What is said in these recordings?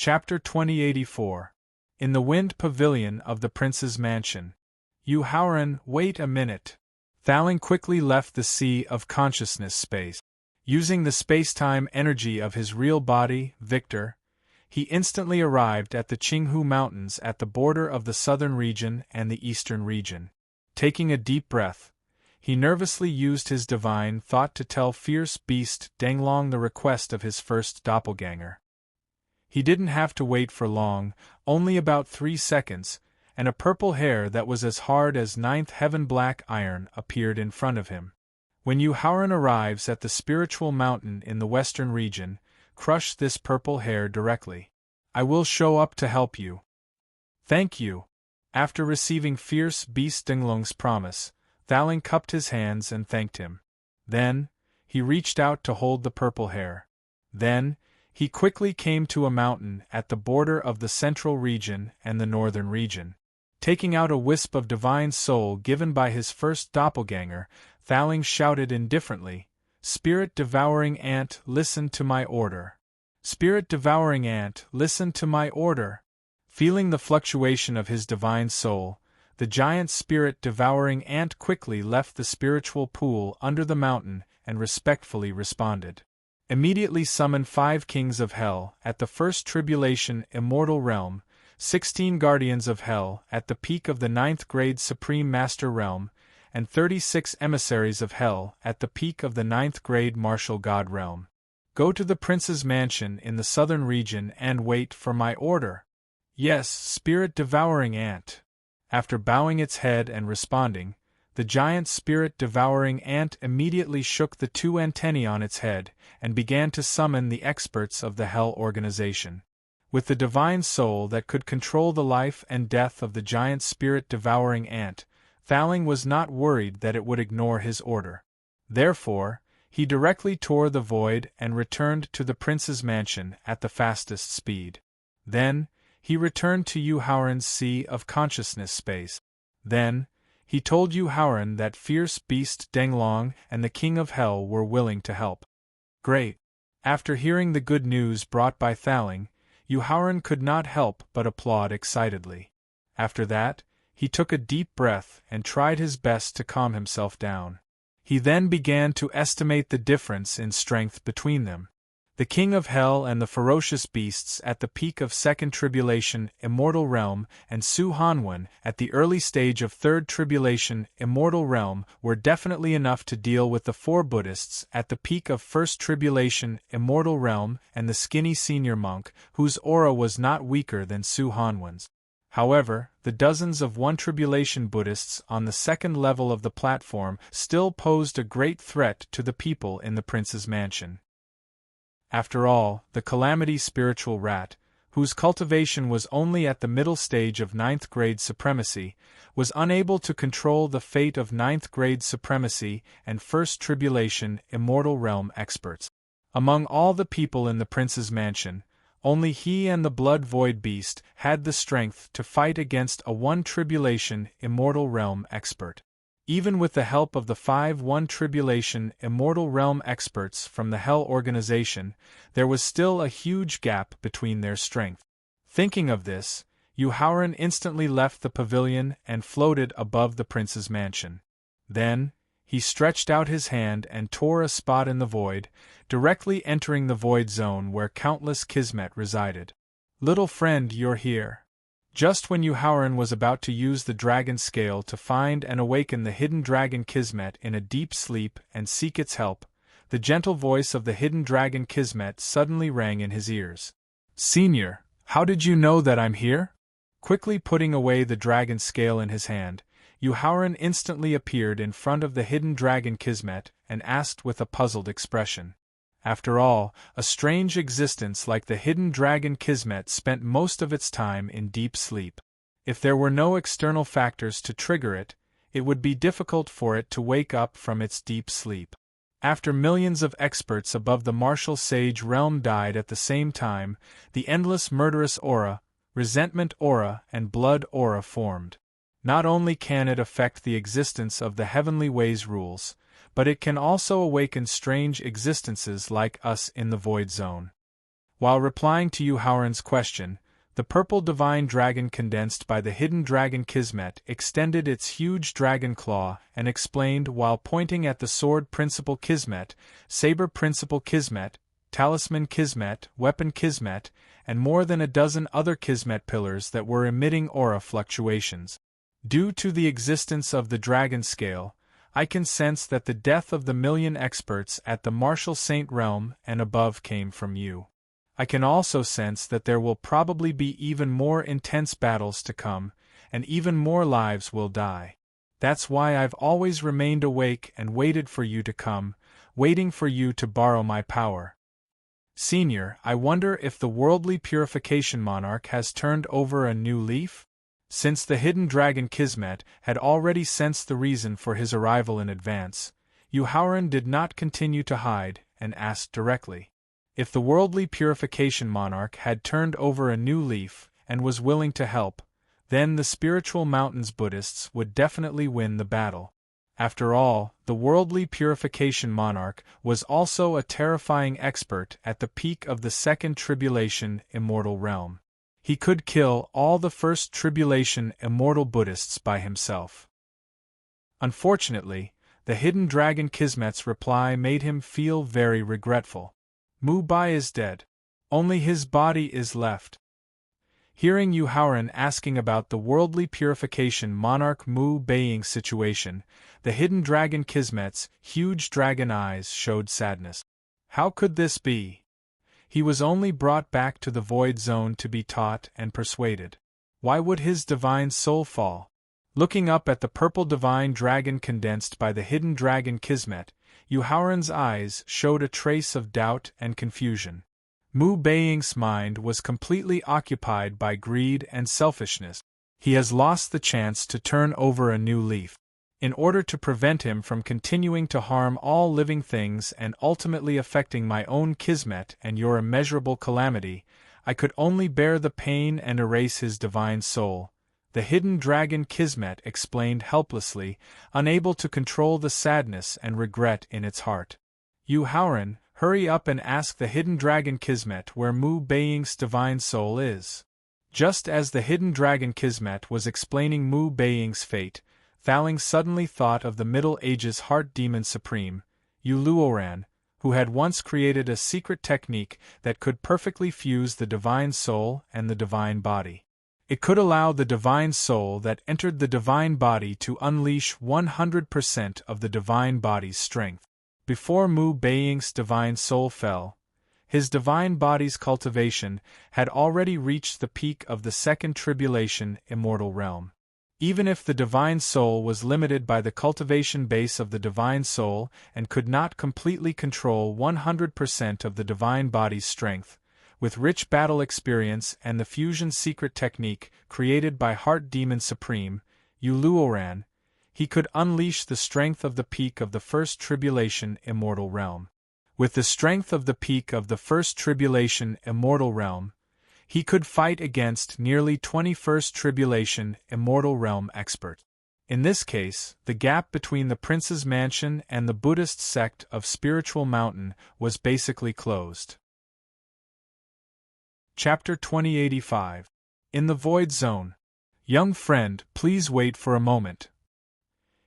Chapter 2084. In the Wind Pavilion of the Prince's Mansion. Howren, wait a minute. Thaling quickly left the Sea of Consciousness space. Using the space-time energy of his real body, Victor, he instantly arrived at the Qinghu Mountains at the border of the southern region and the eastern region. Taking a deep breath, he nervously used his divine thought to tell fierce beast Denglong the request of his first doppelganger. He didn't have to wait for long, only about 3 seconds, and a purple hair that was as hard as ninth heaven black iron appeared in front of him. When Howren arrives at the spiritual mountain in the western region, crush this purple hair directly. I will show up to help you. Thank you. After receiving fierce beast Denglong's promise, Thaling cupped his hands and thanked him. Then, he reached out to hold the purple hair. Then, he quickly came to a mountain at the border of the central region and the northern region. Taking out a wisp of divine soul given by his first doppelganger, Thaling shouted indifferently, "Spirit-devouring ant, listen to my order. Spirit-devouring ant, listen to my order." Feeling the fluctuation of his divine soul, the giant spirit-devouring ant quickly left the spiritual pool under the mountain and respectfully responded. Immediately summon 5 kings of hell at the first tribulation immortal realm, 16 guardians of hell at the peak of the 9th grade supreme master realm, and 36 emissaries of hell at the peak of the 9th grade martial god realm. Go to the prince's mansion in the southern region and wait for my order. Yes, spirit-devouring ant. After bowing its head and responding, the giant spirit-devouring ant immediately shook the 2 antennae on its head and began to summon the experts of the Hell Organization. With the divine soul that could control the life and death of the giant spirit-devouring ant, Thaling was not worried that it would ignore his order. Therefore, he directly tore the void and returned to the prince's mansion at the fastest speed. Then, he returned to Howren's Sea of Consciousness space. Then, he told Howren that fierce beast Denglong and the King of Hell were willing to help. Great! After hearing the good news brought by Thaling, Howren could not help but applaud excitedly. After that, he took a deep breath and tried his best to calm himself down. He then began to estimate the difference in strength between them. The King of Hell and the ferocious beasts at the peak of Second Tribulation Immortal Realm and Su Hanwen at the early stage of Third Tribulation Immortal Realm were definitely enough to deal with the 4 Buddhists at the peak of First Tribulation Immortal Realm and the skinny senior monk, whose aura was not weaker than Su Hanwen's. However, the dozens of 1 Tribulation Buddhists on the second level of the platform still posed a great threat to the people in the prince's mansion. After all, the Calamity spiritual rat, whose cultivation was only at the middle stage of 9th grade supremacy, was unable to control the fate of 9th grade supremacy and First Tribulation Immortal Realm experts. Among all the people in the prince's mansion, only he and the Blood Void Beast had the strength to fight against a 1 Tribulation Immortal Realm expert. Even with the help of the 5 1 Tribulation Immortal Realm experts from the Hell Organization, there was still a huge gap between their strength. Thinking of this, Howren instantly left the pavilion and floated above the prince's mansion. Then, he stretched out his hand and tore a spot in the void, directly entering the void zone where countless Kismet resided. Little friend, you're here. Just when Howren was about to use the dragon scale to find and awaken the hidden dragon Kismet in a deep sleep and seek its help, the gentle voice of the hidden dragon Kismet suddenly rang in his ears. Senior, how did you know that I'm here? Quickly putting away the dragon scale in his hand, Howren instantly appeared in front of the hidden dragon Kismet and asked with a puzzled expression. After all, a strange existence like the hidden dragon Kismet spent most of its time in deep sleep. If there were no external factors to trigger it, it would be difficult for it to wake up from its deep sleep. After millions of experts above the martial sage realm died at the same time, the endless murderous aura, resentment aura and blood aura formed. Not only can it affect the existence of the heavenly ways rules, but it can also awaken strange existences like us in the void zone. While replying to Howren's question, the purple divine dragon condensed by the hidden dragon Kismet extended its huge dragon claw and explained while pointing at the sword principle Kismet, saber principle Kismet, talisman Kismet, weapon Kismet, and more than a dozen other Kismet pillars that were emitting aura fluctuations. Due to the existence of the dragon scale, I can sense that the death of the million experts at the Martial Saint realm and above came from you. I can also sense that there will probably be even more intense battles to come, and even more lives will die. That's why I've always remained awake and waited for you to come, waiting for you to borrow my power. Senior, I wonder if the worldly purification monarch has turned over a new leaf? Since the hidden dragon Kismet had already sensed the reason for his arrival in advance, Howren did not continue to hide and asked directly. If the worldly purification monarch had turned over a new leaf and was willing to help, then the spiritual mountains Buddhists would definitely win the battle. After all, the worldly purification monarch was also a terrifying expert at the peak of the second tribulation immortal realm. He could kill all the first tribulation immortal Buddhists by himself. Unfortunately, the hidden dragon Kismet's reply made him feel very regretful. Mu Bai is dead. Only his body is left. Hearing Howren asking about the worldly purification monarch Mu Baiying's situation, the hidden dragon Kismet's huge dragon eyes showed sadness. How could this be? He was only brought back to the void zone to be taught and persuaded. Why would his divine soul fall? Looking up at the purple divine dragon condensed by the hidden dragon Kismet, Howren's eyes showed a trace of doubt and confusion. Mu Baiying's mind was completely occupied by greed and selfishness. He has lost the chance to turn over a new leaf. In order to prevent him from continuing to harm all living things and ultimately affecting my own Kismet and your immeasurable calamity, I could only bear the pain and erase his divine soul. The hidden dragon Kismet explained helplessly, unable to control the sadness and regret in its heart. Howren, hurry up and ask the hidden dragon Kismet where Mu Baiying's divine soul is. Just as the hidden dragon Kismet was explaining Mu Baiying's fate, Thaling suddenly thought of the Middle Ages heart demon supreme, Luoran, who had once created a secret technique that could perfectly fuse the divine soul and the divine body. It could allow the divine soul that entered the divine body to unleash 100% of the divine body's strength. Before Mu Baiying's divine soul fell, his divine body's cultivation had already reached the peak of the second tribulation immortal realm. Even if the divine soul was limited by the cultivation base of the divine soul and could not completely control 100% of the divine body's strength, with rich battle experience and the fusion secret technique created by Heart Demon Supreme, Luoran, he could unleash the strength of the peak of the first tribulation immortal realm. With the strength of the peak of the first tribulation immortal realm, he could fight against nearly 21st tribulation immortal realm expert. In this case, the gap between the Prince's Mansion and the Buddhist sect of Spiritual Mountain was basically closed. Chapter 2085. In the Void Zone. Young friend, please wait for a moment.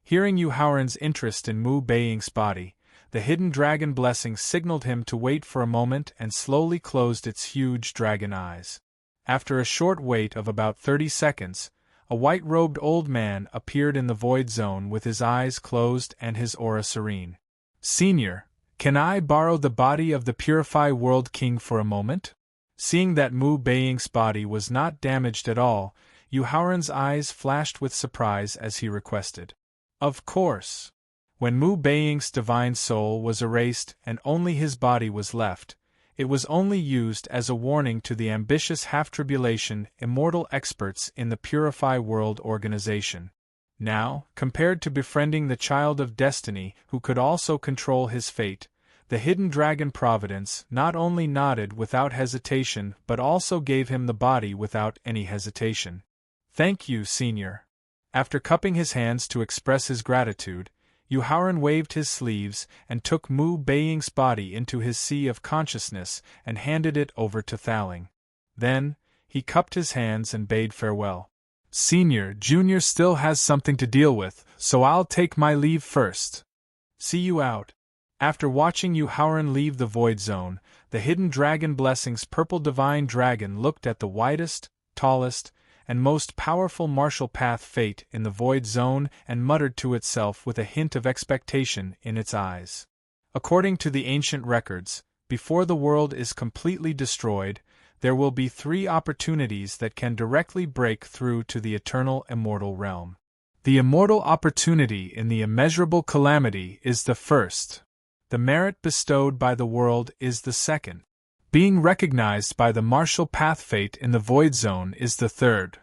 Hearing Howren's interest in Mu Baiying's body, the hidden dragon blessing signaled him to wait for a moment and slowly closed its huge dragon eyes. After a short wait of about 30 seconds, a white-robed old man appeared in the void zone with his eyes closed and his aura serene. Senior, can I borrow the body of the Purify World King for a moment? Seeing that Mu Baiying's body was not damaged at all, Howren's eyes flashed with surprise as he requested. Of course. When Mu Baiying's divine soul was erased and only his body was left, it was only used as a warning to the ambitious half-tribulation immortal experts in the Purify World organization. Now, compared to befriending the Child of Destiny who could also control his fate, the hidden dragon Providence not only nodded without hesitation but also gave him the body without any hesitation. Thank you, Senior. After cupping his hands to express his gratitude, Yuhaoran waved his sleeves and took Mu Beiying's body into his sea of consciousness and handed it over to Thaling. Then, he cupped his hands and bade farewell. Senior, Junior still has something to deal with, so I'll take my leave first. See you out. After watching Yuhaoran leave the Void Zone, the Hidden Dragon Blessing's purple divine dragon looked at the widest, tallest, and most powerful martial path fate in the Void Zone and muttered to itself with a hint of expectation in its eyes. According to the ancient records, before the world is completely destroyed, there will be 3 opportunities that can directly break through to the eternal immortal realm. The immortal opportunity in the immeasurable calamity is the first. The merit bestowed by the world is the second. Being recognized by the martial path fate in the Void Zone is the third.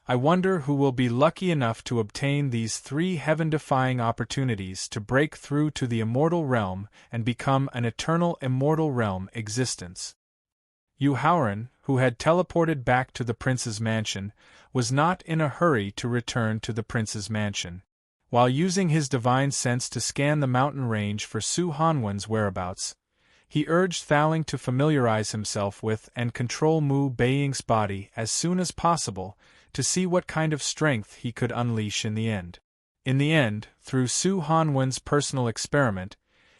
I wonder who will be lucky enough to obtain these 3 heaven-defying opportunities to break through to the immortal realm and become an eternal immortal realm existence. Yuhaoran, who had teleported back to the prince's mansion, was not in a hurry to return to the prince's mansion. While using his divine sense to scan the mountain range for Su Hanwen's whereabouts, he urged Thaling to familiarize himself with and control Mu Beiying's body as soon as possible to see what kind of strength he could unleash in the end. In the end, through Su Hanwen's personal experiment,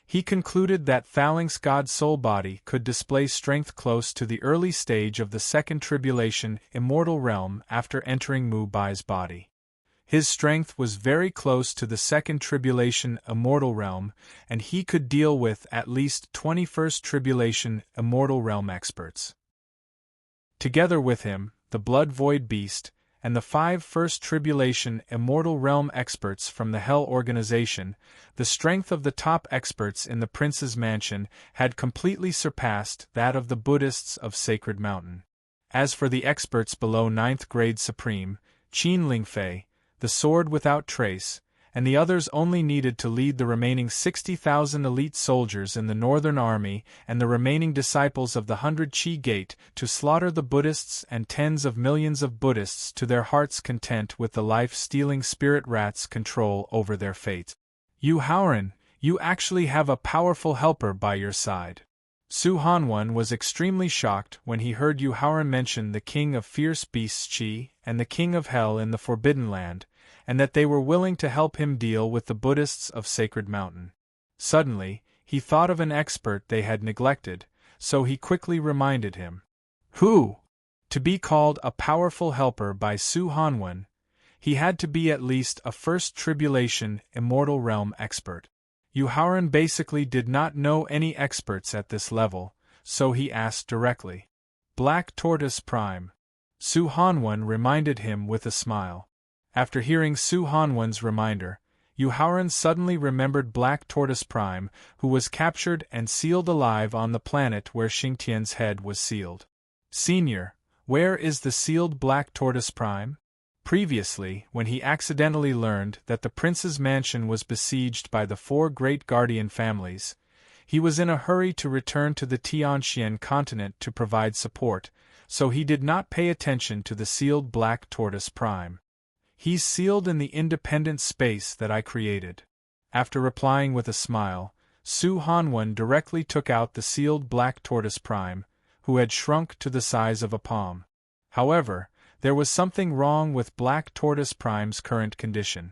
he concluded that Thaling's God-soul body could display strength close to the early stage of the Second Tribulation immortal realm after entering Mu Bai's body. His strength was very close to the Second Tribulation immortal realm, and he could deal with at least 21st Tribulation immortal realm experts. Together with him, the Blood Void Beast, and the 5 First Tribulation immortal realm experts from the Hell Organization, the strength of the top experts in the Prince's Mansion had completely surpassed that of the Buddhists of Sacred Mountain. As for the experts below 9th grade Supreme, Qin Lingfei, the Sword Without Trace, and the others only needed to lead the remaining 60,000 elite soldiers in the Northern Army and the remaining disciples of the 100 Qi Gate to slaughter the Buddhists and tens of millions of Buddhists to their heart's content with the life-stealing spirit rats' control over their fate. Yuhaoran, you actually have a powerful helper by your side. Su Hanwen was extremely shocked when he heard Yuhaoran mention the King of Fierce Beasts Qi and the King of Hell in the Forbidden Land, and that they were willing to help him deal with the Buddhists of Sacred Mountain. Suddenly, he thought of an expert they had neglected, so he quickly reminded him. Who? To be called a powerful helper by Su Hanwen, he had to be at least a First Tribulation immortal realm expert. Yuhaoran basically did not know any experts at this level, so he asked directly. Black Tortoise Prime. Su Hanwen reminded him with a smile. After hearing Su Hanwen's reminder, Yuhaoran suddenly remembered Black Tortoise Prime, who was captured and sealed alive on the planet where Xingtian's head was sealed. Senior, where is the sealed Black Tortoise Prime? Previously, when he accidentally learned that the prince's mansion was besieged by the 4 great guardian families, he was in a hurry to return to the Tianxian continent to provide support, so he did not pay attention to the sealed Black Tortoise Prime. He's sealed in the independent space that I created. After replying with a smile, Su Hanwen directly took out the sealed Black Tortoise Prime, who had shrunk to the size of a palm. However, there was something wrong with Black Tortoise Prime's current condition.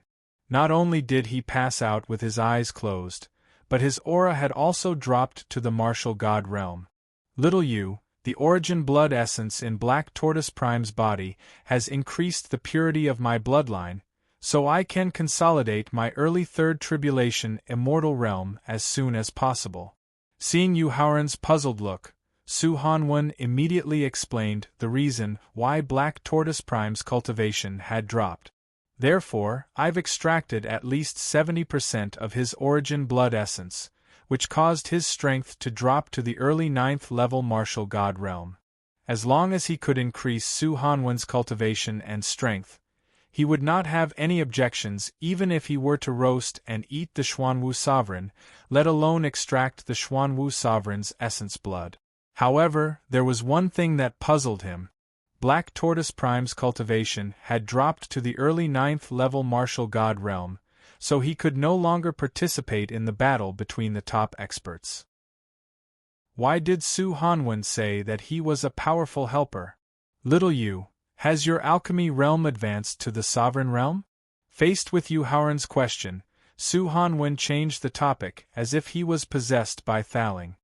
Not only did he pass out with his eyes closed, but his aura had also dropped to the martial god realm. Little you, the origin blood essence in Black Tortoise Prime's body has increased the purity of my bloodline, so I can consolidate my early Third Tribulation immortal realm as soon as possible. Seeing Yuhaoran's puzzled look, Su Hanwen immediately explained the reason why Black Tortoise Prime's cultivation had dropped. Therefore, I've extracted at least 70% of his origin blood essence, which caused his strength to drop to the early 9th level martial god realm. As long as he could increase Su Hanwen's cultivation and strength, he would not have any objections even if he were to roast and eat the Xuanwu Sovereign, let alone extract the Xuanwu Sovereign's essence blood. However, there was one thing that puzzled him. Black Tortoise Prime's cultivation had dropped to the early 9th level martial god realm, so he could no longer participate in the battle between the top experts. Why did Su Hanwen say that he was a powerful helper? Little Yu, has your alchemy realm advanced to the sovereign realm? Faced with Yu Haoran's question, Su Hanwen changed the topic as if he was possessed by Thaling.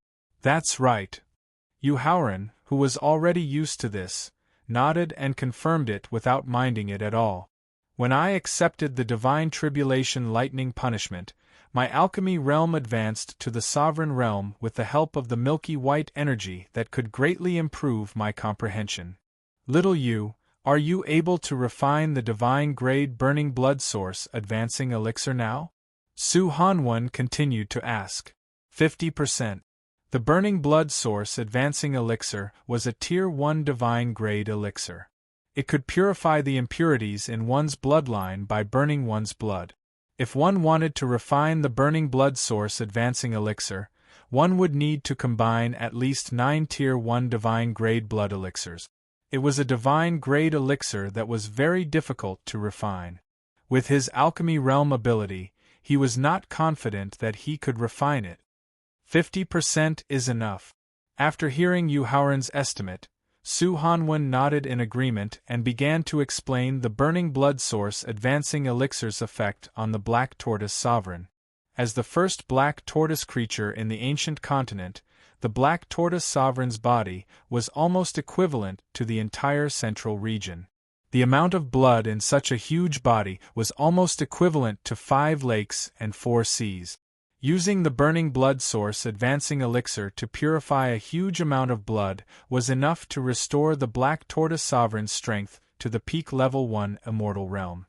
That's right. Yu Haoran, who was already used to this, nodded and confirmed it without minding it at all. When I accepted the divine tribulation lightning punishment, my alchemy realm advanced to the sovereign realm with the help of the milky white energy that could greatly improve my comprehension. Little Yu, are you able to refine the divine grade burning blood source advancing elixir now? Su Hanwen continued to ask. 50%. The burning blood source advancing elixir was a Tier 1 divine grade elixir. It could purify the impurities in one's bloodline by burning one's blood. If one wanted to refine the burning blood source advancing elixir, one would need to combine at least 9 Tier 1 divine grade blood elixirs. It was a divine grade elixir that was very difficult to refine. With his alchemy realm ability, he was not confident that he could refine it. 50% is enough. After hearing Yu Haoran's estimate, Su Hanwen nodded in agreement and began to explain the burning blood source advancing elixir's effect on the Black Tortoise Sovereign. As the first Black Tortoise creature in the ancient continent, the Black Tortoise Sovereign's body was almost equivalent to the entire central region. The amount of blood in such a huge body was almost equivalent to 5 lakes and 4 seas. Using the burning blood source advancing elixir to purify a huge amount of blood was enough to restore the Black Tortoise Sovereign's strength to the peak level 1 immortal realm.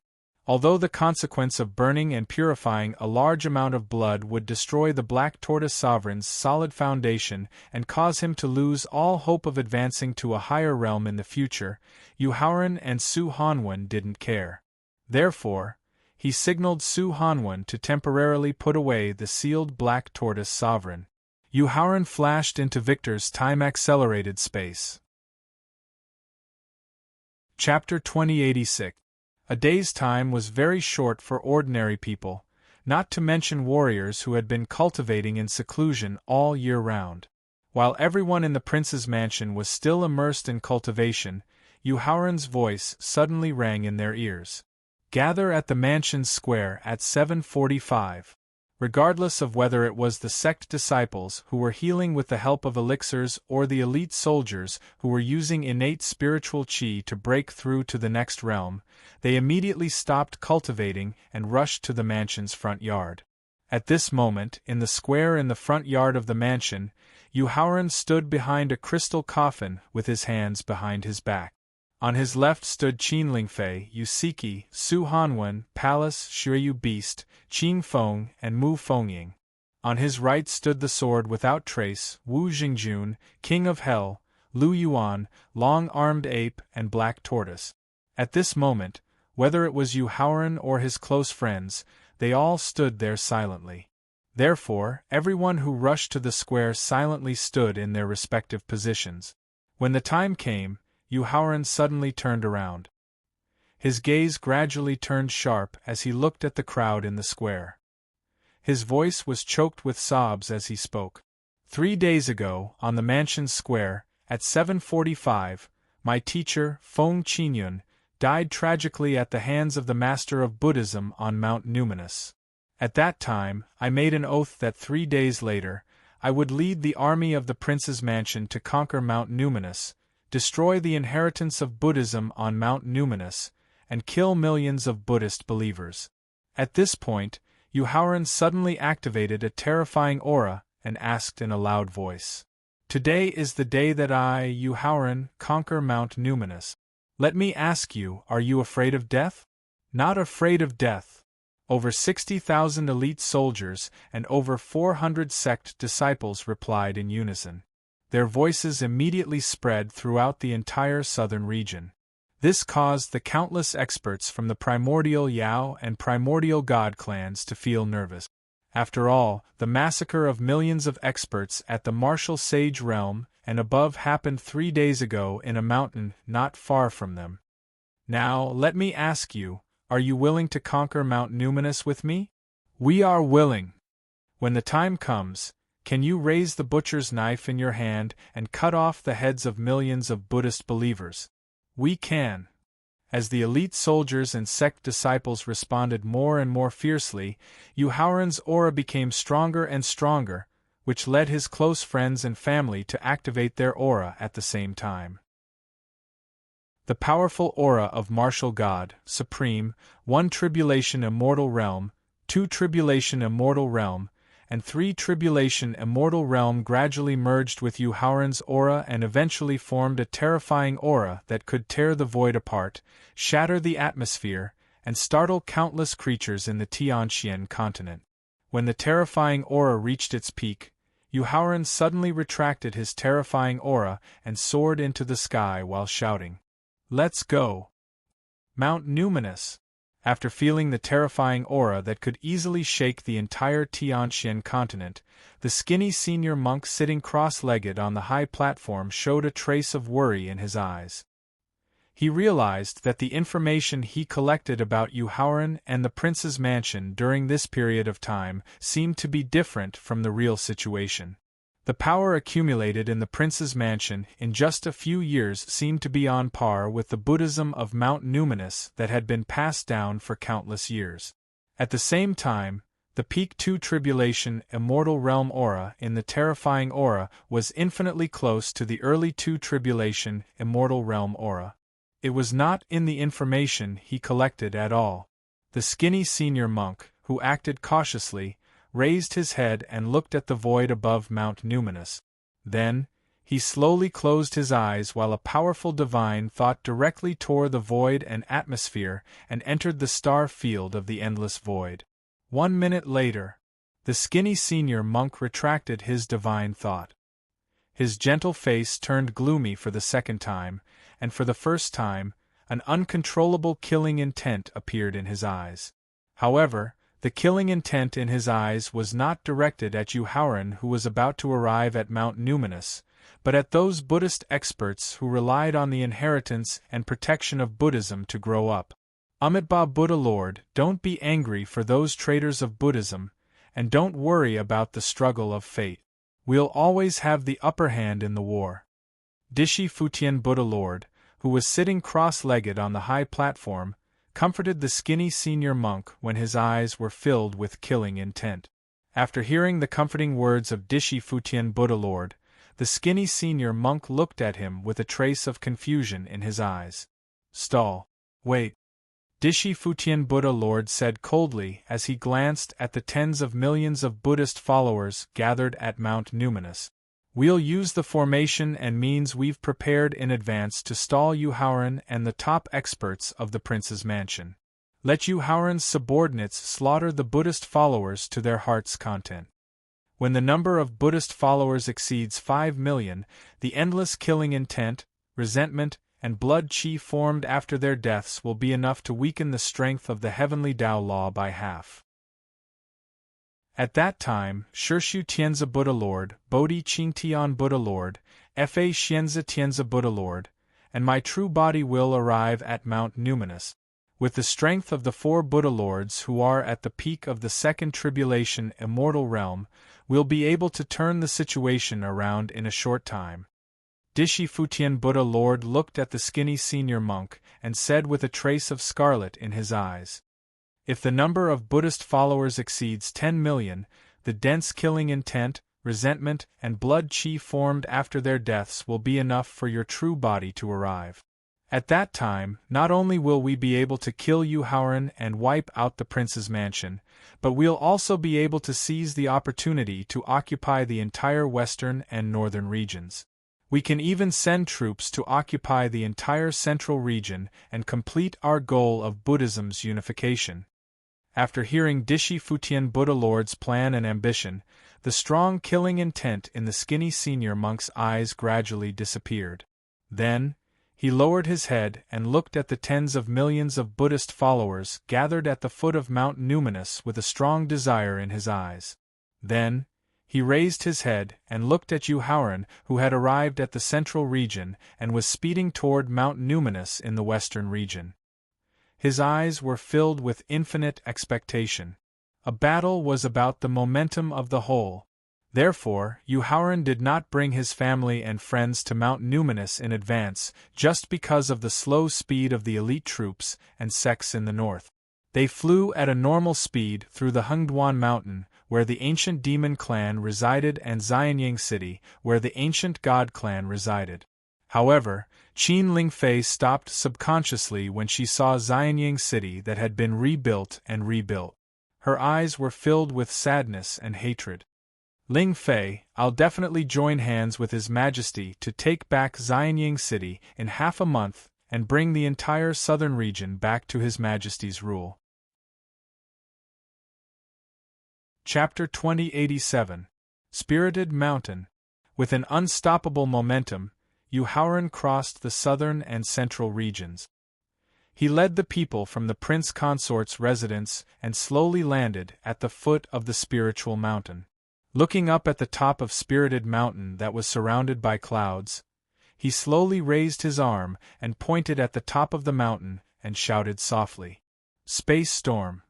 Although the consequence of burning and purifying a large amount of blood would destroy the Black Tortoise Sovereign's solid foundation and cause him to lose all hope of advancing to a higher realm in the future, Yu Haoran and Su Hanwen didn't care. Therefore, he signaled Su Hanwen to temporarily put away the sealed Black Tortoise Sovereign. Yu Haoran flashed into Victor's time-accelerated space. Chapter 2086. A day's time was very short for ordinary people, not to mention warriors who had been cultivating in seclusion all year round. While everyone in the prince's mansion was still immersed in cultivation, Yu Haoran's voice suddenly rang in their ears. Gather at the mansion's square at 7:45. Regardless of whether it was the sect disciples who were healing with the help of elixirs or the elite soldiers who were using innate spiritual chi to break through to the next realm, they immediately stopped cultivating and rushed to the mansion's front yard. At this moment, in the square in the front yard of the mansion, Yu Haoran stood behind a crystal coffin with his hands behind his back. On his left stood Qin Lingfei, Yusiki, Su Hanwen, Palace, Xueyu Beast, Qin Feng, and Mu Fengying. On his right stood the Sword Without Trace, Wu Jingjun, King of Hell, Lu Yuan, Long-Armed Ape, and Black Tortoise. At this moment, whether it was Yu Haoran or his close friends, they all stood there silently. Therefore, everyone who rushed to the square silently stood in their respective positions. When the time came, Yu Haoran suddenly turned around. His gaze gradually turned sharp as he looked at the crowd in the square. His voice was choked with sobs as he spoke. 3 days ago, on the mansion square, at 7:45, my teacher, Feng Qinyun, died tragically at the hands of the Master of Buddhism on Mount Numinous. At that time, I made an oath that 3 days later, I would lead the army of the prince's mansion to conquer Mount Numinous, destroy the inheritance of Buddhism on Mount Numinous, and kill millions of Buddhist believers. At this point, Yu Haoran suddenly activated a terrifying aura and asked in a loud voice. Today is the day that I, Yu Haoran, conquer Mount Numinous. Let me ask you, are you afraid of death? Not afraid of death. Over 60,000 elite soldiers and over 400 sect disciples replied in unison. Their voices immediately spread throughout the entire southern region. This caused the countless experts from the primordial Yao and primordial God clans to feel nervous. After all, the massacre of millions of experts at the martial sage realm and above happened 3 days ago in a mountain not far from them. Now, let me ask you, are you willing to conquer Mount Numinous with me? We are willing. When the time comes, can you raise the butcher's knife in your hand and cut off the heads of millions of Buddhist believers? We can. As the elite soldiers and sect disciples responded more and more fiercely, Yu Haoran's aura became stronger and stronger, which led his close friends and family to activate their aura at the same time. The powerful aura of Martial God, Supreme, 1 Tribulation Immortal Realm, 2 Tribulation Immortal Realm, and 3 Tribulation Immortal Realm gradually merged with Yu Haoran's aura and eventually formed a terrifying aura that could tear the void apart, shatter the atmosphere, and startle countless creatures in the Tianxian continent. When the terrifying aura reached its peak, Yu Haoran suddenly retracted his terrifying aura and soared into the sky while shouting, "Let's go! Mount Numinous!" After feeling the terrifying aura that could easily shake the entire Tianxian continent, the skinny senior monk sitting cross-legged on the high platform showed a trace of worry in his eyes. He realized that the information he collected about Yu Haoran and the prince's mansion during this period of time seemed to be different from the real situation. The power accumulated in the prince's mansion in just a few years seemed to be on par with the Buddhism of Mount Numinous that had been passed down for countless years. At the same time, the peak 2 Tribulation Immortal Realm aura in the terrifying aura was infinitely close to the early 2 Tribulation Immortal Realm aura. It was not in the information he collected at all. The skinny senior monk, who acted cautiously, raised his head and looked at the void above Mount Numinous. Then, he slowly closed his eyes while a powerful divine thought directly tore the void and atmosphere and entered the star field of the endless void. 1 minute later, the skinny senior monk retracted his divine thought. His gentle face turned gloomy for the second time, and for the first time, an uncontrollable killing intent appeared in his eyes. However, the killing intent in his eyes was not directed at Yu Haoran, who was about to arrive at Mount Numinous, but at those Buddhist experts who relied on the inheritance and protection of Buddhism to grow up. Amitabha Buddha Lord, don't be angry for those traitors of Buddhism, and don't worry about the struggle of fate. We'll always have the upper hand in the war. Dishi Futian Buddha Lord, who was sitting cross-legged on the high platform, comforted the skinny senior monk when his eyes were filled with killing intent. After hearing the comforting words of Dishi Futian Buddha Lord, the skinny senior monk looked at him with a trace of confusion in his eyes. "Stall. Wait." Dishi Futian Buddha Lord said coldly as he glanced at the tens of millions of Buddhist followers gathered at Mount Numinous. "We'll use the formation and means we've prepared in advance to stall Yu Haoran and the top experts of the prince's mansion. Let Yu Haoran's subordinates slaughter the Buddhist followers to their heart's content. When the number of Buddhist followers exceeds 5 million, the endless killing intent, resentment, and blood qi formed after their deaths will be enough to weaken the strength of the heavenly Tao law by half. At that time, Shirshu Tianzi Buddha Lord, Bodhi Qingtian Buddha Lord, Fa Xianzi Tianzi Buddha Lord, and my true body will arrive at Mount Numinous. With the strength of the 4 Buddha Lords who are at the peak of the 2nd Tribulation Immortal Realm, we'll be able to turn the situation around in a short time." Dishi Futian Buddha Lord looked at the skinny senior monk and said with a trace of scarlet in his eyes, "If the number of Buddhist followers exceeds 10 million, the dense killing intent, resentment, and blood qi formed after their deaths will be enough for your true body to arrive. At that time, not only will we be able to kill Yu Haoran and wipe out the prince's mansion, but we'll also be able to seize the opportunity to occupy the entire western and northern regions. We can even send troops to occupy the entire central region and complete our goal of Buddhism's unification." After hearing Dishi Futian Buddha Lord's plan and ambition, the strong killing intent in the skinny senior monk's eyes gradually disappeared. Then, he lowered his head and looked at the tens of millions of Buddhist followers gathered at the foot of Mount Numinous with a strong desire in his eyes. Then, he raised his head and looked at Yu Haoran, who had arrived at the central region and was speeding toward Mount Numinous in the western region. His eyes were filled with infinite expectation. A battle was about the momentum of the whole. Therefore, Yuhauran did not bring his family and friends to Mount Numinous in advance, just because of the slow speed of the elite troops and sects in the north. They flew at a normal speed through the Hengduan Mountain, where the ancient demon clan resided, and Xianying City, where the ancient god clan resided. However, Qin Lingfei stopped subconsciously when she saw Xianying City that had been rebuilt and rebuilt. Her eyes were filled with sadness and hatred. Ling Fei, I'll definitely join hands with His Majesty to take back Xianying City in half a month and bring the entire southern region back to His Majesty's rule. Chapter 2087 Spirited Mountain. With an unstoppable momentum, Yuhauran crossed the southern and central regions. He led the people from the prince consort's residence and slowly landed at the foot of the spiritual mountain. Looking up at the top of Spirited Mountain that was surrounded by clouds, he slowly raised his arm and pointed at the top of the mountain and shouted softly, "Space Storm."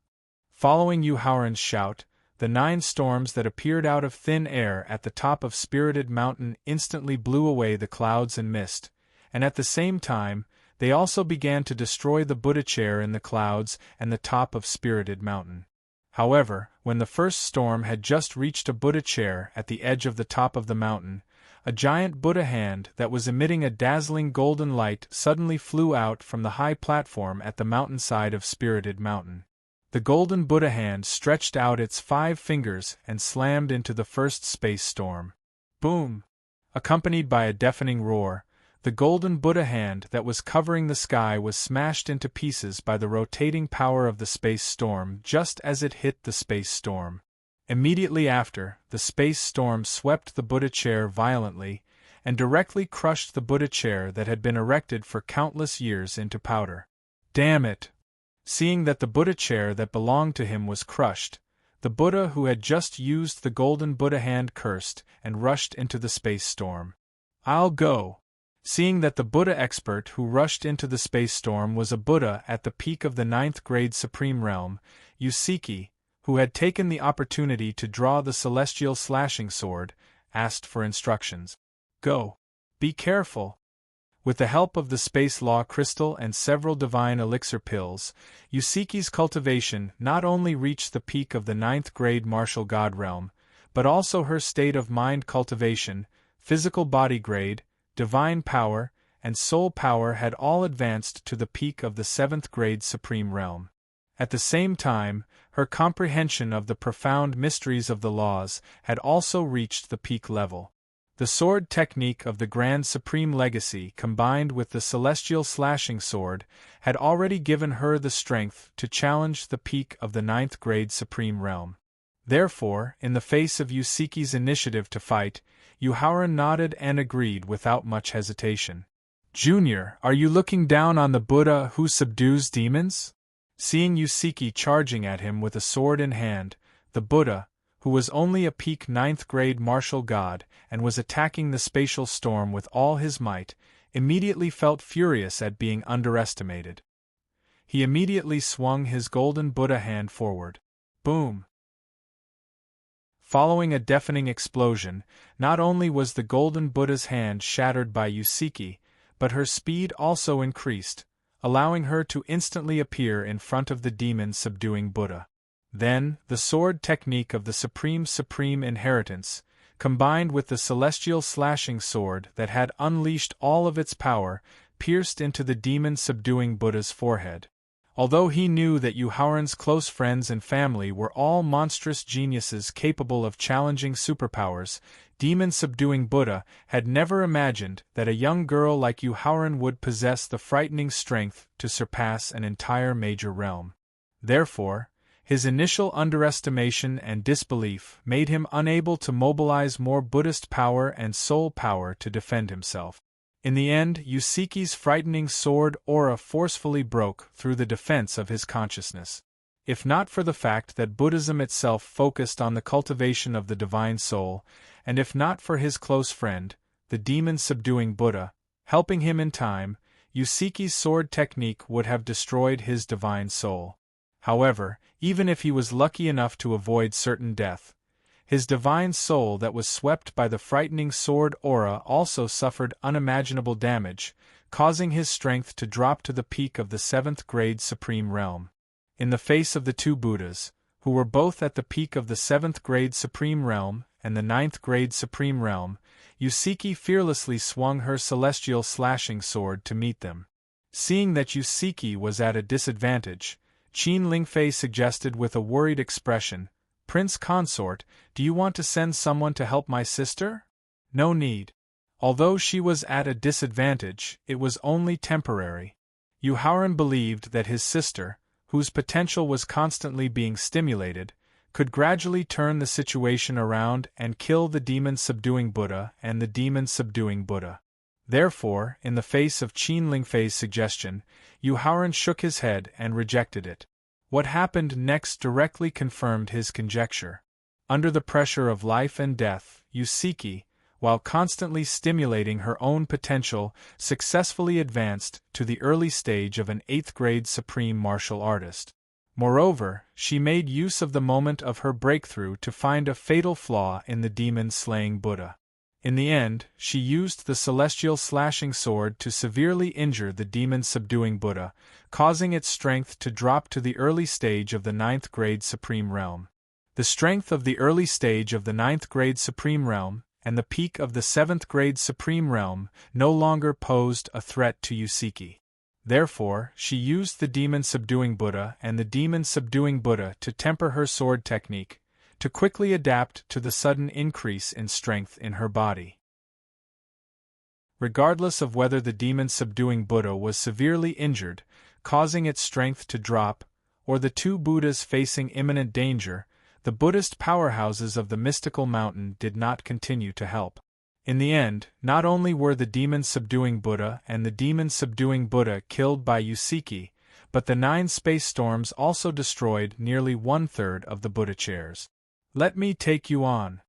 Following Yuhauran's shout, the 9 storms that appeared out of thin air at the top of Spirited Mountain instantly blew away the clouds and mist, and at the same time, they also began to destroy the Buddha chair in the clouds and the top of Spirited Mountain. However, when the first storm had just reached a Buddha chair at the edge of the top of the mountain, a giant Buddha hand that was emitting a dazzling golden light suddenly flew out from the high platform at the mountainside of Spirited Mountain. The golden Buddha hand stretched out its 5 fingers and slammed into the first space storm. Boom! Accompanied by a deafening roar, the golden Buddha hand that was covering the sky was smashed into pieces by the rotating power of the space storm just as it hit the space storm. Immediately after, the space storm swept the Buddha chair violently and directly crushed the Buddha chair that had been erected for countless years into powder. Damn it! Seeing that the Buddha chair that belonged to him was crushed, the Buddha who had just used the golden Buddha hand cursed and rushed into the space storm. I'll go! Seeing that the Buddha expert who rushed into the space storm was a Buddha at the peak of the 9th grade Supreme Realm, Yusiki, who had taken the opportunity to draw the celestial slashing sword, asked for instructions. Go. Be careful. With the help of the Space Law Crystal and several divine elixir pills, Yusiki's cultivation not only reached the peak of the 9th grade martial god realm, but also her state of mind cultivation, physical body grade, divine power, and soul power had all advanced to the peak of the 7th grade supreme realm. At the same time, her comprehension of the profound mysteries of the laws had also reached the peak level. The sword technique of the Grand Supreme Legacy combined with the Celestial Slashing Sword had already given her the strength to challenge the peak of the 9th grade Supreme Realm. Therefore, in the face of Yusiki's initiative to fight, Yuhauran nodded and agreed without much hesitation. Junior, are you looking down on the Buddha who subdues demons? Seeing Yusiki charging at him with a sword in hand, the Buddha, who was only a peak 9th grade martial god and was attacking the spatial storm with all his might, immediately felt furious at being underestimated. He immediately swung his golden Buddha hand forward. Boom! Following a deafening explosion, not only was the golden Buddha's hand shattered by Yusiki, but her speed also increased, allowing her to instantly appear in front of the demon-subduing Buddha. Then, the sword technique of the Supreme Inheritance, combined with the celestial slashing sword that had unleashed all of its power, pierced into the demon-subduing Buddha's forehead. Although he knew that Yuhauran's close friends and family were all monstrous geniuses capable of challenging superpowers, demon-subduing Buddha had never imagined that a young girl like Yuhauran would possess the frightening strength to surpass an entire major realm. Therefore, his initial underestimation and disbelief made him unable to mobilize more Buddhist power and soul power to defend himself. In the end, Yusiki's frightening sword aura forcefully broke through the defense of his consciousness. If not for the fact that Buddhism itself focused on the cultivation of the divine soul, and if not for his close friend, the demon-subduing Buddha, helping him in time, Yusiki's sword technique would have destroyed his divine soul. However, even if he was lucky enough to avoid certain death, his divine soul that was swept by the frightening sword aura also suffered unimaginable damage, causing his strength to drop to the peak of the 7th grade supreme realm. In the face of the two Buddhas, who were both at the peak of the 7th grade supreme realm and the 9th grade supreme realm, Yusiki fearlessly swung her celestial slashing sword to meet them. Seeing that Yusiki was at a disadvantage, Qin Lingfei suggested with a worried expression, "Prince Consort, do you want to send someone to help my sister?" "No need." Although she was at a disadvantage, it was only temporary. Yu Haoran believed that his sister, whose potential was constantly being stimulated, could gradually turn the situation around and kill the demon-subduing Buddha and the demon-subduing Buddha. Therefore, in the face of Qin Lingfei's suggestion, Yu Haoran shook his head and rejected it. What happened next directly confirmed his conjecture. Under the pressure of life and death, Yusiki, while constantly stimulating her own potential, successfully advanced to the early stage of an 8th grade supreme martial artist. Moreover, she made use of the moment of her breakthrough to find a fatal flaw in the demon-slaying Buddha. In the end, she used the celestial slashing sword to severely injure the demon-subduing Buddha, causing its strength to drop to the early stage of the 9th grade supreme realm. The strength of the early stage of the 9th grade supreme realm and the peak of the 7th grade supreme realm no longer posed a threat to Yusiki. Therefore, she used the demon-subduing Buddha and the demon-subduing Buddha to temper her sword technique, to quickly adapt to the sudden increase in strength in her body. Regardless of whether the demon-subduing Buddha was severely injured, causing its strength to drop, or the two Buddhas facing imminent danger, the Buddhist powerhouses of the mystical mountain did not continue to help. In the end, not only were the demon-subduing Buddha and the demon-subduing Buddha killed by Yusiki, but the 9 space storms also destroyed nearly 1/3 of the Buddha chairs. Let me take you on.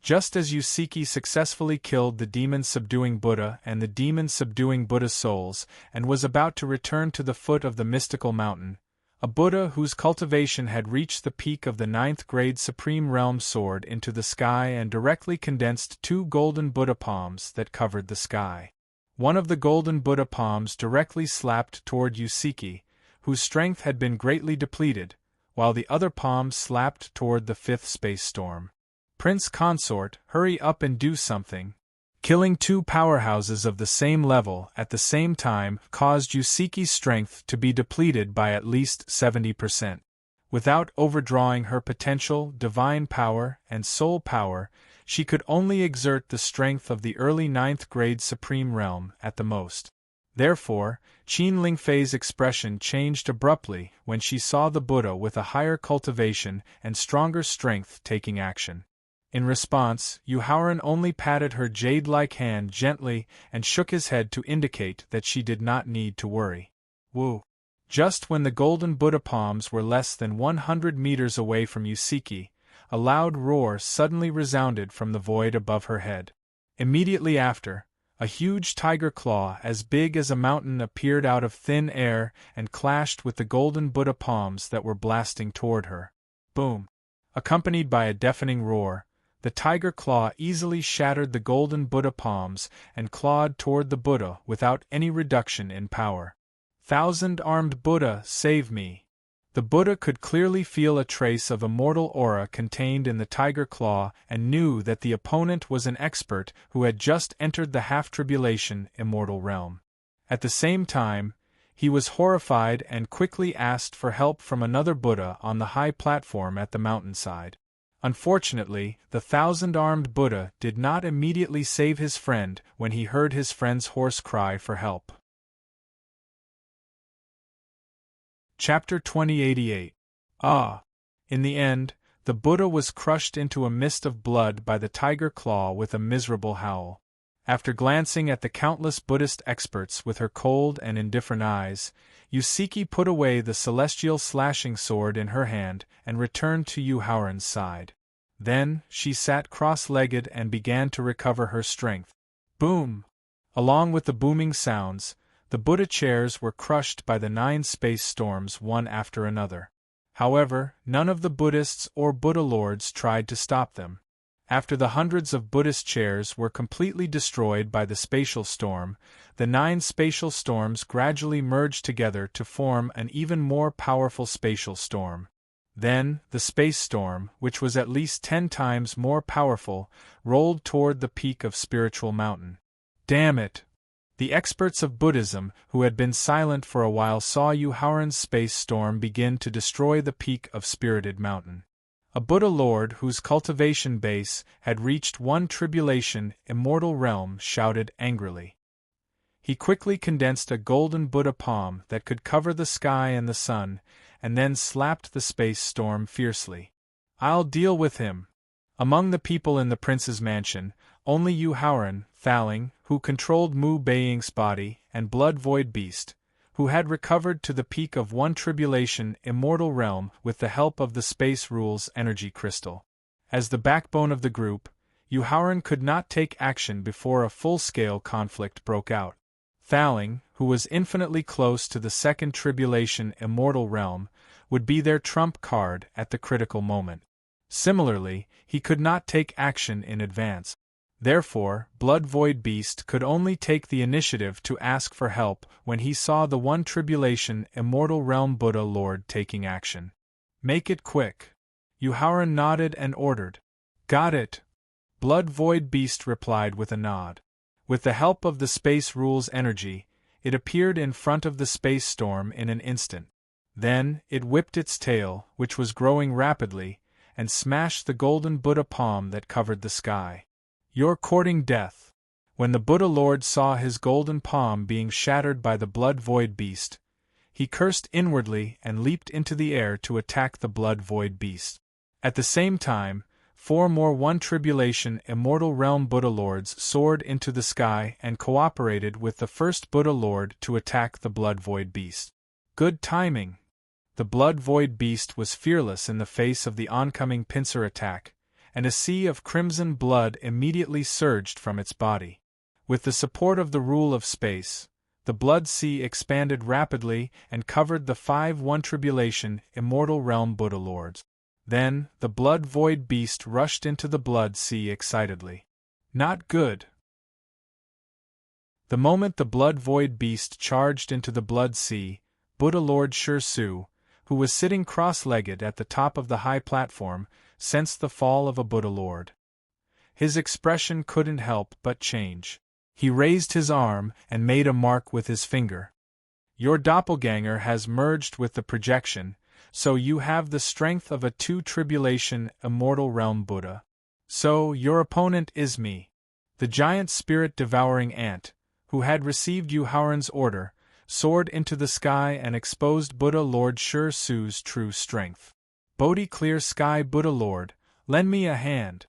Just as Yusiki successfully killed the demon-subduing Buddha and the demon-subduing Buddha souls and was about to return to the foot of the mystical mountain, a Buddha whose cultivation had reached the peak of the 9th grade supreme realm soared into the sky and directly condensed 2 golden Buddha palms that covered the sky. One of the golden Buddha palms directly slapped toward Yusiki, whose strength had been greatly depleted, while the other palm slapped toward the 5th space storm. "Prince Consort, hurry up and do something." Killing 2 powerhouses of the same level at the same time caused Yusiki's strength to be depleted by at least 70%. Without overdrawing her potential, divine power, and soul power, she could only exert the strength of the early 9th grade supreme realm at the most. Therefore, Qin Lingfei's expression changed abruptly when she saw the Buddha with a higher cultivation and stronger strength taking action. In response, Yu Haoran only patted her jade-like hand gently and shook his head to indicate that she did not need to worry. Woo! Just when the golden Buddha palms were less than 100 meters away from Yusiki, a loud roar suddenly resounded from the void above her head. Immediately after, a huge tiger claw as big as a mountain appeared out of thin air and clashed with the golden Buddha palms that were blasting toward her. Boom! Accompanied by a deafening roar, the tiger claw easily shattered the golden Buddha palms and clawed toward the Buddha without any reduction in power. "Thousand-armed Buddha, save me!" The Buddha could clearly feel a trace of immortal aura contained in the tiger claw and knew that the opponent was an expert who had just entered the half-tribulation immortal realm. At the same time, he was horrified and quickly asked for help from another Buddha on the high platform at the mountainside. Unfortunately, the thousand-armed Buddha did not immediately save his friend when he heard his friend's hoarse cry for help. Chapter 2088. In the end, the Buddha was crushed into a mist of blood by the tiger claw with a miserable howl. After glancing at the countless Buddhist experts with her cold and indifferent eyes, Yusiki put away the celestial slashing sword in her hand and returned to Yu Haoran's side. Then, she sat cross-legged and began to recover her strength. Boom! Along with the booming sounds, the Buddha chairs were crushed by the 9 space storms one after another. However, none of the Buddhists or Buddha lords tried to stop them. After the hundreds of Buddhist chairs were completely destroyed by the spatial storm, the 9 spatial storms gradually merged together to form an even more powerful spatial storm. Then, the space storm, which was at least 10 times more powerful, rolled toward the peak of Spiritual Mountain. Damn it! The experts of Buddhism, who had been silent for a while, saw Yuhaoran's space storm begin to destroy the peak of Spirited Mountain. A Buddha lord whose cultivation base had reached 1 tribulation immortal realm shouted angrily. He quickly condensed a golden Buddha palm that could cover the sky and the sun, and then slapped the space storm fiercely. "I'll deal with him." Among the people in the prince's mansion, only Yuhaoran, Thaling, who controlled Mu Beiying's body, and Blood Void Beast, who had recovered to the peak of 1 tribulation immortal realm with the help of the Space Rules energy crystal. As the backbone of the group, Yuhaoran could not take action before a full-scale conflict broke out. Thaling, who was infinitely close to the 2nd tribulation immortal realm, would be their trump card at the critical moment. Similarly, he could not take action in advance. Therefore, Blood Void Beast could only take the initiative to ask for help when he saw the 1 tribulation immortal realm Buddha Lord taking action. "Make it quick." Yuhaoran nodded and ordered. "Got it." Blood Void Beast replied with a nod. With the help of the Space Rules energy, it appeared in front of the space storm in an instant. Then, it whipped its tail, which was growing rapidly, and smashed the golden Buddha palm that covered the sky. "You're courting death." When the Buddha Lord saw his golden palm being shattered by the Blood Void Beast, he cursed inwardly and leaped into the air to attack the Blood Void Beast. At the same time, 4 more 1 tribulation immortal realm Buddha Lords soared into the sky and cooperated with the first Buddha Lord to attack the Blood Void Beast. Good timing! The Blood Void Beast was fearless in the face of the oncoming pincer attack, and a sea of crimson blood immediately surged from its body. With the support of the rule of space, the blood sea expanded rapidly and covered the 5 1 tribulation immortal realm Buddha Lords. Then, the Blood Void Beast rushed into the blood sea excitedly. Not good. The moment the Blood Void Beast charged into the blood sea, Buddha Lord Shi Su, who was sitting cross-legged at the top of the high platform, sensed the fall of a Buddha Lord. His expression couldn't help but change. He raised his arm and made a mark with his finger. "Your doppelganger has merged with the projection, so you have the strength of a 2 tribulation immortal realm Buddha. So, your opponent is me." The giant spirit-devouring ant, who had received Yuhaoran's order, soared into the sky and exposed Buddha Lord Shi Su's true strength. "Bodhi Clear Sky Buddha Lord, lend me a hand."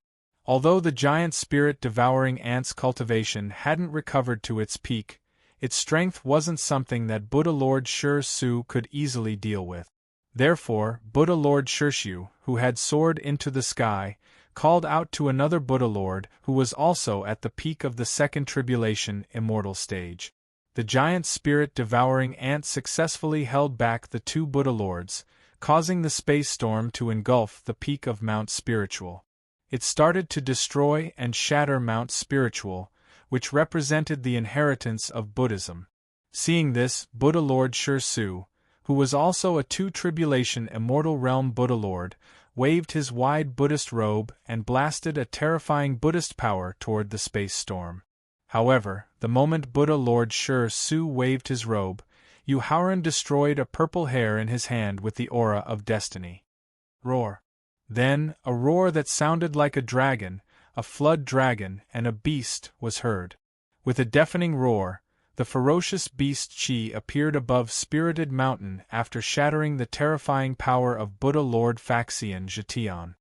Although the giant spirit-devouring ant's cultivation hadn't recovered to its peak, its strength wasn't something that Buddha Lord Shi Su could easily deal with. Therefore, Buddha Lord Shirshu, who had soared into the sky, called out to another Buddha Lord who was also at the peak of the 2nd tribulation immortal stage. The giant spirit-devouring ant successfully held back the 2 Buddha Lords, causing the space storm to engulf the peak of Mount Spiritual. It started to destroy and shatter Mount Spiritual, which represented the inheritance of Buddhism. Seeing this, Buddha Lord Shi Su, who was also a 2 tribulation immortal realm Buddha Lord, waved his wide Buddhist robe and blasted a terrifying Buddhist power toward the space storm. However, the moment Buddha Lord Shi Su waved his robe, Yuhaoran destroyed a purple hair in his hand with the aura of destiny. Roar. Then, a roar that sounded like a dragon, a flood dragon, and a beast was heard. With a deafening roar, the ferocious beast Qi appeared above Spirited Mountain after shattering the terrifying power of Buddha Lord Faxian Zhetian.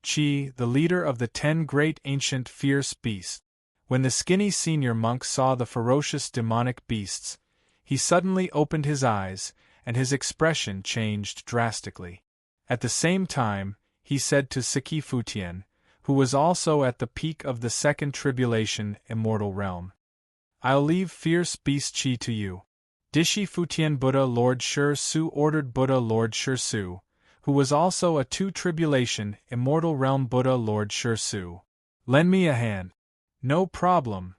Qi, the leader of the 10 great ancient fierce beasts. When the skinny senior monk saw the ferocious demonic beasts, he suddenly opened his eyes, and his expression changed drastically. At the same time, he said to Siki Futian, who was also at the peak of the 2nd tribulation immortal realm, "I'll leave fierce beast Qi to you." Dishi Futian Buddha Lord Shi Su ordered Buddha Lord Shi Su, who was also a two-tribulation, immortal realm Buddha Lord Shur-Su. Lend me a hand. No problem.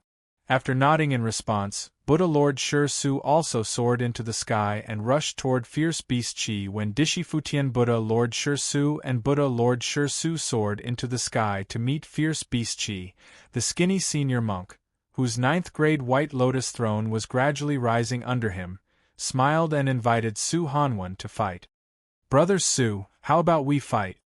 After nodding in response, Buddha Lord Shur-Su also soared into the sky and rushed toward fierce beast Chi when Dishifutian Buddha Lord Shur-Su and Buddha Lord Shur-Su soared into the sky to meet fierce beast Chi, the skinny senior monk, whose ninth-grade White Lotus throne was gradually rising under him, smiled and invited Su Hanwen to fight. Brother Su, how about we fight?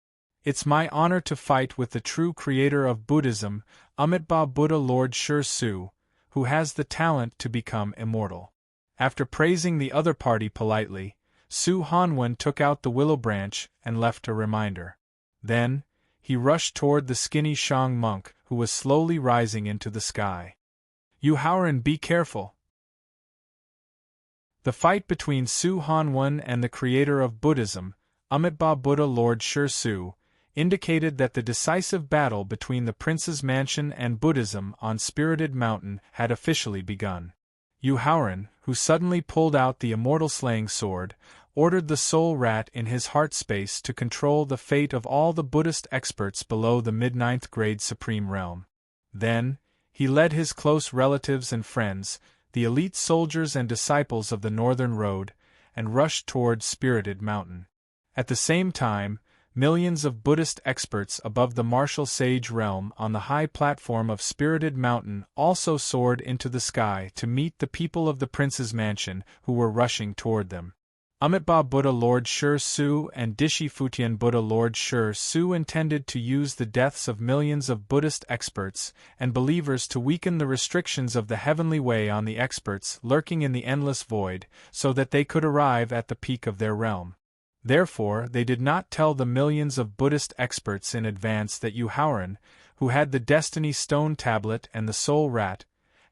It's my honor to fight with the true creator of Buddhism, Amitabha Buddha Lord Shur-Su, who has the talent to become immortal. After praising the other party politely, Su Hanwen took out the willow branch and left a reminder. Then, he rushed toward the skinny Shang monk who was slowly rising into the sky. "You Haoran, be careful!" The fight between Su Hanwen and the creator of Buddhism, Amitabha Buddha Lord Shur-Su, indicated that the decisive battle between the Prince's Mansion and Buddhism on Spirited Mountain had officially begun. Yu Haoran, who suddenly pulled out the immortal slaying sword, ordered the soul rat in his heart space to control the fate of all the Buddhist experts below the mid-ninth grade supreme realm. Then, he led his close relatives and friends, the elite soldiers and disciples of the Northern Road, and rushed toward Spirited Mountain. At the same time, millions of Buddhist experts above the martial sage realm on the high platform of Spirited Mountain also soared into the sky to meet the people of the Prince's Mansion who were rushing toward them. Amitabha Buddha Lord Shur-Su and Dishifutian Buddha Lord Shur-Su intended to use the deaths of millions of Buddhist experts and believers to weaken the restrictions of the heavenly way on the experts lurking in the endless void so that they could arrive at the peak of their realm. Therefore, they did not tell the millions of Buddhist experts in advance that Yu Haoran, who had the Destiny Stone Tablet and the Soul Rat,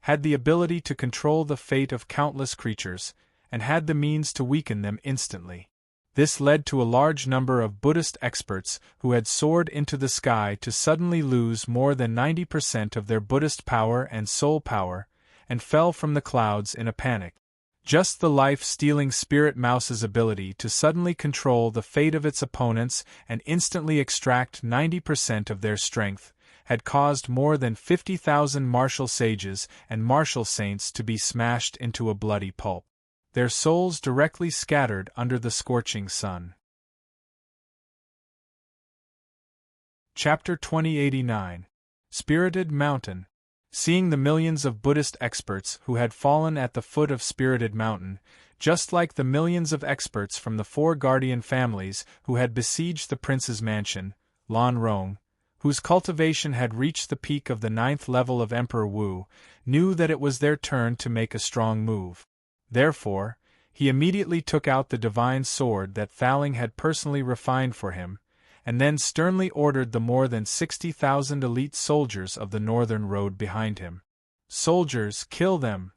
had the ability to control the fate of countless creatures, and had the means to weaken them instantly. This led to a large number of Buddhist experts who had soared into the sky to suddenly lose more than 90% of their Buddhist power and soul power, and fell from the clouds in a panic. Just the life-stealing spirit mouse's ability to suddenly control the fate of its opponents and instantly extract 90% of their strength had caused more than 50,000 martial sages and martial saints to be smashed into a bloody pulp, their souls directly scattered under the scorching sun. Chapter 2089 Spirited Mountain. Seeing the millions of Buddhist experts who had fallen at the foot of Spirited Mountain, just like the millions of experts from the four guardian families who had besieged the Prince's Mansion, Lan Rong, whose cultivation had reached the peak of the 9th level of Emperor Wu, knew that it was their turn to make a strong move. Therefore, he immediately took out the divine sword that Thaling had personally refined for him, and then sternly ordered the more than 60,000 elite soldiers of the Northern Road behind him. "Soldiers, kill them!"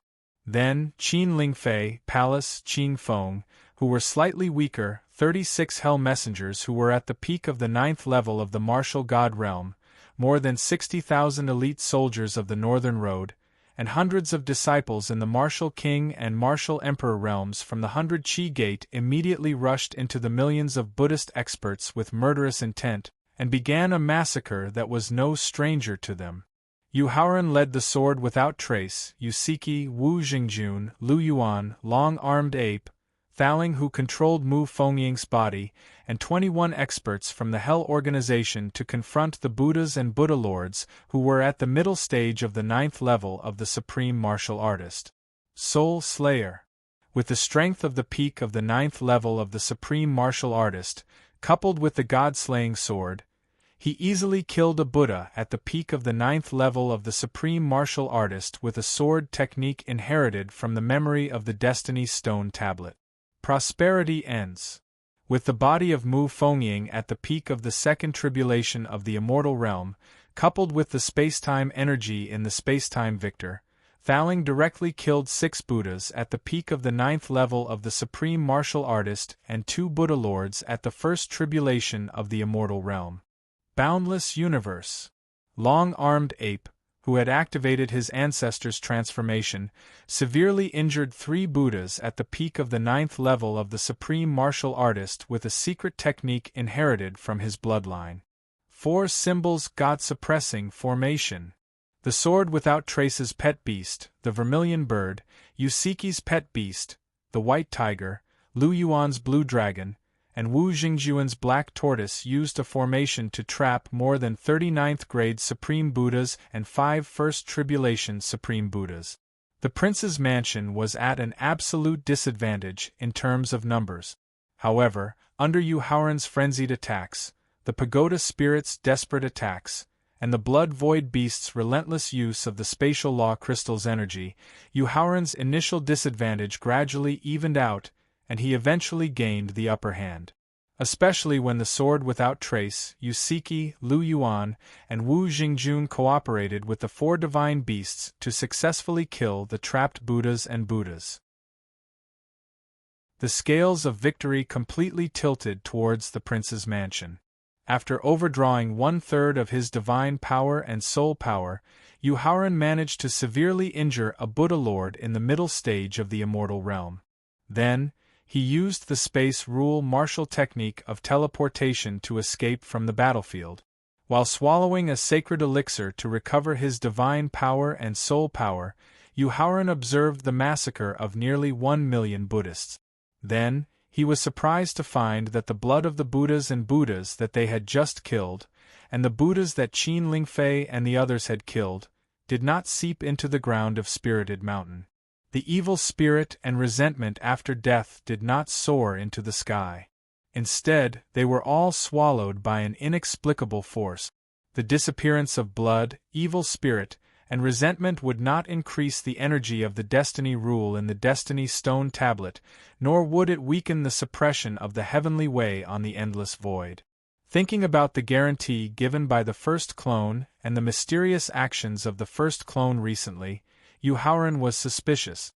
Then, Qin Lingfei, Palace, Qin Feng, who were slightly weaker, 36 Hell Messengers who were at the peak of the 9th level of the Martial God Realm, more than 60,000 elite soldiers of the Northern Road, and hundreds of disciples in the Martial King and Martial Emperor realms from the 100 Chi Gate immediately rushed into the millions of Buddhist experts with murderous intent, and began a massacre that was no stranger to them. Yu Haoran led the sword without trace, Yusiki, Wu Jingjun, Lu Yuan, Long-Armed Ape, Thaling who controlled Mu Fengying's body, and 21 experts from the Hell Organization to confront the Buddhas and Buddha Lords who were at the middle stage of the 9th level of the Supreme Martial Artist. Soul Slayer. With the strength of the peak of the 9th level of the Supreme Martial Artist, coupled with the God-slaying sword, he easily killed a Buddha at the peak of the 9th level of the Supreme Martial Artist with a sword technique inherited from the memory of the Destiny Stone Tablet. Prosperity ends. With the body of Mu Fengying at the peak of the second tribulation of the Immortal Realm, coupled with the spacetime energy in the spacetime Victor, Thaling directly killed 6 Buddhas at the peak of the 9th level of the Supreme Martial Artist and 2 Buddha Lords at the first tribulation of the Immortal Realm. Boundless Universe. Long-Armed Ape, who had activated his ancestor's transformation, severely injured 3 Buddhas at the peak of the 9th level of the supreme martial artist with a secret technique inherited from his bloodline. 4 Symbols God-suppressing formation. The sword without trace's pet beast, the vermilion bird, Yusiki's pet beast, the white tiger, Lu Yuan's blue dragon, and Wu Jingjuan's black tortoise used a formation to trap more than 39th grade Supreme Buddhas and 5 First Tribulation Supreme Buddhas. The prince's mansion was at an absolute disadvantage in terms of numbers. However, under Yu Haoran's frenzied attacks, the pagoda spirit's desperate attacks, and the blood-void beast's relentless use of the spatial law crystal's energy, Yu Haoran's initial disadvantage gradually evened out, and he eventually gained the upper hand. Especially when the sword without trace, Yusiki, Lu Yuan, and Wu Jingjuan cooperated with the 4 divine beasts to successfully kill the trapped Buddhas and Buddhas. The scales of victory completely tilted towards the prince's mansion. After overdrawing 1/3 of his divine power and soul power, Yu Haoran managed to severely injure a Buddha lord in the middle stage of the immortal realm. Then, he used the space rule martial technique of teleportation to escape from the battlefield. While swallowing a sacred elixir to recover his divine power and soul power, Yu Haoran observed the massacre of nearly 1 million Buddhists. Then, he was surprised to find that the blood of the Buddhas and Buddhas that they had just killed, and the Buddhas that Qin Lingfei and the others had killed, did not seep into the ground of Spirited Mountain. The evil spirit and resentment after death did not soar into the sky. Instead, they were all swallowed by an inexplicable force. The disappearance of blood, evil spirit, and resentment would not increase the energy of the destiny rule in the destiny stone tablet, nor would it weaken the suppression of the heavenly way on the endless void. Thinking about the guarantee given by the first clone and the mysterious actions of the first clone recently, Yu Haoran was suspicious.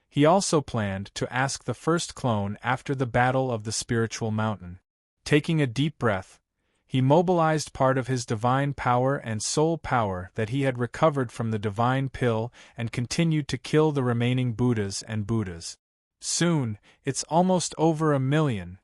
He also planned to ask the first clone after the battle of the spiritual mountain. Taking a deep breath, he mobilized part of his divine power and soul power that he had recovered from the divine pill and continued to kill the remaining Buddhas and Buddhas. Soon, it's almost over 1 million.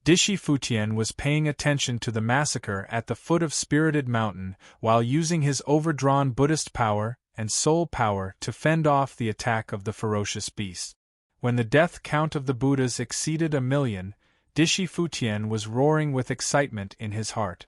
Dishi Futian was paying attention to the massacre at the foot of Spirited Mountain while using his overdrawn Buddhist power and soul power to fend off the attack of the ferocious beast. When the death count of the Buddhas exceeded 1 million, Dishi Futian was roaring with excitement in his heart.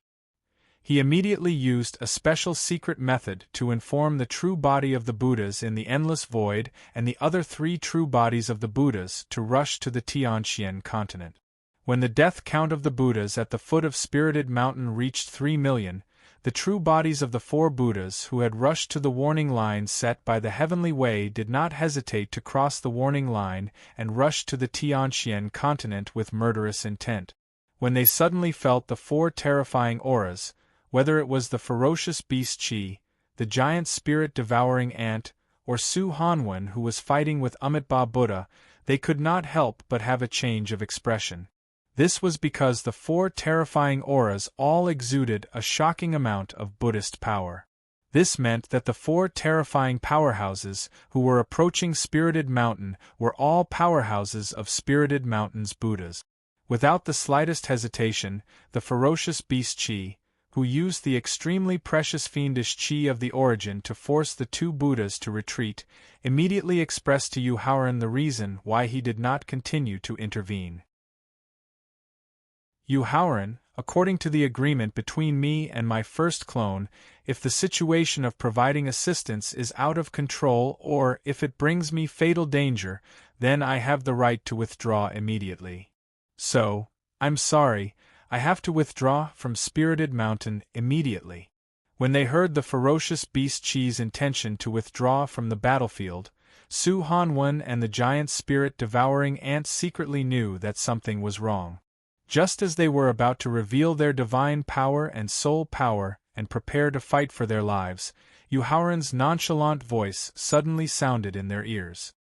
He immediately used a special secret method to inform the true body of the Buddhas in the Endless Void and the other 3 true bodies of the Buddhas to rush to the Tianxian continent. When the death count of the Buddhas at the foot of Spirited Mountain reached 3 million, the true bodies of the 4 Buddhas who had rushed to the warning line set by the Heavenly Way did not hesitate to cross the warning line and rush to the Tianxian continent with murderous intent. When they suddenly felt the 4 terrifying auras, whether it was the ferocious beast Qi, the giant spirit-devouring ant, or Su Hanwen who was fighting with Amitabha Buddha, they could not help but have a change of expression. This was because the 4 terrifying auras all exuded a shocking amount of Buddhist power. This meant that the 4 terrifying powerhouses who were approaching Spirited Mountain were all powerhouses of Spirited Mountain's Buddhas. Without the slightest hesitation, the ferocious beast Qi, who used the extremely precious fiendish Qi of the origin to force the 2 Buddhas to retreat, immediately expressed to Yu Haoran the reason why he did not continue to intervene. Yu Haoran, according to the agreement between me and my first clone, if the situation of providing assistance is out of control or if it brings me fatal danger, then I have the right to withdraw immediately. So, I'm sorry, I have to withdraw from Spirited Mountain immediately. When they heard the ferocious beast Qi's intention to withdraw from the battlefield, Su Hanwen and the giant spirit-devouring ant secretly knew that something was wrong. Just as they were about to reveal their divine power and soul power and prepare to fight for their lives, Yu Haoran's nonchalant voice suddenly sounded in their ears.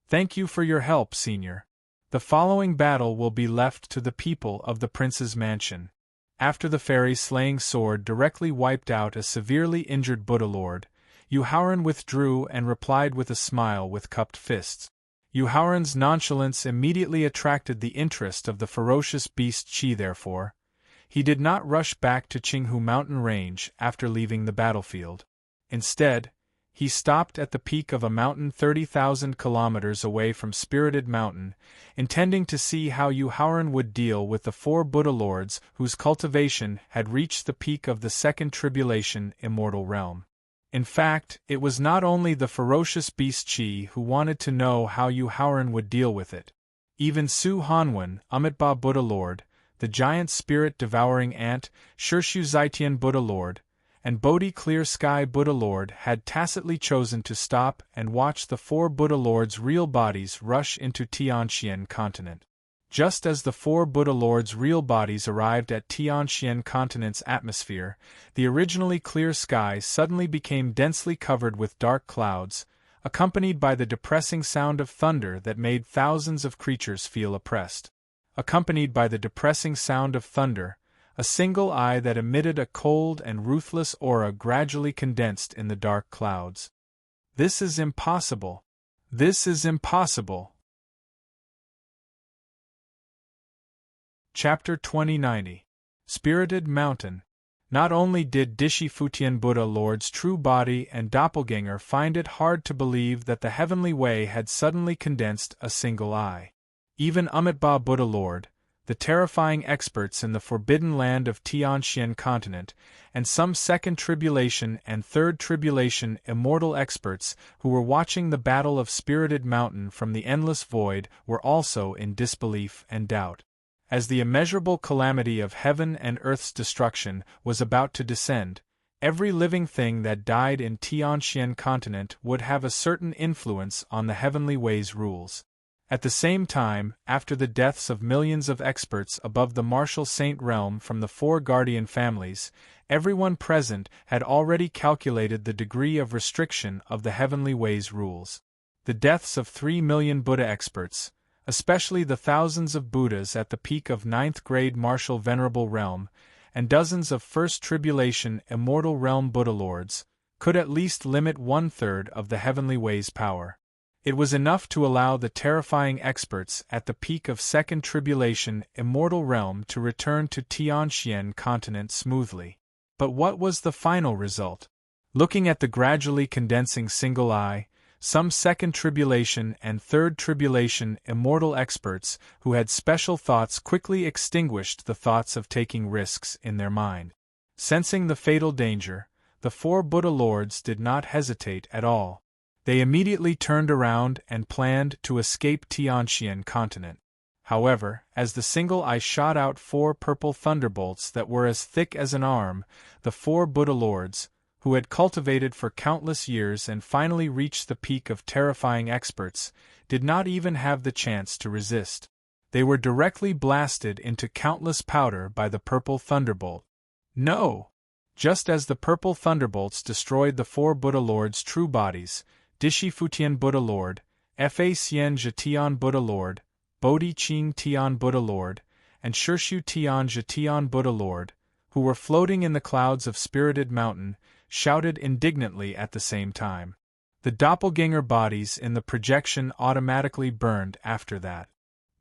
"Thank you for your help, Senior. The following battle will be left to the people of the prince's mansion." After the fairy-slaying sword directly wiped out a severely injured Buddha Lord, Yuhauran withdrew and replied with a smile with cupped fists. Yuhauran's nonchalance immediately attracted the interest of the ferocious beast Qi. Therefore, he did not rush back to Qinghu mountain range after leaving the battlefield. Instead, he stopped at the peak of a mountain 30,000 kilometers away from Spirited Mountain, intending to see how Yuhauran would deal with the 4 Buddha lords whose cultivation had reached the peak of the second tribulation immortal realm. In fact, it was not only the ferocious beast Qi who wanted to know how Yuhauran would deal with it. Even Su Hanwen, Amitabha Buddha Lord, the giant spirit-devouring ant, Shirshu Zaitian Buddha Lord, and Bodhi Clear Sky Buddha Lord had tacitly chosen to stop and watch the 4 Buddha Lords' real bodies rush into Tianxian continent. Just as the 4 Buddha Lords' real bodies arrived at Tianxian continent's atmosphere, the originally clear sky suddenly became densely covered with dark clouds, accompanied by the depressing sound of thunder that made thousands of creatures feel oppressed. Accompanied by the depressing sound of thunder, a single eye that emitted a cold and ruthless aura gradually condensed in the dark clouds. This is impossible. This is impossible. Chapter 2090. Spirited Mountain. Not only did Dishi Futian Buddha Lord's true body and doppelganger find it hard to believe that the heavenly way had suddenly condensed a single eye. Even Amitabha Buddha Lord, the terrifying experts in the forbidden land of Tianxian continent, and some second tribulation and third tribulation immortal experts who were watching the battle of Spirited Mountain from the endless void were also in disbelief and doubt. As the immeasurable calamity of heaven and earth's destruction was about to descend, every living thing that died in Tianxian continent would have a certain influence on the heavenly way's rules. At the same time, after the deaths of millions of experts above the martial saint realm from the 4 guardian families, everyone present had already calculated the degree of restriction of the heavenly way's rules. The deaths of 3 million Buddha experts, especially the thousands of Buddhas at the peak of 9th grade martial venerable realm, and dozens of first tribulation immortal realm Buddha lords, could at least limit 1/3 of the heavenly way's power. It was enough to allow the terrifying experts at the peak of second tribulation immortal realm to return to Tianxian continent smoothly. But what was the final result? Looking at the gradually condensing single eye, some second tribulation and third tribulation immortal experts who had special thoughts quickly extinguished the thoughts of taking risks in their mind. Sensing the fatal danger, the 4 Buddha lords did not hesitate at all. They immediately turned around and planned to escape Tianxian continent. However, as the single eye shot out 4 purple thunderbolts that were as thick as an arm, the 4 Buddha lords, who had cultivated for countless years and finally reached the peak of terrifying experts, did not even have the chance to resist. They were directly blasted into countless powder by the purple thunderbolt. No! Just as the purple thunderbolts destroyed the 4 Buddha lords' true bodies, Dishi Futian Buddha Lord, Fa Xian Zhetian Buddha Lord, Bodhi Ching Tian Buddha Lord, and Shirshu Tian Zhetian Buddha Lord, who were floating in the clouds of Spirited Mountain, shouted indignantly at the same time. The doppelganger bodies in the projection automatically burned after that.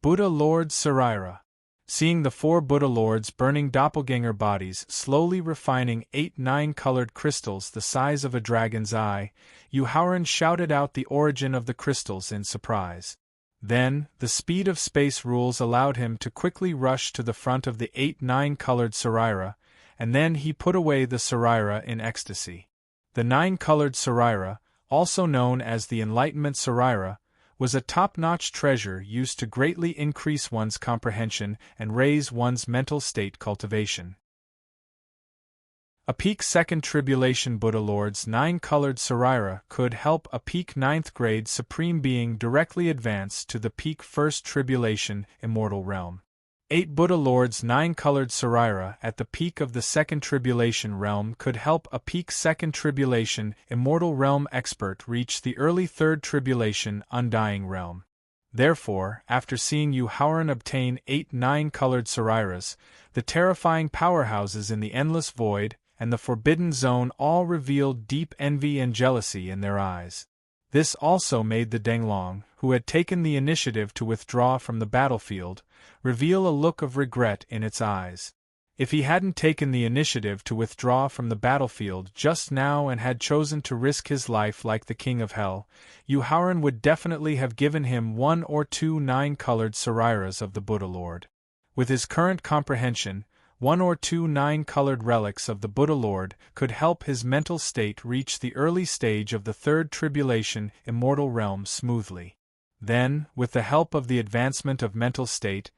Buddha Lord Saraira. Seeing the 4 Buddha lords burning doppelganger bodies slowly refining 8 9-colored crystals the size of a dragon's eye, Yuhauran shouted out the origin of the crystals in surprise. Then, the speed of space rules allowed him to quickly rush to the front of the 8 9-colored Saraira, and then he put away the Saraira in ecstasy. The 9-colored Saraira, also known as the Enlightenment Saraira, was a top-notch treasure used to greatly increase one's comprehension and raise one's mental state cultivation. A peak second tribulation Buddha Lord's 9-colored Saraira could help a peak 9th grade Supreme Being directly advance to the peak first tribulation immortal realm. 8 Buddha Lords 9-colored Saraira at the peak of the second tribulation realm could help a peak second tribulation immortal realm expert reach the early third tribulation undying realm. Therefore, after seeing Yuhauran obtain 8 9-colored Sarairas, the terrifying powerhouses in the endless void, and the forbidden zone all revealed deep envy and jealousy in their eyes. This also made the Denglong, who had taken the initiative to withdraw from the battlefield, reveal a look of regret in its eyes. If he hadn't taken the initiative to withdraw from the battlefield just now and had chosen to risk his life like the King of Hell, Yuhauran would definitely have given him 1 or 2 9-colored Sariras of the Buddha Lord. With his current comprehension, 1 or 2 9-colored relics of the Buddha Lord could help his mental state reach the early stage of the third tribulation immortal realm smoothly. Then, with the help of the advancement of mental state,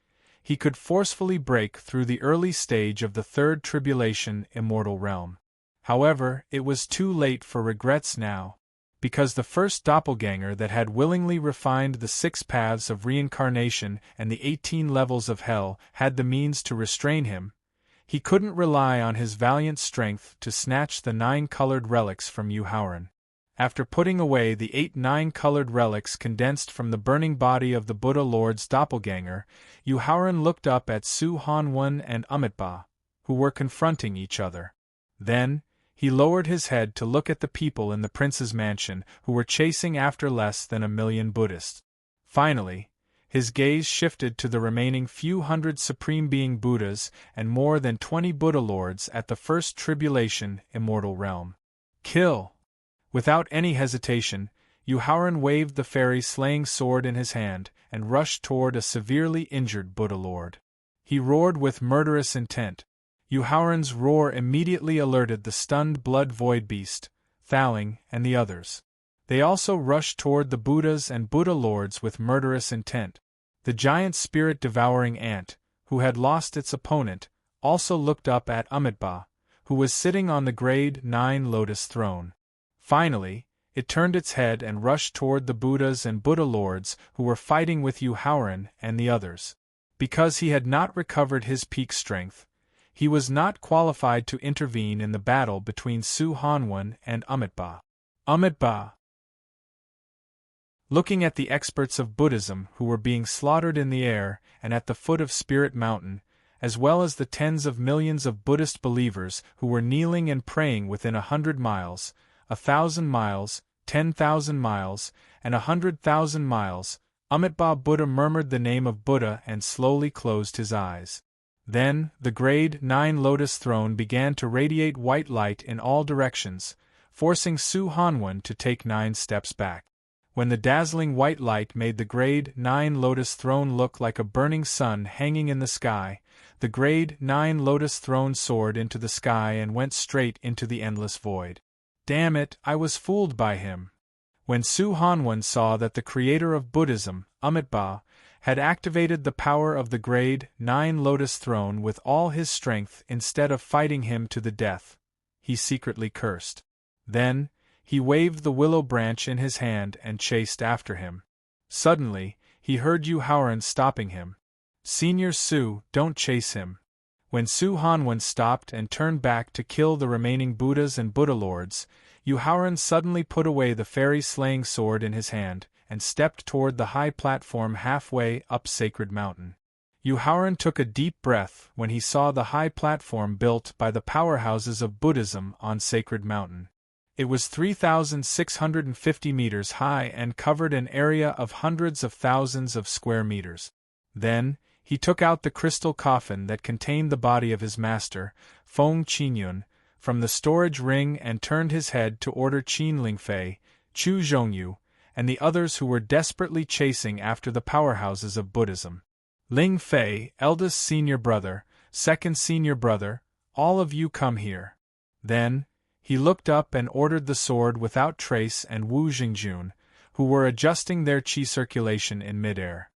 he could forcefully break through the early stage of the third tribulation immortal realm. However, it was too late for regrets now, because the first doppelganger that had willingly refined the 6 paths of reincarnation and the 18 levels of hell had the means to restrain him. He couldn't rely on his valiant strength to snatch the 9-colored relics from Yuhauran. After putting away the 8 9-colored relics condensed from the burning body of the Buddha Lord's doppelganger, Yuhauran looked up at Su Hanwen and Amitabha, who were confronting each other. Then, he lowered his head to look at the people in the prince's mansion who were chasing after less than 1 million Buddhists. Finally, his gaze shifted to the remaining few hundred Supreme Being Buddhas and more than 20 Buddha Lords at the first tribulation immortal realm. Kill! Without any hesitation, Yuhauran waved the fairy-slaying sword in his hand and rushed toward a severely injured Buddha Lord. He roared with murderous intent. Yuhauran's roar immediately alerted the stunned blood-void beast, Thaling, and the others. They also rushed toward the Buddhas and Buddha Lords with murderous intent. The giant spirit-devouring ant, who had lost its opponent, also looked up at Amitabha, who was sitting on the grade 9 lotus throne. Finally, it turned its head and rushed toward the Buddhas and Buddha Lords who were fighting with Yuhauran and the others. Because he had not recovered his peak strength, he was not qualified to intervene in the battle between Su Hanwen and Amitabha. Amitabha, looking at the experts of Buddhism who were being slaughtered in the air and at the foot of Spirit Mountain, as well as the tens of millions of Buddhist believers who were kneeling and praying within 100 miles, 1,000 miles, 10,000 miles, and 100,000 miles, Amitabha Buddha murmured the name of Buddha and slowly closed his eyes. Then, the grade 9 lotus throne began to radiate white light in all directions, forcing Su Hanwen to take 9 steps back. When the dazzling white light made the grade 9 lotus throne look like a burning sun hanging in the sky, the grade 9 lotus throne soared into the sky and went straight into the endless void. Damn it, I was fooled by him. When Su Hanwen saw that the creator of Buddhism, Amitabha, had activated the power of the grade 9 lotus throne with all his strength instead of fighting him to the death, he secretly cursed. Then, he waved the willow branch in his hand and chased after him. Suddenly, he heard Yuhauran stopping him. "Senior Su, don't chase him." When Su Hanwen stopped and turned back to kill the remaining Buddhas and Buddha Lords, Yuhauran suddenly put away the fairy-slaying sword in his hand and stepped toward the high platform halfway up Sacred Mountain. Yuhauran took a deep breath when he saw the high platform built by the powerhouses of Buddhism on Sacred Mountain. It was 3,650 meters high and covered an area of hundreds of thousands of square meters. Then, he took out the crystal coffin that contained the body of his master, Feng Qinyun, from the storage ring and turned his head to order Qin Lingfei, Chu Zhongyu, and the others who were desperately chasing after the powerhouses of Buddhism. "Ling Fei, eldest senior brother, second senior brother, all of you come here." Then, he looked up and ordered the sword without trace and Wu Jingjun, who were adjusting their qi circulation in midair.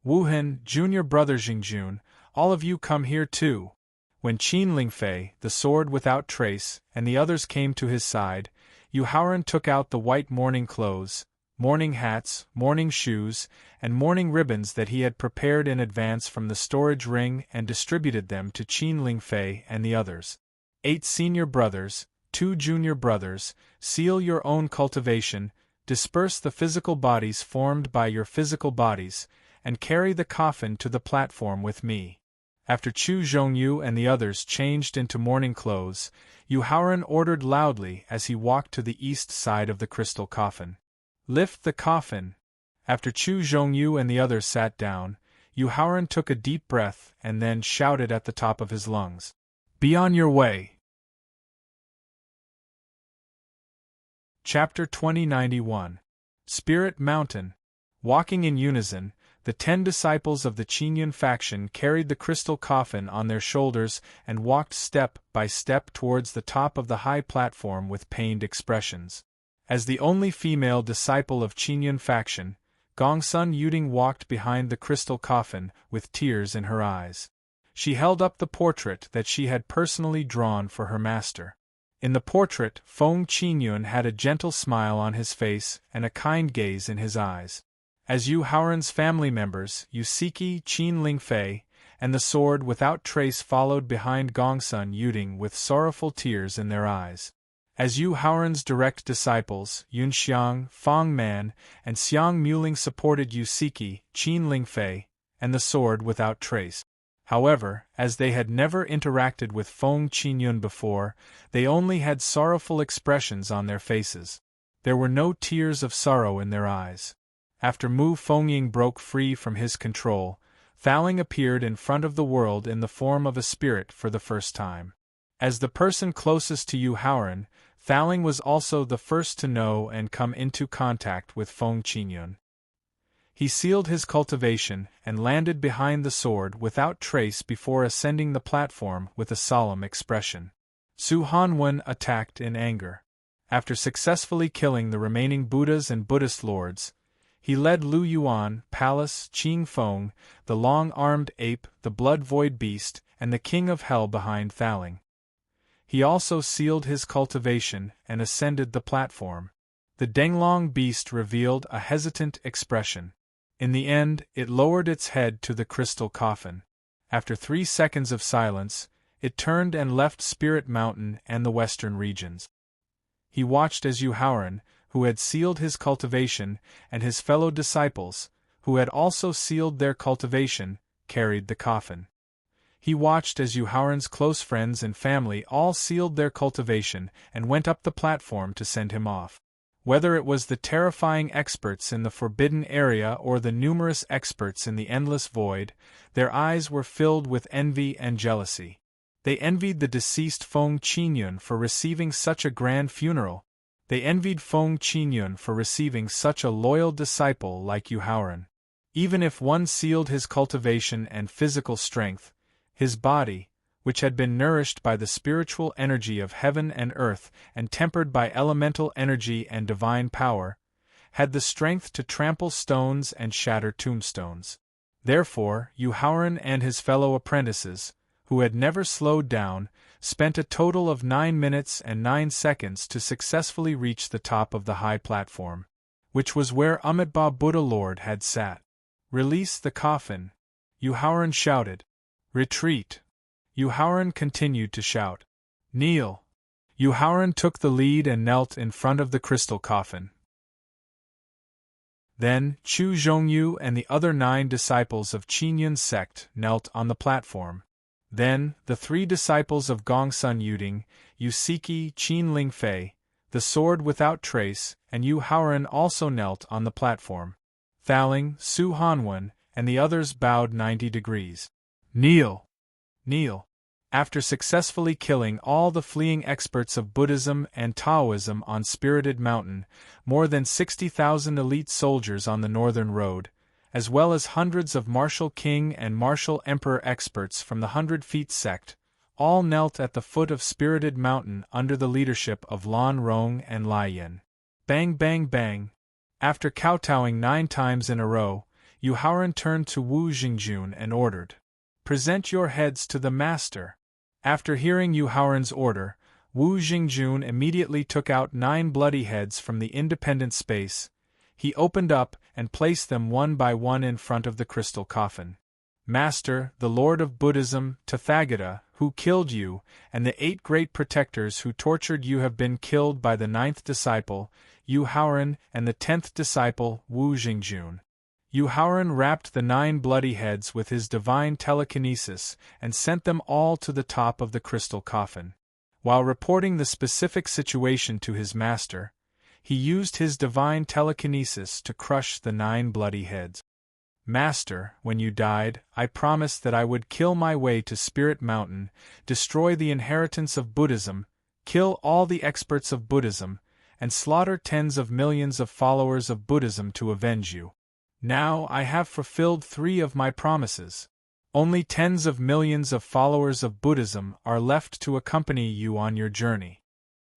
"Wuhen, junior brother Jingjun, all of you come here too." When Qin Lingfei, the sword without trace, and the others came to his side, Yuhauran took out the white mourning clothes, mourning hats, mourning shoes, and mourning ribbons that he had prepared in advance from the storage ring and distributed them to Qin Lingfei and the others. 8 senior brothers, 2 junior brothers, seal your own cultivation, disperse the physical bodies formed by your physical bodies, and carry the coffin to the platform with me. After Chu Zhongyu and the others changed into mourning clothes, Yu Haoran ordered loudly as he walked to the east side of the crystal coffin. "Lift the coffin!" After Chu Zhongyu and the others sat down, Yu Haoran took a deep breath and then shouted at the top of his lungs, "Be on your way!" Chapter 2091. Spirit Mountain. Walking in unison, the 10 disciples of the Qingyun faction carried the crystal coffin on their shoulders and walked step by step towards the top of the high platform with pained expressions. As the only female disciple of Qingyun faction, Gongsun Yuding walked behind the crystal coffin with tears in her eyes. She held up the portrait that she had personally drawn for her master. In the portrait, Feng Qinyun had a gentle smile on his face and a kind gaze in his eyes. As Yu Haoran's family members, Yusiki, Qin Lingfei, and the sword without trace followed behind Gongsun Yuding with sorrowful tears in their eyes. As Yu Haoran's direct disciples, Yunxiang, Fang Man, and Xiang Muling supported Yusiki, Qin Lingfei, and the sword without trace. However, as they had never interacted with Feng Qinyun before, they only had sorrowful expressions on their faces. There were no tears of sorrow in their eyes. After Mu Fengying broke free from his control, Thaling appeared in front of the world in the form of a spirit for the first time. As the person closest to Yu Haoran, Thaling was also the first to know and come into contact with Feng Qinyun. He sealed his cultivation and landed behind the sword without trace before ascending the platform with a solemn expression. Su Hanwen attacked in anger. After successfully killing the remaining Buddhas and Buddhist lords, he led Lu Yuan, Pallas, Qing Feng, the long-armed ape, the blood-void beast, and the king of hell behind Thaling. He also sealed his cultivation and ascended the platform. The Denglong beast revealed a hesitant expression. In the end, it lowered its head to the crystal coffin. After 3 seconds of silence, it turned and left Spirit Mountain and the western regions. He watched as Yu Haoran, who had sealed his cultivation, and his fellow disciples, who had also sealed their cultivation, carried the coffin. He watched as Yu Haoran's close friends and family all sealed their cultivation and went up the platform to send him off. Whether it was the terrifying experts in the forbidden area or the numerous experts in the endless void, their eyes were filled with envy and jealousy. They envied the deceased Feng Qinyun for receiving such a grand funeral. They envied Feng Qinyun for receiving such a loyal disciple like Yu Haoran. Even if one sealed his cultivation and physical strength, his body, which had been nourished by the spiritual energy of heaven and earth and tempered by elemental energy and divine power, had the strength to trample stones and shatter tombstones. Therefore, Yu Haoran and his fellow apprentices, who had never slowed down, spent a total of 9 minutes and 9 seconds to successfully reach the top of the high platform, which was where Amitabha Buddha Lord had sat. "Release the coffin," Yu Haoran shouted. "Retreat." Yu Haoran continued to shout. "Kneel." Yu Haoran took the lead and knelt in front of the crystal coffin. Then, Chu Zhongyu and the other 9 disciples of Qingyun's sect knelt on the platform. Then, the 3 disciples of Gongsun Yuding, Yusiki, Qin Lingfei, the sword without trace, and Yu Haoran also knelt on the platform. Thaling, Su Hanwen, and the others bowed 90 degrees. "Kneel! Kneel!" After successfully killing all the fleeing experts of Buddhism and Taoism on Spirited Mountain, more than 60,000 elite soldiers on the Northern Road, as well as hundreds of martial king and martial emperor experts from the 100 Feet sect, all knelt at the foot of Spirited Mountain under the leadership of Lan Rong and Lai Yin. Bang bang bang! After kowtowing 9 times in a row, Yu Haoran turned to Wu Jingjun and ordered, "Present your heads to the master." After hearing Yu Haoran's order, Wu Jingjun immediately took out 9 bloody heads from the independent space. He opened up and placed them one by one in front of the crystal coffin. "Master, the Lord of Buddhism, Tathagata, who killed you, and the 8 great protectors who tortured you have been killed by the 9th disciple, Yu Haoran, and the 10th disciple, Wu Jingjun. Yuhauran wrapped the 9 bloody heads with his divine telekinesis and sent them all to the top of the crystal coffin. While reporting the specific situation to his master, he used his divine telekinesis to crush the 9 bloody heads. Master, when you died, I promised that I would kill my way to Spirit Mountain, destroy the inheritance of Buddhism, kill all the experts of Buddhism, and slaughter tens of millions of followers of Buddhism to avenge you. Now I have fulfilled 3 of my promises. Only tens of millions of followers of Buddhism are left to accompany you on your journey.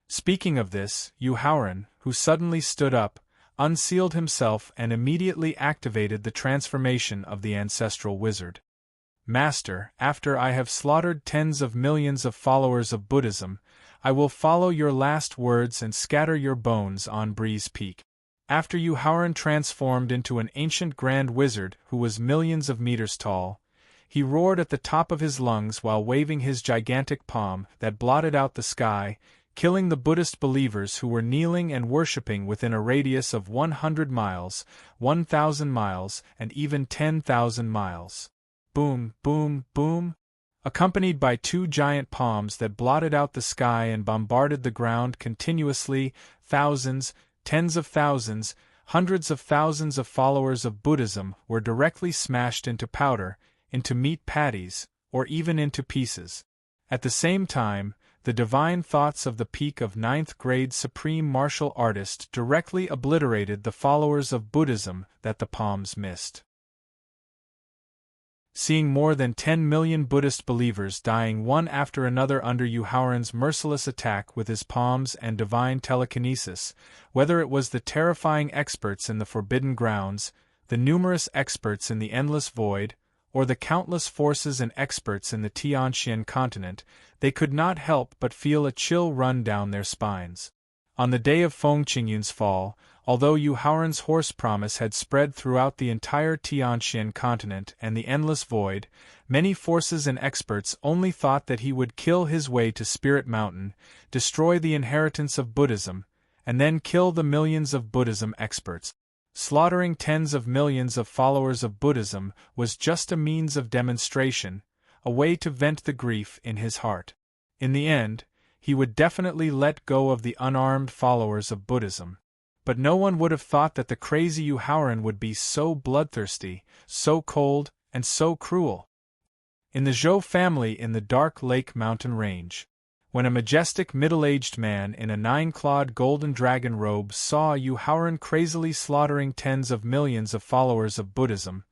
Speaking of this, Yuhauran, who suddenly stood up, unsealed himself and immediately activated the transformation of the ancestral wizard. Master, after I have slaughtered tens of millions of followers of Buddhism, I will follow your last words and scatter your bones on Breeze Peak. After Yuhauran transformed into an ancient grand wizard who was millions of meters tall, he roared at the top of his lungs while waving his gigantic palm that blotted out the sky, killing the Buddhist believers who were kneeling and worshipping within a radius of 100 miles, 1,000 miles, and even 10,000 miles. Boom, boom, boom! Accompanied by 2 giant palms that blotted out the sky and bombarded the ground continuously, thousands, tens of thousands, hundreds of thousands of followers of Buddhism were directly smashed into powder, into meat patties, or even into pieces. At the same time, the divine thoughts of the peak of 9th grade supreme martial artist directly obliterated the followers of Buddhism that the palms missed. Seeing more than 10 million Buddhist believers dying one after another under Yuhauran's merciless attack with his palms and divine telekinesis, whether it was the terrifying experts in the Forbidden Grounds, the numerous experts in the Endless Void, or the countless forces and experts in the Tianxian continent, they could not help but feel a chill run down their spines. On the day of Feng Qingyun's fall, although Yuhauran's horse promise had spread throughout the entire Tianxian continent and the Endless Void, many forces and experts only thought that he would kill his way to Spirit Mountain, destroy the inheritance of Buddhism, and then kill the millions of Buddhism experts. Slaughtering tens of millions of followers of Buddhism was just a means of demonstration, a way to vent the grief in his heart. In the end, he would definitely let go of the unarmed followers of Buddhism. But no one would have thought that the crazy Yuhauran would be so bloodthirsty, so cold, and so cruel. In the Zhou family in the Dark Lake mountain range, when a majestic middle-aged man in a 9-clawed golden dragon robe saw Yuhauran crazily slaughtering tens of millions of followers of Buddhism,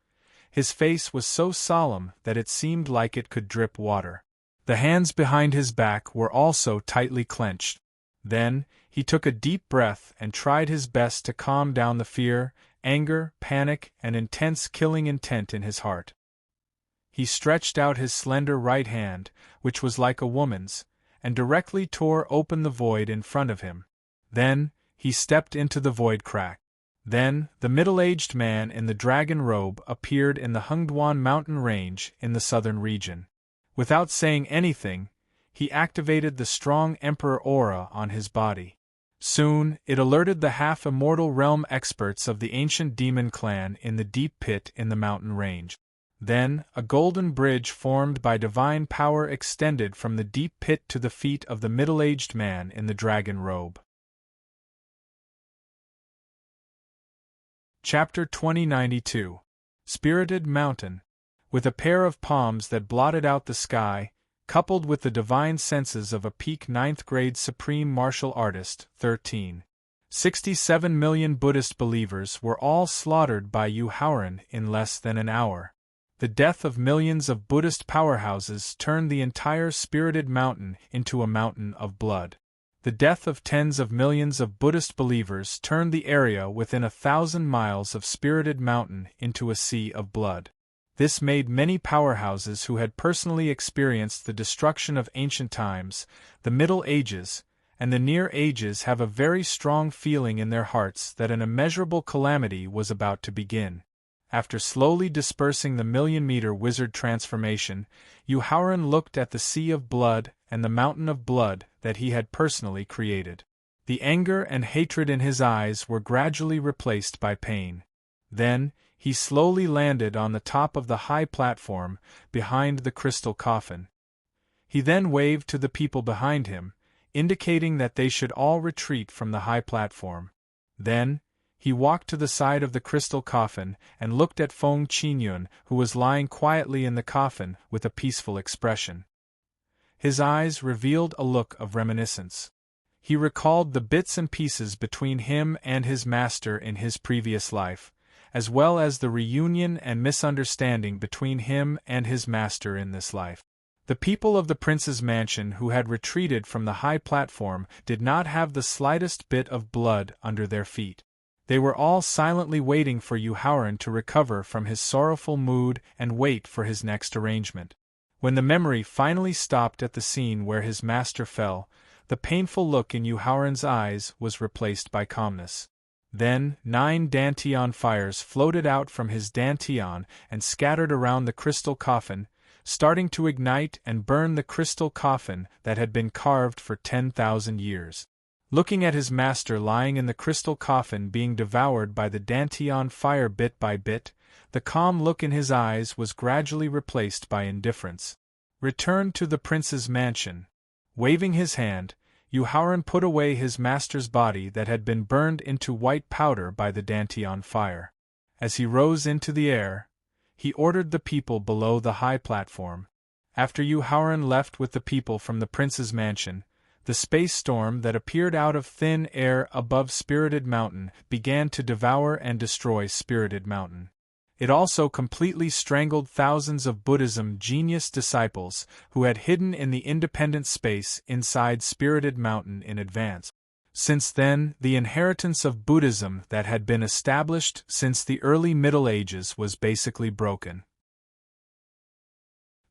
his face was so solemn that it seemed like it could drip water. The hands behind his back were also tightly clenched. Then, he took a deep breath and tried his best to calm down the fear, anger, panic, and intense killing intent in his heart. He stretched out his slender right hand, which was like a woman's, and directly tore open the void in front of him. Then, he stepped into the void crack. Then, the middle-aged man in the dragon robe appeared in the Hengduan mountain range in the southern region. Without saying anything, he activated the strong Emperor aura on his body. Soon, it alerted the half-immortal realm experts of the ancient demon clan in the deep pit in the mountain range. Then, a golden bridge formed by divine power extended from the deep pit to the feet of the middle-aged man in the dragon robe. Chapter 2092. Spirited Mountain. With a pair of palms that blotted out the sky, coupled with the divine senses of a peak 9th grade supreme martial artist, 67 million Buddhist believers were all slaughtered by Yuhauran in less than an hour. The death of millions of Buddhist powerhouses turned the entire Spirited Mountain into a mountain of blood. The death of tens of millions of Buddhist believers turned the area within 1,000 miles of Spirited Mountain into a sea of blood. This made many powerhouses who had personally experienced the destruction of ancient times, the Middle Ages, and the Near Ages have a very strong feeling in their hearts that an immeasurable calamity was about to begin. After slowly dispersing the million-meter wizard transformation, Yuhauran looked at the sea of blood and the mountain of blood that he had personally created. The anger and hatred in his eyes were gradually replaced by pain. Then, he slowly landed on the top of the high platform behind the crystal coffin. He then waved to the people behind him, indicating that they should all retreat from the high platform. Then, he walked to the side of the crystal coffin and looked at Feng Qingyun, who was lying quietly in the coffin with a peaceful expression. His eyes revealed a look of reminiscence. He recalled the bits and pieces between him and his master in his previous life, as well as the reunion and misunderstanding between him and his master in this life. The people of the prince's mansion who had retreated from the high platform did not have the slightest bit of blood under their feet. They were all silently waiting for Yu Haoran to recover from his sorrowful mood and wait for his next arrangement. When the memory finally stopped at the scene where his master fell, the painful look in Yu Haoran's eyes was replaced by calmness. Then 9 dantian fires floated out from his dantian and scattered around the crystal coffin, starting to ignite and burn the crystal coffin that had been carved for 10,000 years. Looking at his master lying in the crystal coffin being devoured by the dantian fire bit by bit, the calm look in his eyes was gradually replaced by indifference. Returned to the prince's mansion. Waving his hand, Yu Haoran put away his master's body that had been burned into white powder by the dantian fire. As he rose into the air, he ordered the people below the high platform. After Yu Haoran left with the people from the prince's mansion, the space storm that appeared out of thin air above Spirited Mountain began to devour and destroy Spirited Mountain. It also completely strangled thousands of Buddhism genius disciples who had hidden in the independent space inside Spirited Mountain in advance. Since then, the inheritance of Buddhism that had been established since the early Middle Ages was basically broken.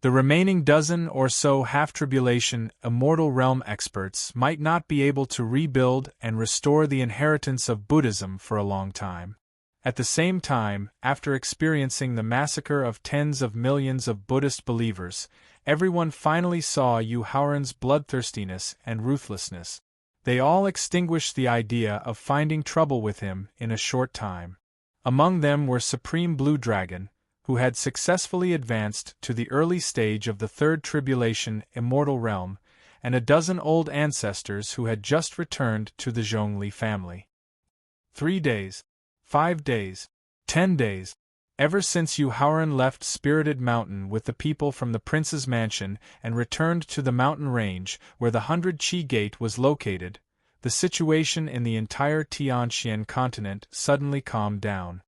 The remaining dozen or so half-tribulation, immortal realm experts might not be able to rebuild and restore the inheritance of Buddhism for a long time. At the same time, after experiencing the massacre of tens of millions of Buddhist believers, everyone finally saw Yu Haoran's bloodthirstiness and ruthlessness. They all extinguished the idea of finding trouble with him in a short time. Among them were Supreme Blue Dragon, who had successfully advanced to the early stage of the Third Tribulation Immortal Realm, and a dozen old ancestors who had just returned to the Zhongli family. 3 days, 5 days, 10 days. Ever since Yu Haoran left Spirited Mountain with the people from the prince's mansion and returned to the mountain range where the 100 Qi Gate was located, the situation in the entire Tianxian continent suddenly calmed down.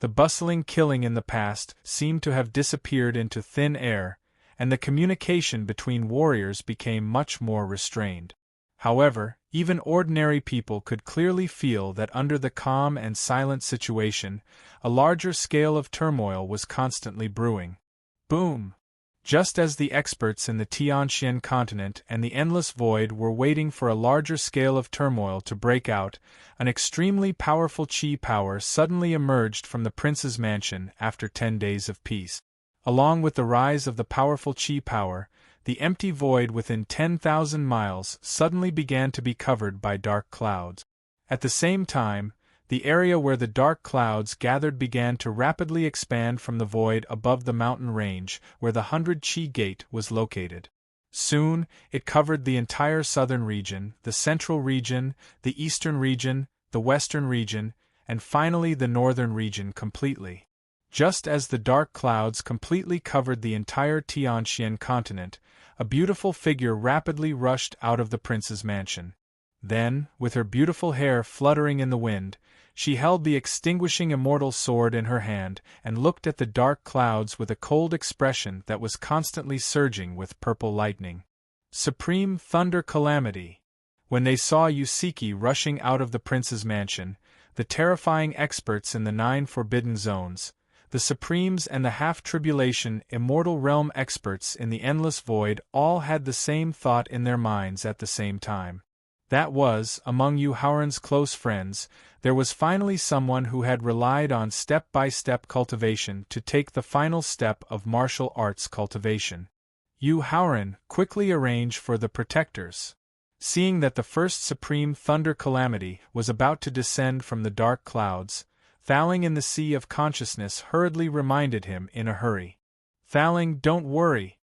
The bustling killing in the past seemed to have disappeared into thin air, and the communication between warriors became much more restrained. However, even ordinary people could clearly feel that under the calm and silent situation, a larger scale of turmoil was constantly brewing. Boom! Just as the experts in the Tianxian continent and the Endless Void were waiting for a larger scale of turmoil to break out, an extremely powerful Qi power suddenly emerged from the prince's mansion after 10 days of peace. Along with the rise of the powerful Qi power, the empty void within 10,000 miles suddenly began to be covered by dark clouds. At the same time, the area where the dark clouds gathered began to rapidly expand from the void above the mountain range where the 100 Qi Gate was located. Soon, it covered the entire southern region, the central region, the eastern region, the western region, and finally the northern region completely. Just as the dark clouds completely covered the entire Tianxian continent, a beautiful figure rapidly rushed out of the prince's mansion. Then, with her beautiful hair fluttering in the wind, she held the extinguishing immortal sword in her hand and looked at the dark clouds with a cold expression that was constantly surging with purple lightning. Supreme Thunder Calamity! When they saw Yusiki rushing out of the prince's mansion, the terrifying experts in the 9 forbidden zones, the Supremes and the half-tribulation immortal realm experts in the Endless Void all had the same thought in their minds at the same time. That was, among Yu Haoran's close friends, there was finally someone who had relied on step-by-step cultivation to take the final step of martial arts cultivation. Yu Haoran quickly arranged for the protectors. Seeing that the first supreme thunder calamity was about to descend from the dark clouds, Thawing in the sea of consciousness hurriedly reminded him in a hurry. Thawing, don't worry.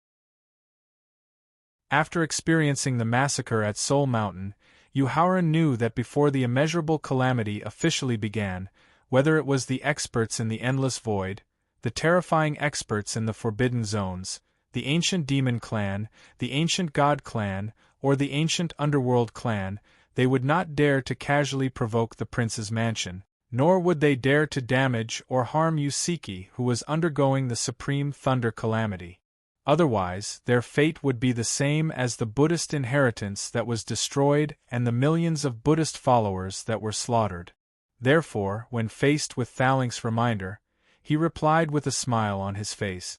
After experiencing the massacre at Soul Mountain, Yuhauran knew that before the immeasurable calamity officially began, whether it was the experts in the endless void, the terrifying experts in the forbidden zones, the ancient demon clan, the ancient god clan, or the ancient underworld clan, they would not dare to casually provoke the prince's mansion, nor would they dare to damage or harm Yusiki, who was undergoing the supreme thunder calamity. Otherwise, their fate would be the same as the Buddhist inheritance that was destroyed and the millions of Buddhist followers that were slaughtered. Therefore, when faced with Thawing's reminder, he replied with a smile on his face.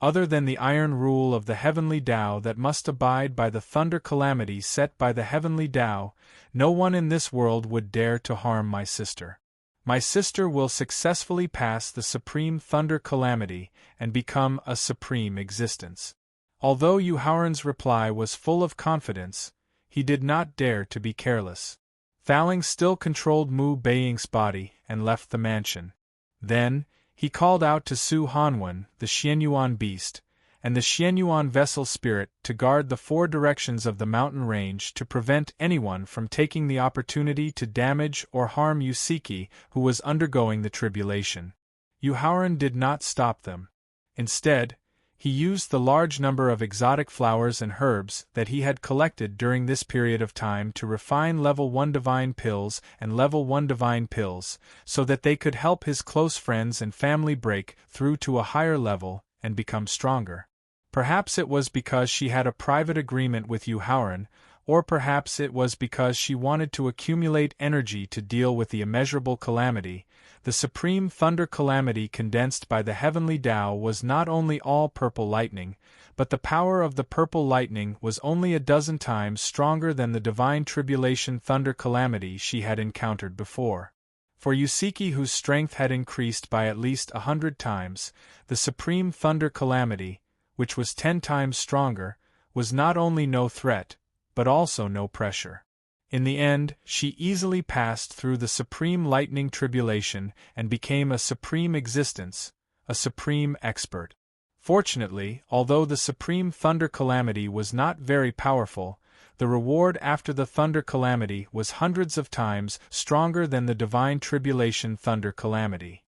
Other than the iron rule of the heavenly Tao that must abide by the thunder calamity set by the heavenly Tao, no one in this world would dare to harm my sister. My sister will successfully pass the supreme thunder calamity and become a supreme existence. Although Yuhauran's reply was full of confidence, he did not dare to be careless. Thawing still controlled Mu Beiying's body and left the mansion. Then, he called out to Su Hanwen, the Xianyuan beast, and the Xianyuan vessel spirit to guard the four directions of the mountain range to prevent anyone from taking the opportunity to damage or harm Yusiki, who was undergoing the tribulation. Yuhauran did not stop them. Instead, he used the large number of exotic flowers and herbs that he had collected during this period of time to refine Level 1 Divine Pills and Level 1 Divine Pills, so that they could help his close friends and family break through to a higher level and become stronger. Perhaps it was because she had a private agreement with Yuhauran, or perhaps it was because she wanted to accumulate energy to deal with the immeasurable calamity. The supreme thunder calamity condensed by the heavenly Tao was not only all purple lightning, but the power of the purple lightning was only a dozen times stronger than the divine tribulation thunder calamity she had encountered before. For Yusiki, whose strength had increased by at least 100 times, the supreme thunder calamity, which was 10 times stronger, was not only no threat, but also no pressure. In the end, she easily passed through the supreme lightning tribulation and became a supreme existence, a supreme expert. Fortunately, although the supreme thunder calamity was not very powerful, the reward after the thunder calamity was hundreds of times stronger than the divine tribulation thunder calamity.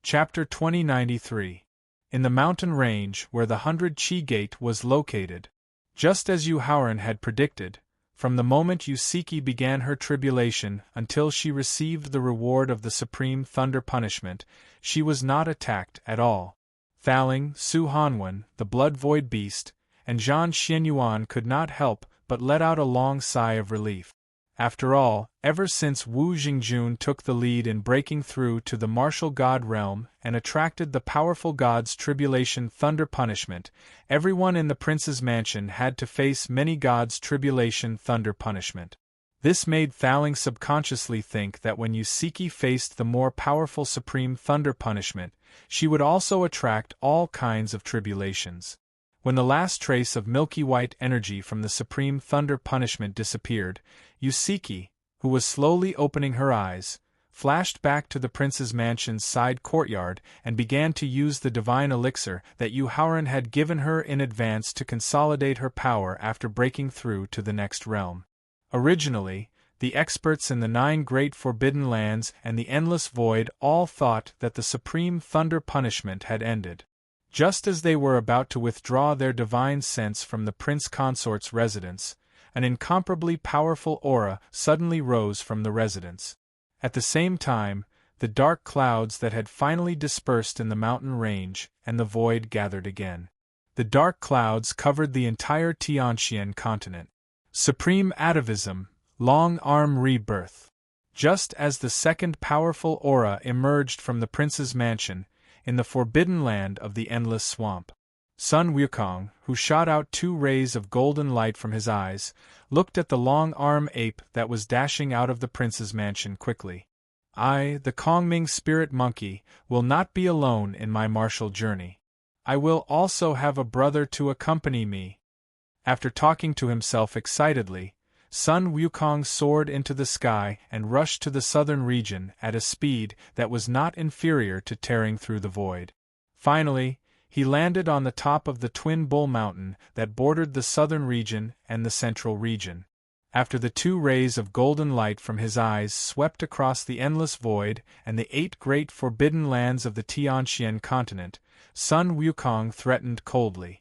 Chapter 2093. In the mountain range where the 100 Chi Gate was located. Just as Yuhauran had predicted, from the moment Yusiki began her tribulation until she received the reward of the supreme thunder punishment, she was not attacked at all. Thawing, Su Hanwen, the blood void beast, and Zhan Xianyuan could not help but let out a long sigh of relief. After all, ever since Wu Jingjun took the lead in breaking through to the martial god realm and attracted the powerful god's tribulation thunder punishment, everyone in the prince's mansion had to face many gods' tribulation thunder punishment. This made Thawing subconsciously think that when Yusiki faced the more powerful supreme thunder punishment, she would also attract all kinds of tribulations. When the last trace of milky white energy from the supreme thunder punishment disappeared, Yusiki, who was slowly opening her eyes, flashed back to the prince's mansion's side courtyard and began to use the divine elixir that Yuhauran had given her in advance to consolidate her power after breaking through to the next realm. Originally, the experts in the 9 great forbidden lands and the endless void all thought that the supreme thunder punishment had ended. Just as they were about to withdraw their divine sense from the prince consort's residence, an incomparably powerful aura suddenly rose from the residence. At the same time, the dark clouds that had finally dispersed in the mountain range and the void gathered again. The dark clouds covered the entire Tianxian continent. Supreme atavism, long arm rebirth. Just as the second powerful aura emerged from the prince's mansion, in the forbidden land of the endless swamp. Sun Wukong, who shot out 2 rays of golden light from his eyes, looked at the long-arm ape that was dashing out of the prince's mansion quickly. I, the Kongming spirit monkey, will not be alone in my martial journey. I will also have a brother to accompany me. After talking to himself excitedly, Sun Wukong soared into the sky and rushed to the southern region at a speed that was not inferior to tearing through the void. Finally, he landed on the top of the Twin Bull Mountain that bordered the southern region and the central region. After the 2 rays of golden light from his eyes swept across the endless void and the 8 great forbidden lands of the Tianxian continent, Sun Wukong threatened coldly.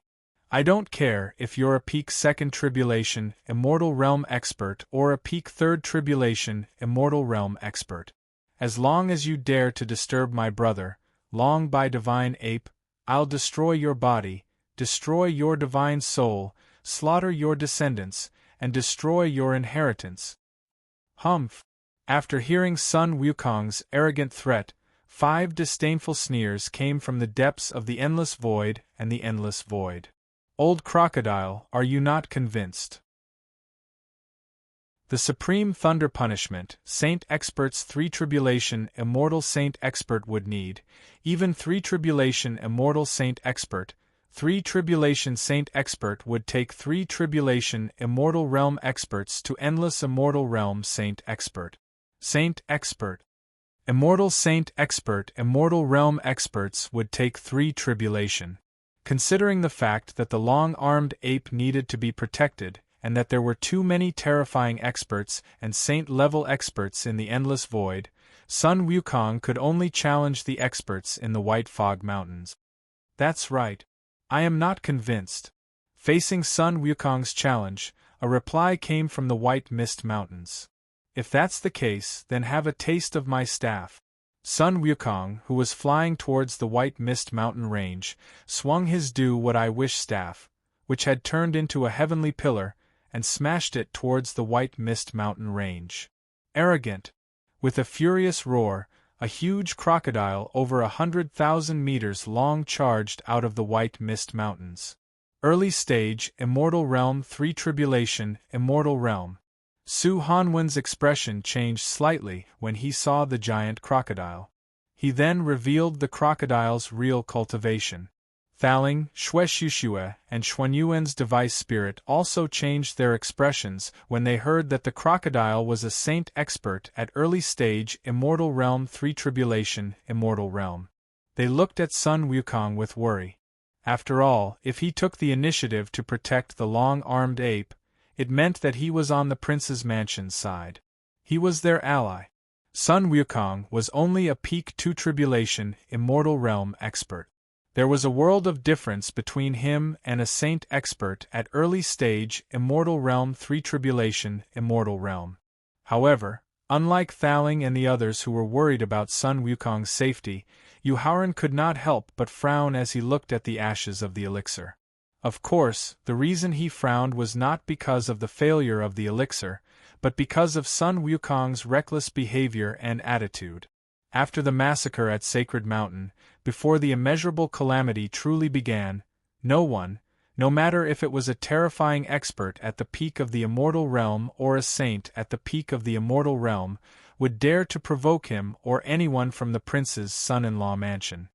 I don't care if you're a peak 2nd Tribulation Immortal Realm expert or a peak 3rd Tribulation Immortal Realm expert. As long as you dare to disturb my brother, Long by Divine Ape, I'll destroy your body, destroy your divine soul, slaughter your descendants, and destroy your inheritance. Humph! After hearing Sun Wukong's arrogant threat, 5 disdainful sneers came from the depths of the endless void and the endless void. Old crocodile, are you not convinced? The Supreme Thunder Punishment, Saint Expert's 3 Tribulation Immortal Saint Expert would need, even 3 Tribulation Immortal Saint Expert, 3 Tribulation Saint Expert would take 3 Tribulation Immortal Realm Experts to Endless Immortal Realm Saint Expert. Saint Expert. Immortal Saint Expert Immortal Realm Experts would take 3 Tribulation. Considering the fact that the long-armed ape needed to be protected, and that there were too many terrifying experts and saint-level experts in the endless void, Sun Wukong could only challenge the experts in the White Fog Mountains. That's right. I am not convinced. Facing Sun Wukong's challenge, a reply came from the White Mist Mountains. If that's the case, then have a taste of my staff. Sun Wukong, who was flying towards the White Mist Mountain range, swung his do-what-I-wish staff, which had turned into a heavenly pillar, and smashed it towards the White Mist Mountain range. Arrogant! With a furious roar, a huge crocodile over 100,000 meters long charged out of the White Mist Mountains. Early stage, Immortal Realm 3 Tribulation, Immortal Realm. Su Hanwen's expression changed slightly when he saw the giant crocodile. He then revealed the crocodile's real cultivation. Thaling, Shueshusue, and Xuanyuan's device spirit also changed their expressions when they heard that the crocodile was a saint expert at early stage Immortal Realm 3 Tribulation, Immortal Realm. They looked at Sun Wukong with worry. After all, if he took the initiative to protect the long-armed ape, it meant that he was on the prince's mansion's side. He was their ally. Sun Wukong was only a peak 2 Tribulation Immortal Realm expert. There was a world of difference between him and a saint expert at early stage Immortal Realm 3 Tribulation Immortal Realm. However, unlike Thaling and the others who were worried about Sun Wukong's safety, Yu Haoran could not help but frown as he looked at the ashes of the elixir. Of course, the reason he frowned was not because of the failure of the elixir, but because of Sun Wukong's reckless behavior and attitude. After the massacre at Sacred Mountain, before the immeasurable calamity truly began, no one, no matter if it was a terrifying expert at the peak of the Immortal Realm or a saint at the peak of the Immortal Realm, would dare to provoke him or anyone from the prince's son-in-law mansion.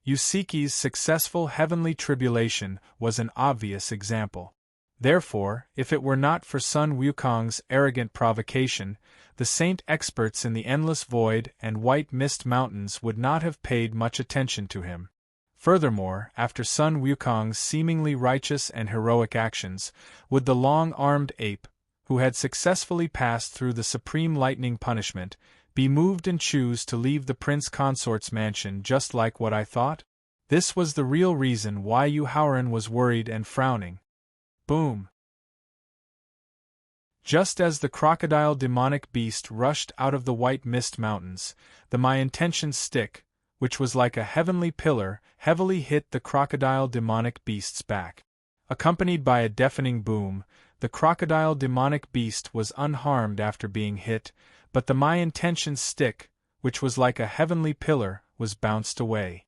Yusiki's successful heavenly tribulation was an obvious example. Therefore, if it were not for Sun Wukong's arrogant provocation, the saint experts in the Endless Void and White Mist Mountains would not have paid much attention to him. Furthermore, after Sun Wukong's seemingly righteous and heroic actions, would the long-armed ape, who had successfully passed through the supreme lightning punishment, be moved and choose to leave the prince consort's mansion just like what I thought? This was the real reason why Yu Haoran was worried and frowning. Boom! Just as the crocodile demonic beast rushed out of the White Mist Mountains, the My Intention stick, which was like a heavenly pillar, heavily hit the crocodile demonic beast's back. Accompanied by a deafening boom, the crocodile demonic beast was unharmed after being hit, but the My Intention stick, which was like a heavenly pillar, was bounced away.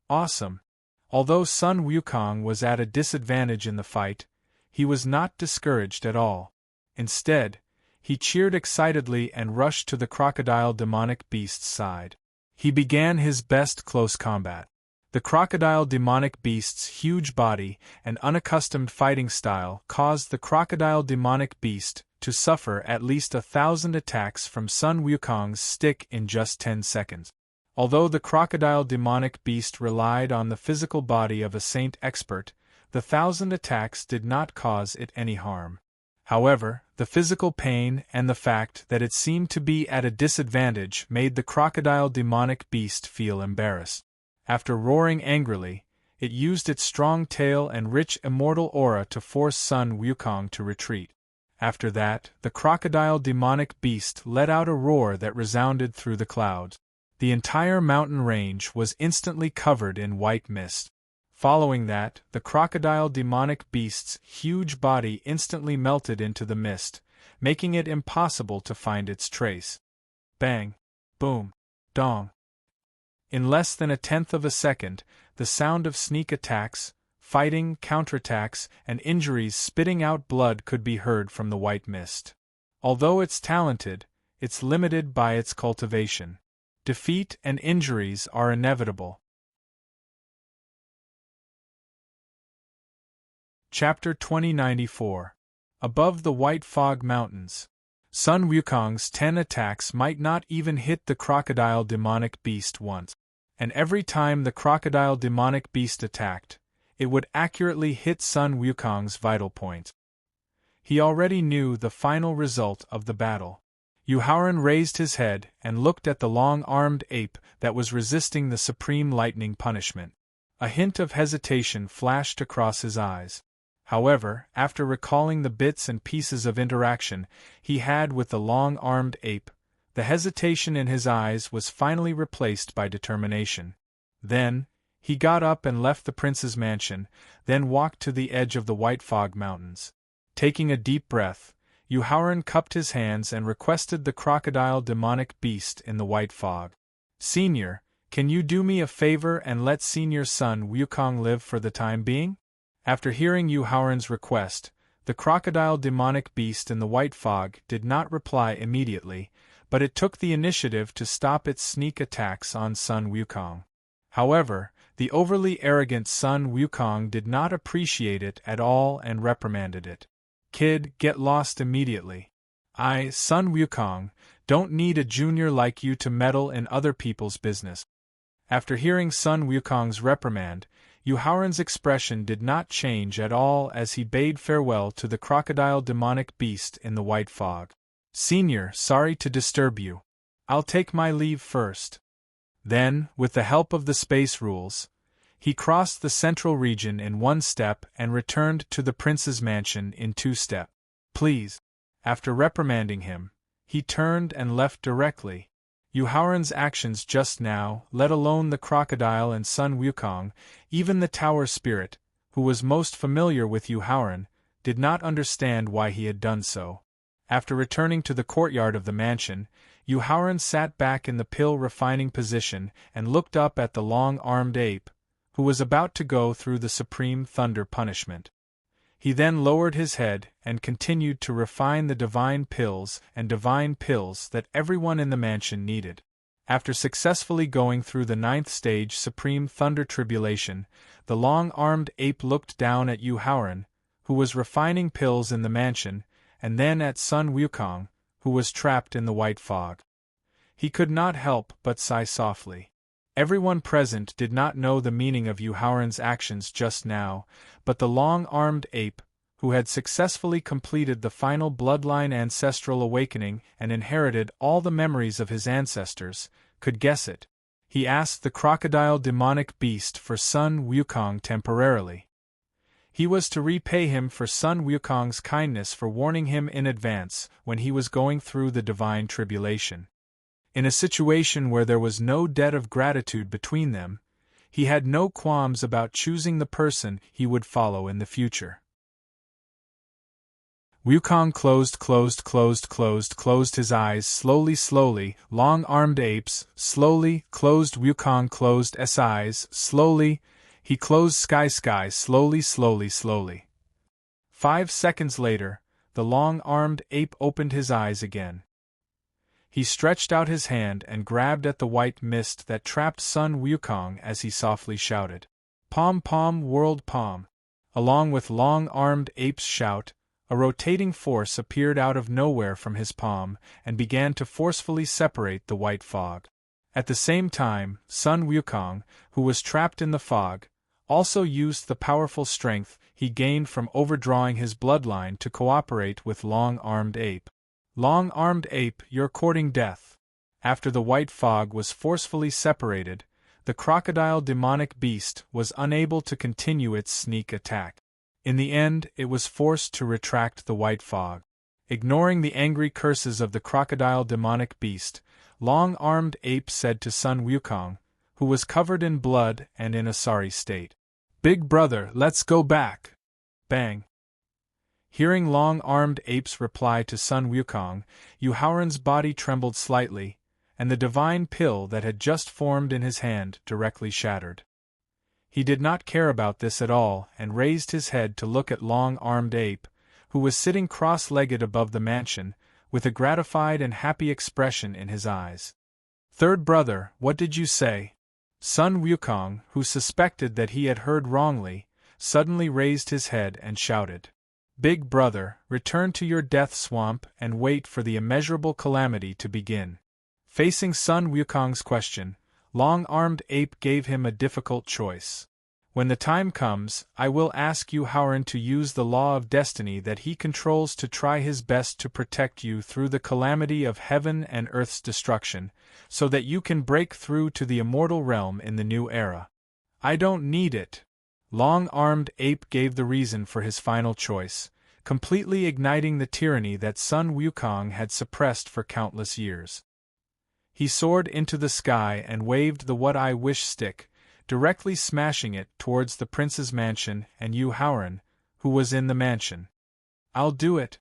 Awesome! Although Sun Wukong was at a disadvantage in the fight, he was not discouraged at all. Instead, he cheered excitedly and rushed to the crocodile demonic beast's side. He began his best close combat. The crocodile demonic beast's huge body and unaccustomed fighting style caused the crocodile demonic beast to suffer at least 1,000 attacks from Sun Wukong's stick in just 10 seconds. Although the crocodile demonic beast relied on the physical body of a saint expert, the 1,000 attacks did not cause it any harm. However, the physical pain and the fact that it seemed to be at a disadvantage made the crocodile demonic beast feel embarrassed. After roaring angrily, it used its strong tail and rich immortal aura to force Sun Wukong to retreat. After that, the crocodile demonic beast let out a roar that resounded through the clouds. The entire mountain range was instantly covered in white mist. Following that, the crocodile demonic beast's huge body instantly melted into the mist, making it impossible to find its trace. Bang! Boom! Dong! In less than 1/10 of a second, the sound of sneak attacks, fighting, counterattacks, and injuries spitting out blood could be heard from the white mist. Although it's talented, it's limited by its cultivation. Defeat and injuries are inevitable. Chapter 2094. Above the White Fog Mountains. Sun Wukong's 10 attacks might not even hit the crocodile demonic beast once, and every time the crocodile demonic beast attacked, it would accurately hit Sun Wukong's vital points. He already knew the final result of the battle. Yu Haoran raised his head and looked at the long-armed ape that was resisting the supreme lightning punishment. A hint of hesitation flashed across his eyes. However, after recalling the bits and pieces of interaction he had with the long-armed ape, the hesitation in his eyes was finally replaced by determination. Then, he got up and left the prince's mansion, then walked to the edge of the White Fog Mountains. Taking a deep breath, Yu Haoran cupped his hands and requested the crocodile demonic beast in the white fog. "Senior, can you do me a favor and let Senior Sun Wukong live for the time being?" After hearing Yu Haoran's request, the crocodile demonic beast in the white fog did not reply immediately, but it took the initiative to stop its sneak attacks on Sun Wukong. However, the overly arrogant Sun Wukong did not appreciate it at all and reprimanded it. "Kid, get lost immediately. I, Sun Wukong, don't need a junior like you to meddle in other people's business." After hearing Sun Wukong's reprimand, Yu Haoran's expression did not change at all as he bade farewell to the crocodile demonic beast in the white fog. "Senior, sorry to disturb you. I'll take my leave first." Then, with the help of the space rules, he crossed the central region in 1 step and returned to the prince's mansion in 2 steps. "Please." After reprimanding him, he turned and left directly. Yu Haoran's actions just now, let alone the crocodile and Sun Wukong, even the tower spirit, who was most familiar with Yu Haoran, did not understand why he had done so. After returning to the courtyard of the mansion, Yu Haoran sat back in the pill refining position and looked up at the long-armed ape, who was about to go through the supreme thunder punishment. He then lowered his head and continued to refine the divine pills that everyone in the mansion needed. After successfully going through the 9th stage supreme thunder tribulation, the long-armed ape looked down at Yu Haoran, who was refining pills in the mansion, and then at Sun Wukong, who was trapped in the white fog. He could not help but sigh softly. Everyone present did not know the meaning of Yu Haoran's actions just now, but the long-armed ape, who had successfully completed the final bloodline ancestral awakening and inherited all the memories of his ancestors, could guess it. He asked the crocodile demonic beast for Sun Wukong temporarily. He was to repay him for Sun Wukong's kindness for warning him in advance when he was going through the divine tribulation. In a situation where there was no debt of gratitude between them, he had no qualms about choosing the person he would follow in the future. Wukong closed his eyes slowly, long-armed apes, slowly, closed Wukong closed his eyes, slowly, he closed sky slowly. 5 seconds later, the long-armed ape opened his eyes again. He stretched out his hand and grabbed at the white mist that trapped Sun Wukong as he softly shouted, "Pom Pom World Pom!" Along with long-armed ape's shout, A rotating force appeared out of nowhere from his palm and began to forcefully separate the white fog. At the same time, Sun Wukong, who was trapped in the fog, also used the powerful strength he gained from overdrawing his bloodline to cooperate with Long-Armed Ape. Long-Armed Ape, you're courting death. After the white fog was forcefully separated, the crocodile demonic beast was unable to continue its sneak attack. In the end, it was forced to retract the white fog. Ignoring the angry curses of the crocodile demonic beast, Long-Armed Ape said to Sun Wukong, who was covered in blood and in a sorry state, "Big brother, let's go back." Bang! Hearing Long-Armed Ape's reply to Sun Wukong, Yu Haoran's body trembled slightly, and the divine pill that had just formed in his hand directly shattered. He did not care about this at all and raised his head to look at Long-Armed Ape, who was sitting cross-legged above the mansion, with a gratified and happy expression in his eyes. "Third brother, what did you say?" Sun Wukong, who suspected that he had heard wrongly, suddenly raised his head and shouted, "Big brother, return to your death swamp and wait for the immeasurable calamity to begin." Facing Sun Wukong's question, Long-Armed Ape gave him a difficult choice. "When the time comes, I will ask Yu Haoran to use the law of destiny that he controls to try his best to protect you through the calamity of heaven and earth's destruction, so that you can break through to the immortal realm in the new era." "I don't need it." Long-Armed Ape gave the reason for his final choice, completely igniting the tyranny that Sun Wukong had suppressed for countless years. He soared into the sky and waved the What I Wish stick, directly smashing it towards the prince's mansion and Yu Haoran, who was in the mansion. "I'll do it."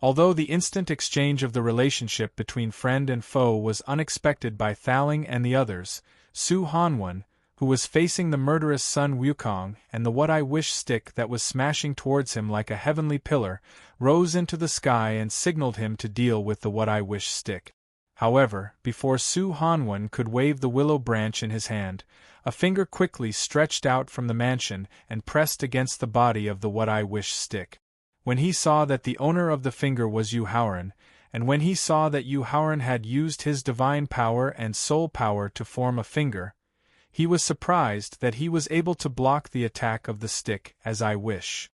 Although the instant exchange of the relationship between friend and foe was unexpected by Thaling and the others, Su Hanwen, who was facing the murderous Sun Wukong and the What I Wish stick that was smashing towards him like a heavenly pillar, rose into the sky and signaled him to deal with the What I Wish stick. However, before Su Hanwen could wave the willow branch in his hand, a finger quickly stretched out from the mansion and pressed against the body of the What I Wish stick. When he saw that the owner of the finger was Yu Haoran, and when he saw that Yu Haoran had used his divine power and soul power to form a finger, he was surprised that he was able to block the attack of the stick as I Wish.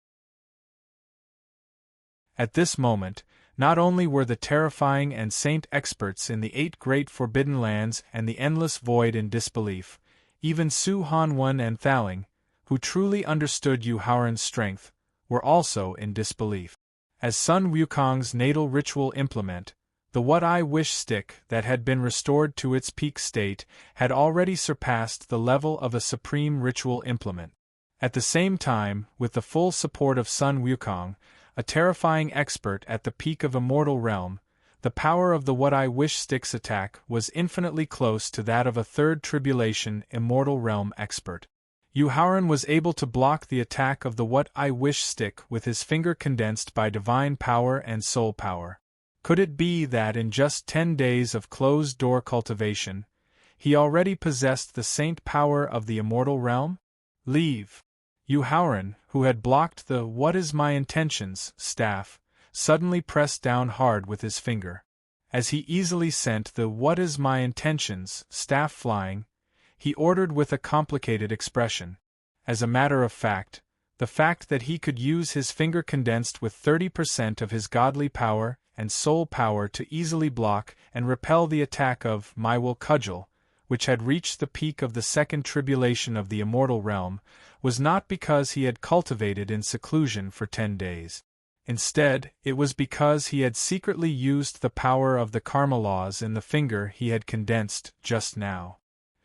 At this moment, not only were the terrifying and saint experts in the 8 great forbidden lands and the endless void in disbelief, even Su Hanwen and Thaling, who truly understood Yu Haoran's strength, were also in disbelief. As Sun Wukong's natal ritual implement, the What I Wish stick that had been restored to its peak state had already surpassed the level of a supreme ritual implement. At the same time, with the full support of Sun Wukong, a terrifying expert at the peak of immortal realm, the power of the What I Wish stick's attack was infinitely close to that of a third tribulation immortal realm expert. Yu Haoran was able to block the attack of the What I Wish stick with his finger condensed by divine power and soul power. Could it be that in just 10 days of closed-door cultivation, he already possessed the saint power of the immortal realm? Leave. Yu Haoran, who had blocked the "What is my intentions" staff, suddenly pressed down hard with his finger. As he easily sent the "What is my intentions" staff flying, he ordered with a complicated expression. As a matter of fact, the fact that he could use his finger condensed with 30% of his godly power and soul power to easily block and repel the attack of My Will Cudgel, which had reached the peak of the second tribulation of the immortal realm, was not because he had cultivated in seclusion for 10 days. Instead, it was because he had secretly used the power of the karma laws in the finger he had condensed just now.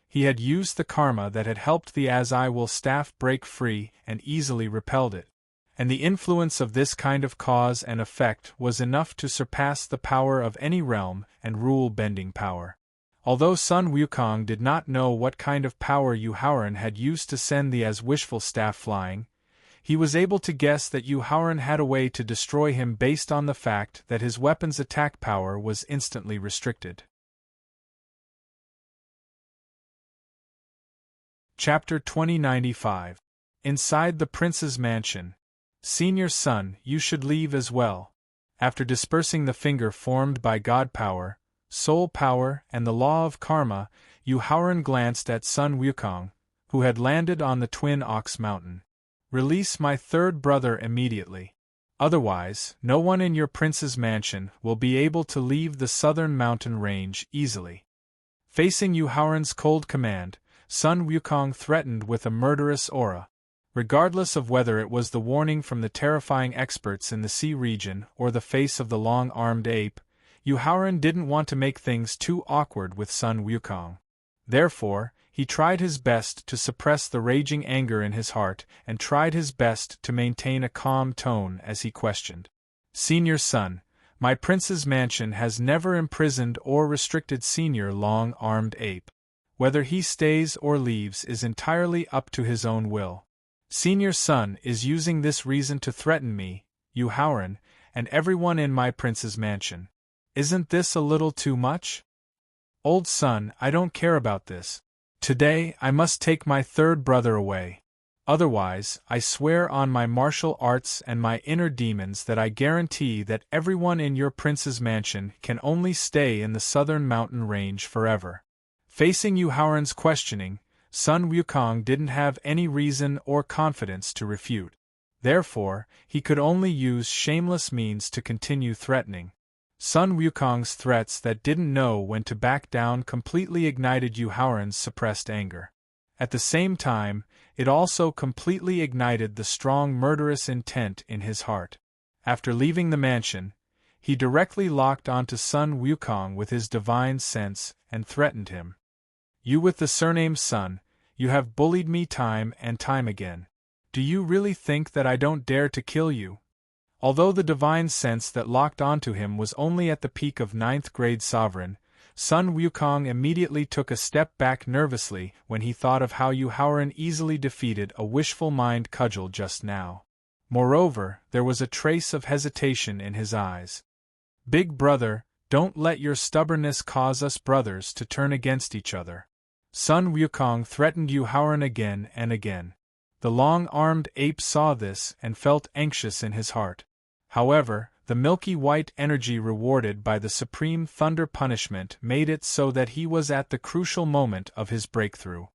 He had used the karma that had helped the As I Will staff break free and easily repelled it. And the influence of this kind of cause and effect was enough to surpass the power of any realm and rule-bending power. Although Sun Wukong did not know what kind of power Yu Haoran had used to send the As Wishful staff flying, he was able to guess that Yu Haoran had a way to destroy him based on the fact that his weapon's attack power was instantly restricted. Chapter 2095. Inside the Prince's Mansion. Senior son, you should leave as well. After dispersing the finger formed by God power, soul power, and the law of karma, Yu Haoran glanced at Sun Wukong, who had landed on the Twin Ox Mountain. Release my third brother immediately. Otherwise, no one in your prince's mansion will be able to leave the southern mountain range easily. Facing Yu Haoran's cold command, Sun Wukong threatened with a murderous aura. Regardless of whether it was the warning from the terrifying experts in the sea region or the face of the long-armed ape, Yu Haoran didn't want to make things too awkward with Sun Wukong. Therefore, he tried his best to suppress the raging anger in his heart and tried his best to maintain a calm tone as he questioned. Senior son, my prince's mansion has never imprisoned or restricted senior long-armed ape. Whether he stays or leaves is entirely up to his own will. Senior son is using this reason to threaten me, Yu Haoran, and everyone in my prince's mansion. Isn't this a little too much? Old son, I don't care about this. Today I must take my third brother away. Otherwise, I swear on my martial arts and my inner demons that I guarantee that everyone in your prince's mansion can only stay in the southern mountain range forever. Facing Yu Haoran's questioning, Sun Wukong didn't have any reason or confidence to refute. Therefore, he could only use shameless means to continue threatening. Sun Wukong's threats that didn't know when to back down completely ignited Yu Haoran's suppressed anger. At the same time, it also completely ignited the strong murderous intent in his heart. After leaving the mansion, he directly locked onto Sun Wukong with his divine sense and threatened him. You with the surname Sun, you have bullied me time and time again. Do you really think that I don't dare to kill you? Although the divine sense that locked onto him was only at the peak of 9th grade sovereign, Sun Wukong immediately took a step back nervously when he thought of how Yu Haoran easily defeated a wishful mind cudgel just now. Moreover, there was a trace of hesitation in his eyes. Big brother, don't let your stubbornness cause us brothers to turn against each other. Sun Wukong threatened Yu Haoran again and again. The long-armed ape saw this and felt anxious in his heart. However, the milky white energy rewarded by the supreme thunder punishment made it so that he was at the crucial moment of his breakthrough.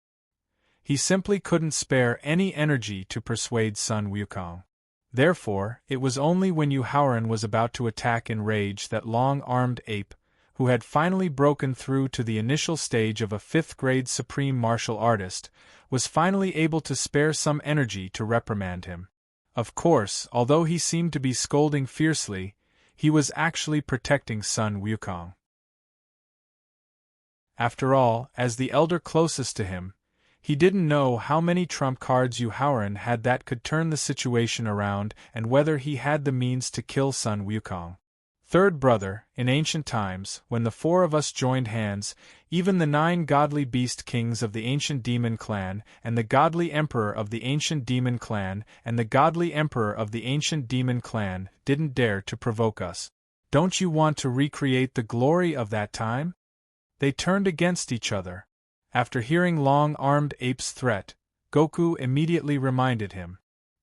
He simply couldn't spare any energy to persuade Sun Wukong. Therefore, it was only when Yu Haoran was about to attack in rage that long-armed ape, who had finally broken through to the initial stage of a 5th-grade supreme martial artist, was finally able to spare some energy to reprimand him. Of course, although he seemed to be scolding fiercely, he was actually protecting Sun Wukong. After all, as the elder closest to him, he didn't know how many trump cards Yu Haoran had that could turn the situation around and whether he had the means to kill Sun Wukong. Third brother, in ancient times, when the 4 of us joined hands, even the 9 godly beast kings of the ancient demon clan, and the godly emperor of the ancient demon clan, and the godly emperor of the ancient demon clan, didn't dare to provoke us. Don't you want to recreate the glory of that time? They turned against each other. After hearing long-armed ape's threat, Goku immediately reminded him.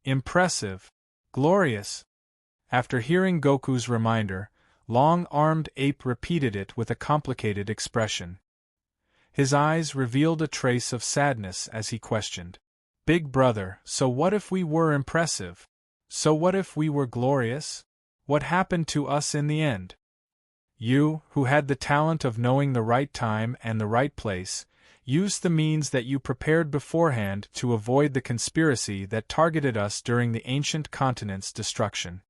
Impressive. Glorious. After hearing Goku's reminder, long-armed ape repeated it with a complicated expression. His eyes revealed a trace of sadness as he questioned. Big brother, so what if we were impressive? So what if we were glorious? What happened to us in the end? You, who had the talent of knowing the right time and the right place, used the means that you prepared beforehand to avoid the conspiracy that targeted us during the ancient continent's destruction.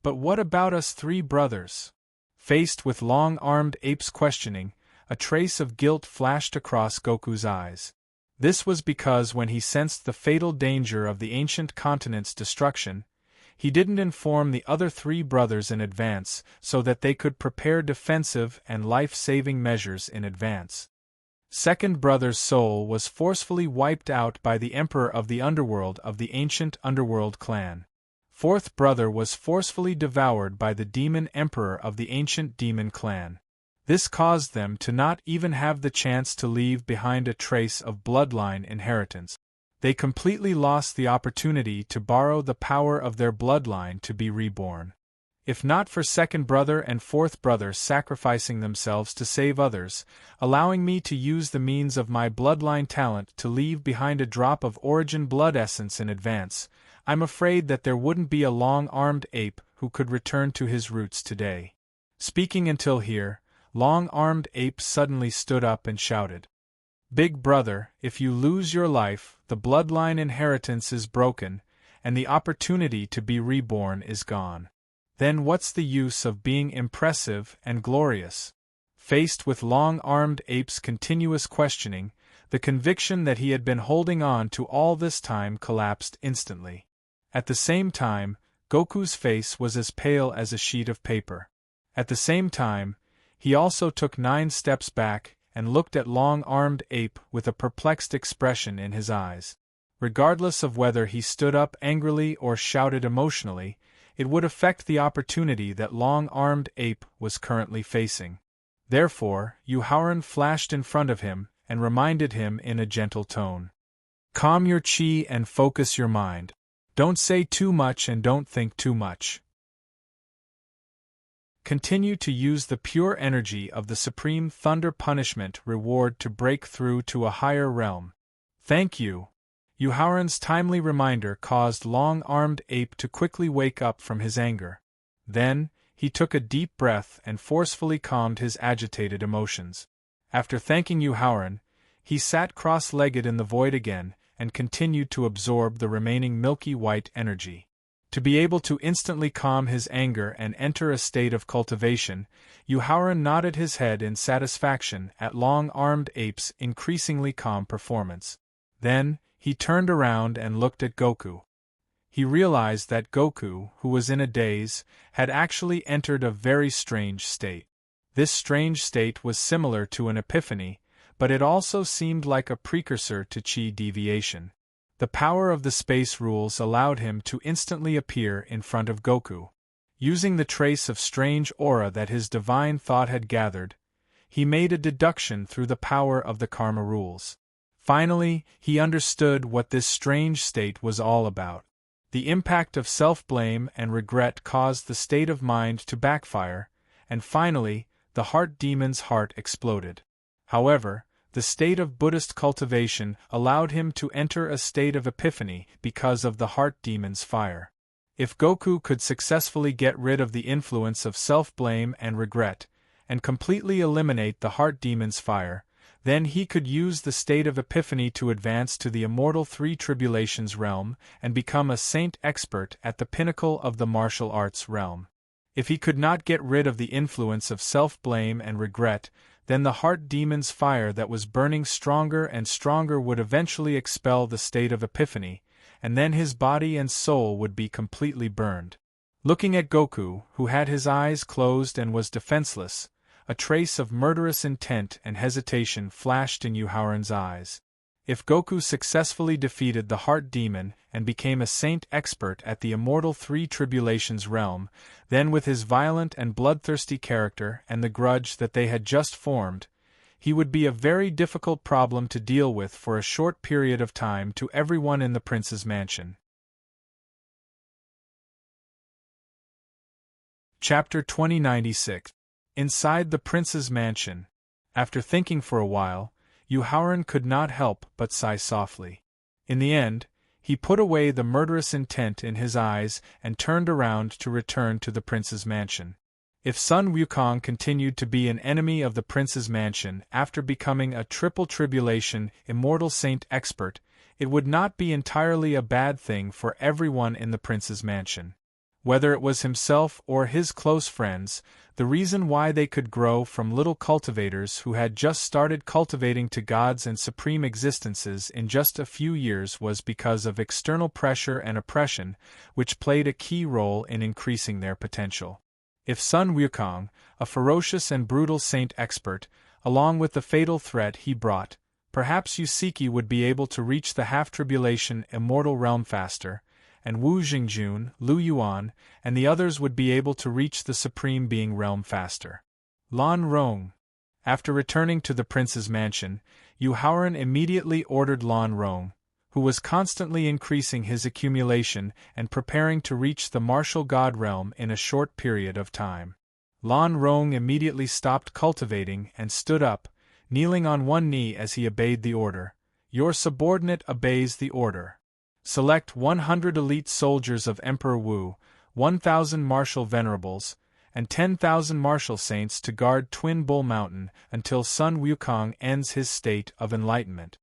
But what about us 3 brothers? Faced with long-armed ape's questioning, a trace of guilt flashed across Goku's eyes. This was because when he sensed the fatal danger of the ancient continent's destruction, he didn't inform the other 3 brothers in advance so that they could prepare defensive and life-saving measures in advance. Second brother's soul was forcefully wiped out by the emperor of the underworld of the ancient underworld clan. Fourth brother was forcefully devoured by the demon emperor of the ancient demon clan. This caused them to not even have the chance to leave behind a trace of bloodline inheritance. They completely lost the opportunity to borrow the power of their bloodline to be reborn. If not for second brother and fourth brother sacrificing themselves to save others, allowing me to use the means of my bloodline talent to leave behind a drop of origin blood essence in advance, I'm afraid that there wouldn't be a long-armed ape who could return to his roots today. Speaking until here, Long-Armed Ape suddenly stood up and shouted. Big brother, if you lose your life, the bloodline inheritance is broken, and the opportunity to be reborn is gone. Then what's the use of being impressive and glorious? Faced with Long-Armed Ape's continuous questioning, the conviction that he had been holding on to all this time collapsed instantly. At the same time, Goku's face was as pale as a sheet of paper. At the same time, he also took 9 steps back and looked at Long-Armed Ape with a perplexed expression in his eyes. Regardless of whether he stood up angrily or shouted emotionally, it would affect the opportunity that Long-Armed Ape was currently facing. Therefore, Yuhauran flashed in front of him and reminded him in a gentle tone. Calm your chi and focus your mind. Don't say too much and don't think too much. Continue to use the pure energy of the Supreme Thunder Punishment Reward to break through to a higher realm. Thank you. Yuhauran's timely reminder caused Long-Armed Ape to quickly wake up from his anger. Then, he took a deep breath and forcefully calmed his agitated emotions. After thanking Yuhauran, he sat cross-legged in the void again and continued to absorb the remaining milky white energy. To be able to instantly calm his anger and enter a state of cultivation, Yuhauran nodded his head in satisfaction at Long-Armed Ape's increasingly calm performance. Then, he turned around and looked at Goku. He realized that Goku, who was in a daze, had actually entered a very strange state. This strange state was similar to an epiphany, but it also seemed like a precursor to chi deviation. The power of the space rules allowed him to instantly appear in front of Goku. Using the trace of strange aura that his divine thought had gathered, he made a deduction through the power of the karma rules. Finally, he understood what this strange state was all about. The impact of self-blame and regret caused the state of mind to backfire, and finally, the heart demon's heart exploded. However, the state of Buddhist cultivation allowed him to enter a state of epiphany because of the heart demon's fire. If Goku could successfully get rid of the influence of self-blame and regret, and completely eliminate the heart demon's fire, then he could use the state of epiphany to advance to the immortal 3 tribulations realm and become a saint expert at the pinnacle of the martial arts realm. If he could not get rid of the influence of self-blame and regret, then the heart demon's fire that was burning stronger and stronger would eventually expel the state of epiphany, and then his body and soul would be completely burned. Looking at Goku, who had his eyes closed and was defenseless, a trace of murderous intent and hesitation flashed in Yuhauran's eyes. If Goku successfully defeated the heart demon and became a saint expert at the immortal 3 tribulations realm, then with his violent and bloodthirsty character and the grudge that they had just formed, he would be a very difficult problem to deal with for a short period of time to everyone in the prince's mansion. Chapter 2096. Inside the prince's mansion. After thinking for a while, Yuhauran could not help but sigh softly. In the end, he put away the murderous intent in his eyes and turned around to return to the prince's mansion. If Sun Wukong continued to be an enemy of the prince's mansion after becoming a triple tribulation immortal saint expert, it would not be entirely a bad thing for everyone in the prince's mansion. Whether it was himself or his close friends, the reason why they could grow from little cultivators who had just started cultivating to gods and supreme existences in just a few years was because of external pressure and oppression, which played a key role in increasing their potential. If Sun Wukong, a ferocious and brutal saint expert, along with the fatal threat he brought, perhaps Yusiki would be able to reach the half-tribulation immortal realm faster, and Wu Jingjun, Lu Yuan, and the others would be able to reach the Supreme Being realm faster. Lan Rong. After returning to the prince's mansion, Yuhauran immediately ordered Lan Rong, who was constantly increasing his accumulation and preparing to reach the martial god realm in a short period of time. Lan Rong immediately stopped cultivating and stood up, kneeling on one knee as he obeyed the order. Your subordinate obeys the order. Select 100 elite soldiers of Emperor Wu, 1,000 martial venerables, and 10,000 martial saints to guard Twin Bull Mountain until Sun Wukong ends his state of enlightenment.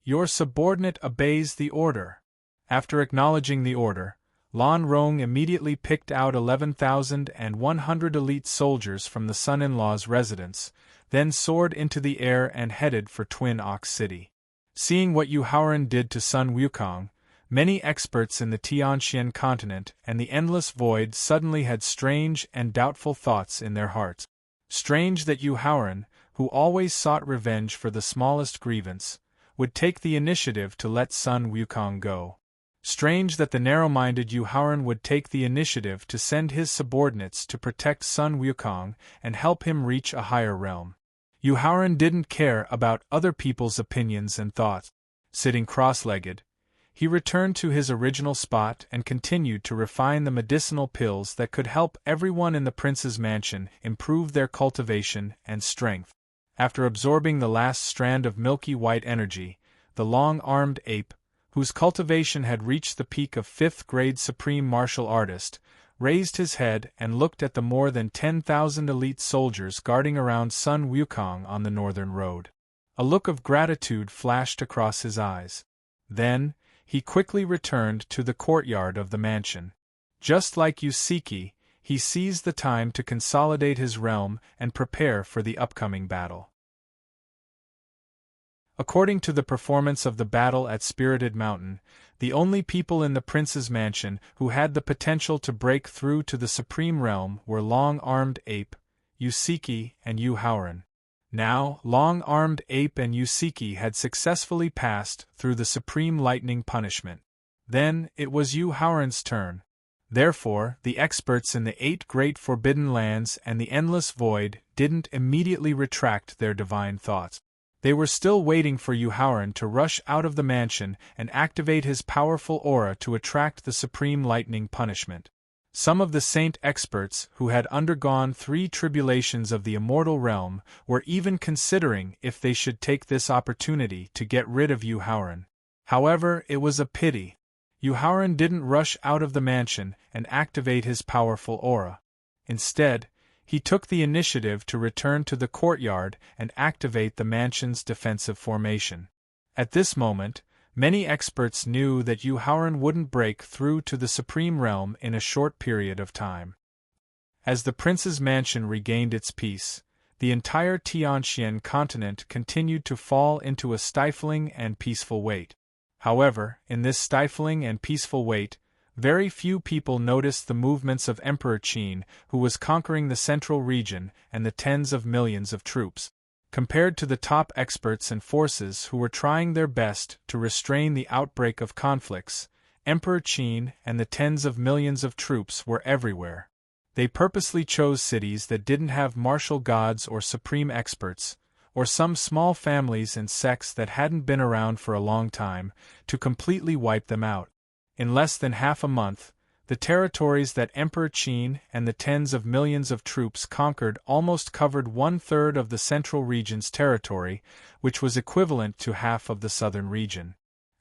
Your subordinate obeys the order. After acknowledging the order, Lan Rong immediately picked out 11,100 elite soldiers from the son-in-law's residence, then soared into the air and headed for Twin Ox City. Seeing what Yu Haoran did to Sun Wukong, many experts in the Tianxian continent and the Endless Void suddenly had strange and doubtful thoughts in their hearts. Strange that Yu Haoran, who always sought revenge for the smallest grievance, would take the initiative to let Sun Wukong go. Strange that the narrow-minded Yu Haoran would take the initiative to send his subordinates to protect Sun Wukong and help him reach a higher realm. Yu Haoran didn't care about other people's opinions and thoughts. Sitting cross-legged, he returned to his original spot and continued to refine the medicinal pills that could help everyone in the prince's mansion improve their cultivation and strength. After absorbing the last strand of milky white energy, the long-armed ape, whose cultivation had reached the peak of 5th-grade supreme martial artist, raised his head and looked at the more than 10,000 elite soldiers guarding around Sun Wukong on the northern road. A look of gratitude flashed across his eyes. Then, he quickly returned to the courtyard of the mansion. Just like Yusiki, he seized the time to consolidate his realm and prepare for the upcoming battle. According to the performance of the battle at Spirited Mountain, the only people in the prince's mansion who had the potential to break through to the supreme realm were Long-Armed Ape, Yusiki, and Yu Haoran. Now, Long-Armed Ape and Yusiki had successfully passed through the supreme lightning punishment. Then, it was Yu Haoran's turn. Therefore, the experts in the 8 Great Forbidden Lands and the Endless Void didn't immediately retract their divine thoughts. They were still waiting for Yu Haoran to rush out of the mansion and activate his powerful aura to attract the supreme lightning punishment. Some of the saint experts who had undergone 3 tribulations of the immortal realm were even considering if they should take this opportunity to get rid of Yu Haoran. However, it was a pity. Yu Haoran didn't rush out of the mansion and activate his powerful aura. Instead, he took the initiative to return to the courtyard and activate the mansion's defensive formation. At this moment, many experts knew that Yu Haoran wouldn't break through to the supreme realm in a short period of time. As the prince's mansion regained its peace, the entire Tianxian continent continued to fall into a stifling and peaceful wait. However, in this stifling and peaceful wait, very few people noticed the movements of Emperor Qin, who was conquering the central region and the tens of millions of troops. Compared to the top experts and forces who were trying their best to restrain the outbreak of conflicts, Emperor Qin and the tens of millions of troops were everywhere. They purposely chose cities that didn't have martial gods or supreme experts, or some small families and sects that hadn't been around for a long time, to completely wipe them out. In less than half a month, the territories that Emperor Qin and the tens of millions of troops conquered almost covered 1/3 of the central region's territory, which was equivalent to half of the southern region.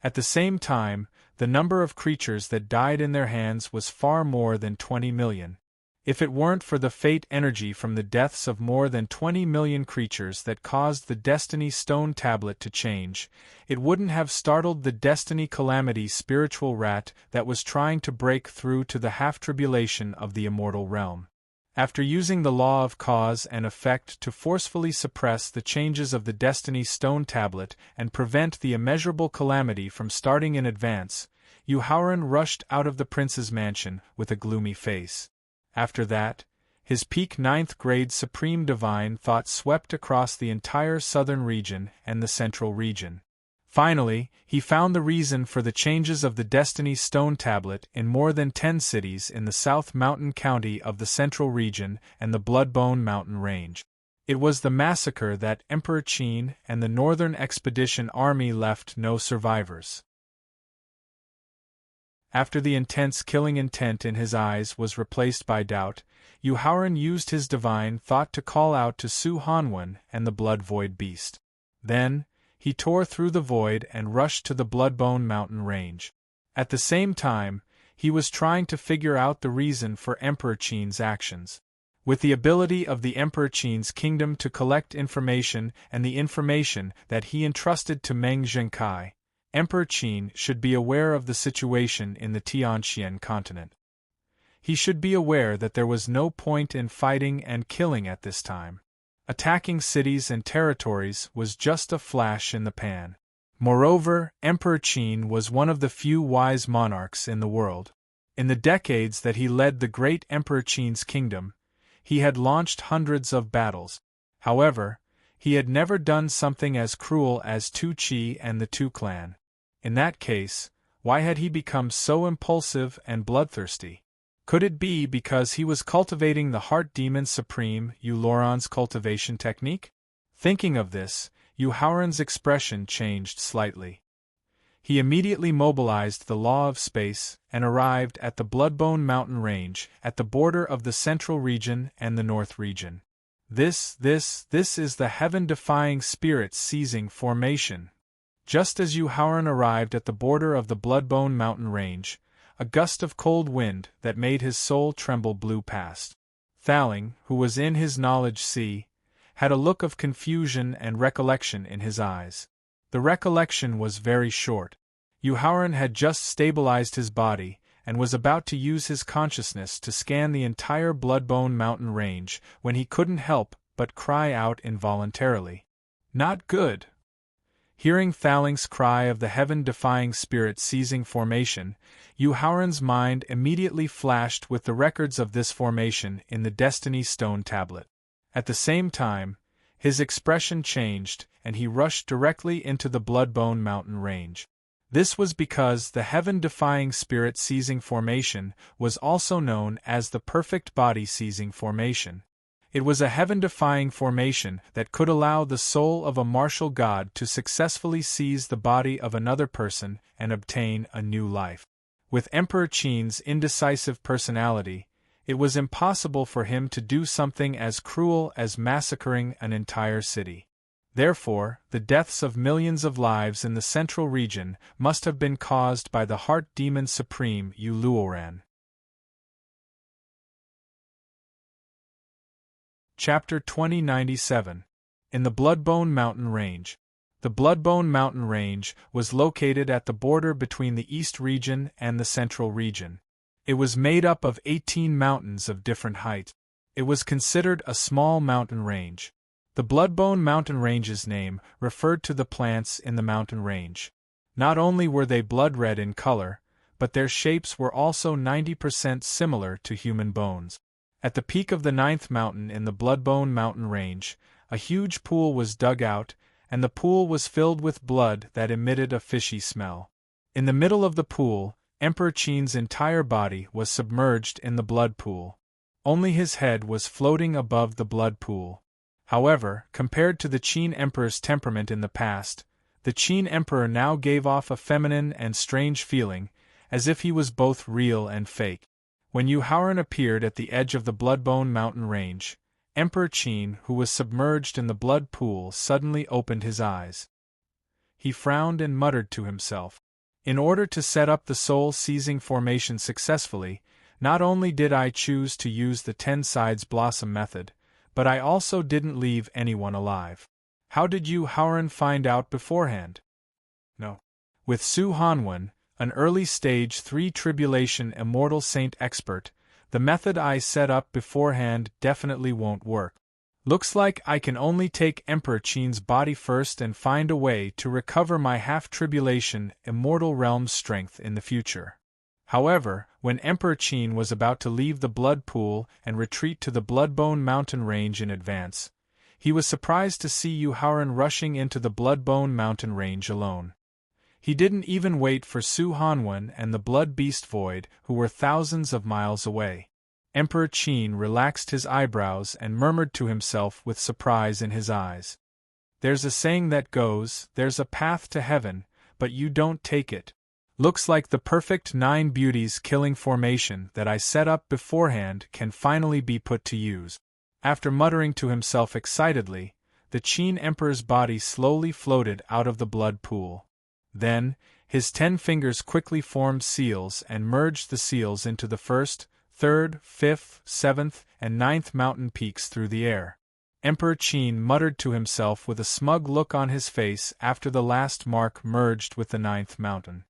At the same time, the number of creatures that died in their hands was far more than 20 million. If it weren't for the fate energy from the deaths of more than 20 million creatures that caused the Destiny Stone Tablet to change, it wouldn't have startled the Destiny Calamity spiritual rat that was trying to break through to the half-tribulation of the immortal realm. After using the law of cause and effect to forcefully suppress the changes of the Destiny Stone Tablet and prevent the immeasurable calamity from starting in advance, Yu Haoran rushed out of the prince's mansion with a gloomy face. After that, his peak 9th-grade supreme divine thought swept across the entire southern region and the central region. Finally, he found the reason for the changes of the Destiny Stone Tablet in more than 10 cities in the South Mountain County of the central region and the Bloodbone Mountain Range. It was the massacre that Emperor Qin and the Northern Expedition Army left no survivors. After the intense killing intent in his eyes was replaced by doubt, Yu Haoran used his divine thought to call out to Su Hanwen and the Blood Void Beast. Then, he tore through the void and rushed to the Bloodbone Mountain range. At the same time, he was trying to figure out the reason for Emperor Qin's actions. With the ability of the Emperor Qin's kingdom to collect information and the information that he entrusted to Meng Zhenkai, Emperor Qin should be aware of the situation in the Tianxian continent. He should be aware that there was no point in fighting and killing at this time. Attacking cities and territories was just a flash in the pan. Moreover, Emperor Qin was one of the few wise monarchs in the world. In the decades that he led the great Emperor Qin's kingdom, he had launched hundreds of battles. However, he had never done something as cruel as Tu Qi and the Tu clan. In that case, why had he become so impulsive and bloodthirsty? Could it be because he was cultivating the Heart Demon Supreme Yu Loran's cultivation technique? Thinking of this, Yu Haoran's expression changed slightly. He immediately mobilized the Law of Space and arrived at the Bloodbone Mountain Range at the border of the Central Region and the North Region. This is the heaven-defying spirit-seizing formation. Just as Yu Haoran arrived at the border of the Bloodbone Mountain Range, a gust of cold wind that made his soul tremble blew past. Thaling, who was in his knowledge sea, had a look of confusion and recollection in his eyes. The recollection was very short. Yu Haoran had just stabilized his body and was about to use his consciousness to scan the entire Bloodbone Mountain Range when he couldn't help but cry out involuntarily. "Not good!" Hearing Thaling's cry of the heaven-defying spirit-seizing formation, Yu Haoran's mind immediately flashed with the records of this formation in the Destiny Stone tablet. At the same time, his expression changed and he rushed directly into the Bloodbone Mountain Range. This was because the heaven-defying spirit-seizing formation was also known as the perfect body-seizing formation. It was a heaven-defying formation that could allow the soul of a martial god to successfully seize the body of another person and obtain a new life. With Emperor Qin's indecisive personality, it was impossible for him to do something as cruel as massacring an entire city. Therefore, the deaths of millions of lives in the Central Region must have been caused by the Heart Demon Supreme Yu Luoran. Chapter 2097. In the Bloodbone Mountain Range. The Bloodbone Mountain Range was located at the border between the East Region and the Central Region. It was made up of 18 mountains of different height. It was considered a small mountain range. The Bloodbone Mountain Range's name referred to the plants in the mountain range. Not only were they blood-red in color, but their shapes were also 90% similar to human bones. At the peak of the 9th mountain in the Bloodbone Mountain Range, a huge pool was dug out, and the pool was filled with blood that emitted a fishy smell. In the middle of the pool, Emperor Qin's entire body was submerged in the blood pool. Only his head was floating above the blood pool. However, compared to the Qin Emperor's temperament in the past, the Qin Emperor now gave off a feminine and strange feeling, as if he was both real and fake. When Yu Haoran appeared at the edge of the Bloodbone Mountain Range, Emperor Qin, who was submerged in the blood pool, suddenly opened his eyes. He frowned and muttered to himself. In order to set up the soul-seizing formation successfully, not only did I choose to use the 10 sides blossom method, but I also didn't leave anyone alive. How did Yu Haoran find out beforehand? No. With Su Hanwen, an early stage 3 tribulation immortal saint expert, the method I set up beforehand definitely won't work. Looks like I can only take Emperor Qin's body first and find a way to recover my half-tribulation immortal realm strength in the future. However, when Emperor Qin was about to leave the blood pool and retreat to the Bloodbone Mountain Range in advance, he was surprised to see Yu Haoran rushing into the Bloodbone Mountain Range alone. He didn't even wait for Su Hanwen and the Blood Beast Void, who were thousands of miles away. Emperor Qin relaxed his eyebrows and murmured to himself with surprise in his eyes. There's a saying that goes, there's a path to heaven, but you don't take it. Looks like the perfect 9 beauties killing formation that I set up beforehand can finally be put to use. After muttering to himself excitedly, the Qin Emperor's body slowly floated out of the blood pool. Then, his 10 fingers quickly formed seals and merged the seals into the 1st, 3rd, 5th, 7th, and 9th mountain peaks through the air. Emperor Qin muttered to himself with a smug look on his face after the last mark merged with the 9th mountain.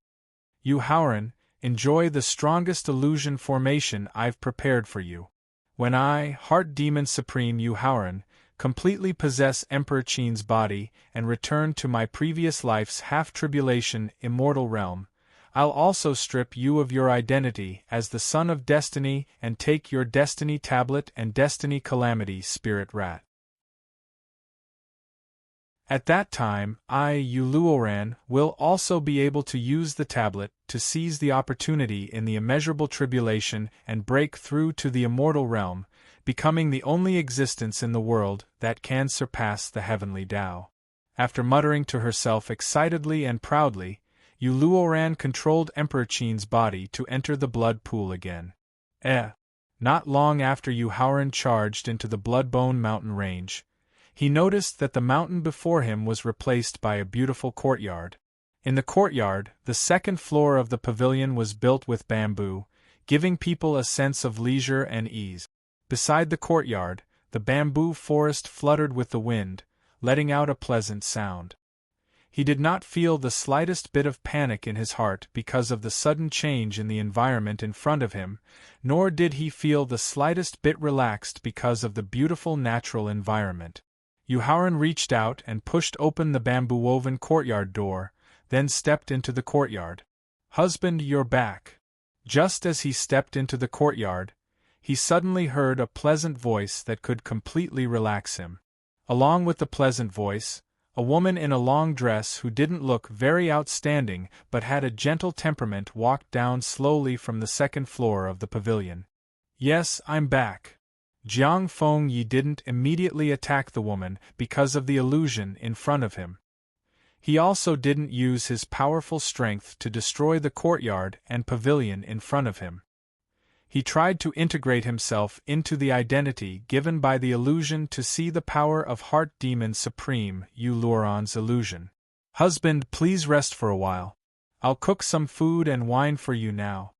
You Howren, enjoy the strongest illusion formation I've prepared for you. When I, Heart Demon Supreme Yu Howren, completely possess Emperor Qin's body and return to my previous life's half-tribulation immortal realm, I'll also strip you of your identity as the Son of Destiny and take your Destiny Tablet and Destiny Calamity Spirit Rat. At that time, I, Yu Luoran, will also be able to use the tablet to seize the opportunity in the immeasurable tribulation and break through to the immortal realm, becoming the only existence in the world that can surpass the heavenly Tao. After muttering to herself excitedly and proudly, Yu Luoran controlled Emperor Qin's body to enter the blood pool again. Not long after Yu Howren charged into the Bloodbone mountain range, he noticed that the mountain before him was replaced by a beautiful courtyard. In the courtyard, the 2nd floor of the pavilion was built with bamboo, giving people a sense of leisure and ease. Beside the courtyard, the bamboo forest fluttered with the wind, letting out a pleasant sound. He did not feel the slightest bit of panic in his heart because of the sudden change in the environment in front of him, nor did he feel the slightest bit relaxed because of the beautiful natural environment. Yu Howren reached out and pushed open the bamboo-woven courtyard door, then stepped into the courtyard. "Husband, you're back." Just as he stepped into the courtyard, he suddenly heard a pleasant voice that could completely relax him. Along with the pleasant voice, a woman in a long dress who didn't look very outstanding but had a gentle temperament walked down slowly from the 2nd floor of the pavilion. "Yes, I'm back." Jiang Fengyi didn't immediately attack the woman because of the illusion in front of him. He also didn't use his powerful strength to destroy the courtyard and pavilion in front of him. He tried to integrate himself into the identity given by the illusion to see the power of Heart Demon Supreme Yu Luoran's illusion. "Husband, please rest for a while. I'll cook some food and wine for you now."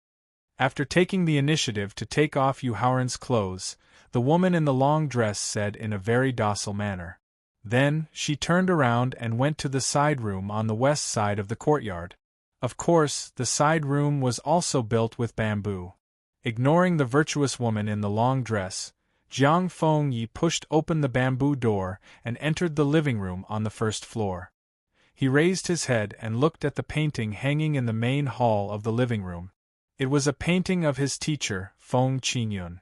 After taking the initiative to take off Yu Howren's clothes, the woman in the long dress said in a very docile manner. Then, she turned around and went to the side room on the west side of the courtyard. Of course, the side room was also built with bamboo. Ignoring the virtuous woman in the long dress, Jiang Fengyi pushed open the bamboo door and entered the living room on the 1st floor. He raised his head and looked at the painting hanging in the main hall of the living room. It was a painting of his teacher, Feng Qinyun.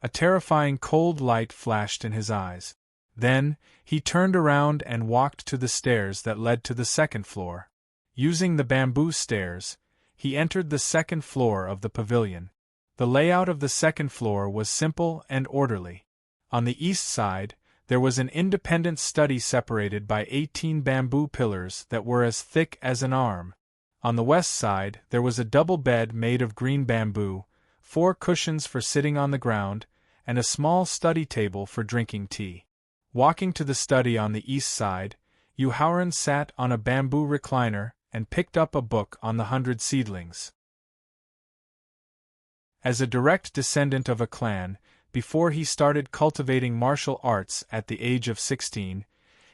A terrifying cold light flashed in his eyes. Then, he turned around and walked to the stairs that led to the 2nd floor. Using the bamboo stairs, he entered the 2nd floor of the pavilion. The layout of the 2nd floor was simple and orderly. On the east side, there was an independent study separated by 18 bamboo pillars that were as thick as an arm. On the west side, there was a double bed made of green bamboo, 4 cushions for sitting on the ground, and a small study table for drinking tea. Walking to the study on the east side, Yu Howren sat on a bamboo recliner and picked up a book on the 100 Seedlings. As a direct descendant of a clan, before he started cultivating martial arts at the age of 16,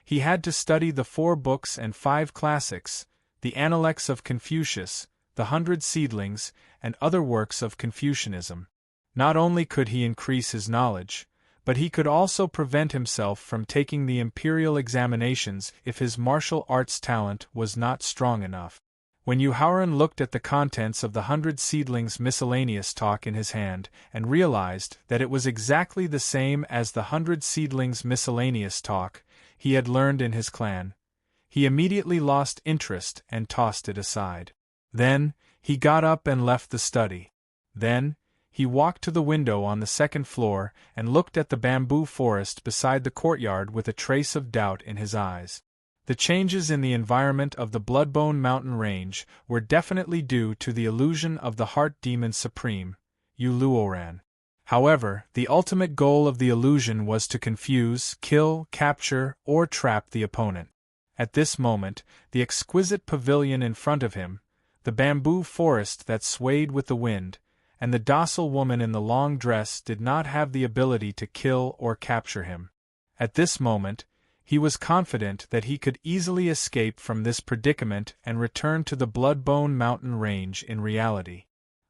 he had to study the 4 books and 5 classics, the Analects of Confucius, the 100 Seedlings, and other works of Confucianism. Not only could he increase his knowledge, but he could also prevent himself from taking the imperial examinations if his martial arts talent was not strong enough. When Yu Howren looked at the contents of the 100 Seedlings miscellaneous talk in his hand and realized that it was exactly the same as the 100 Seedlings miscellaneous talk he had learned in his clan, he immediately lost interest and tossed it aside. Then, he got up and left the study. Then, he walked to the window on the 2nd floor and looked at the bamboo forest beside the courtyard with a trace of doubt in his eyes. The changes in the environment of the Bloodbone mountain range were definitely due to the illusion of the Heart Demon Supreme, Uluoran. However, the ultimate goal of the illusion was to confuse, kill, capture, or trap the opponent. At this moment, the exquisite pavilion in front of him, the bamboo forest that swayed with the wind, and the docile woman in the long dress did not have the ability to kill or capture him. At this moment, he was confident that he could easily escape from this predicament and return to the Bloodbone mountain range in reality.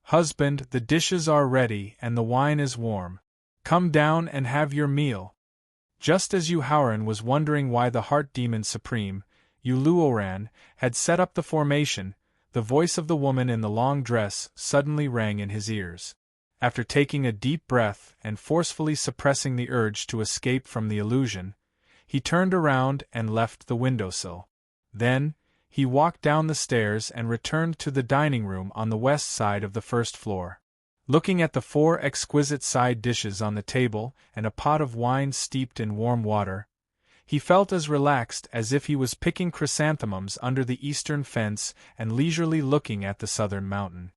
"Husband, the dishes are ready and the wine is warm. Come down and have your meal." Just as Yuhauran was wondering why the Heart Demon Supreme, Uluoran, had set up the formation, the voice of the woman in the long dress suddenly rang in his ears. After taking a deep breath and forcefully suppressing the urge to escape from the illusion, he turned around and left the windowsill. Then, he walked down the stairs and returned to the dining room on the west side of the first floor. Looking at the 4 exquisite side dishes on the table and a pot of wine steeped in warm water, he felt as relaxed as if he was picking chrysanthemums under the eastern fence and leisurely looking at the southern mountain.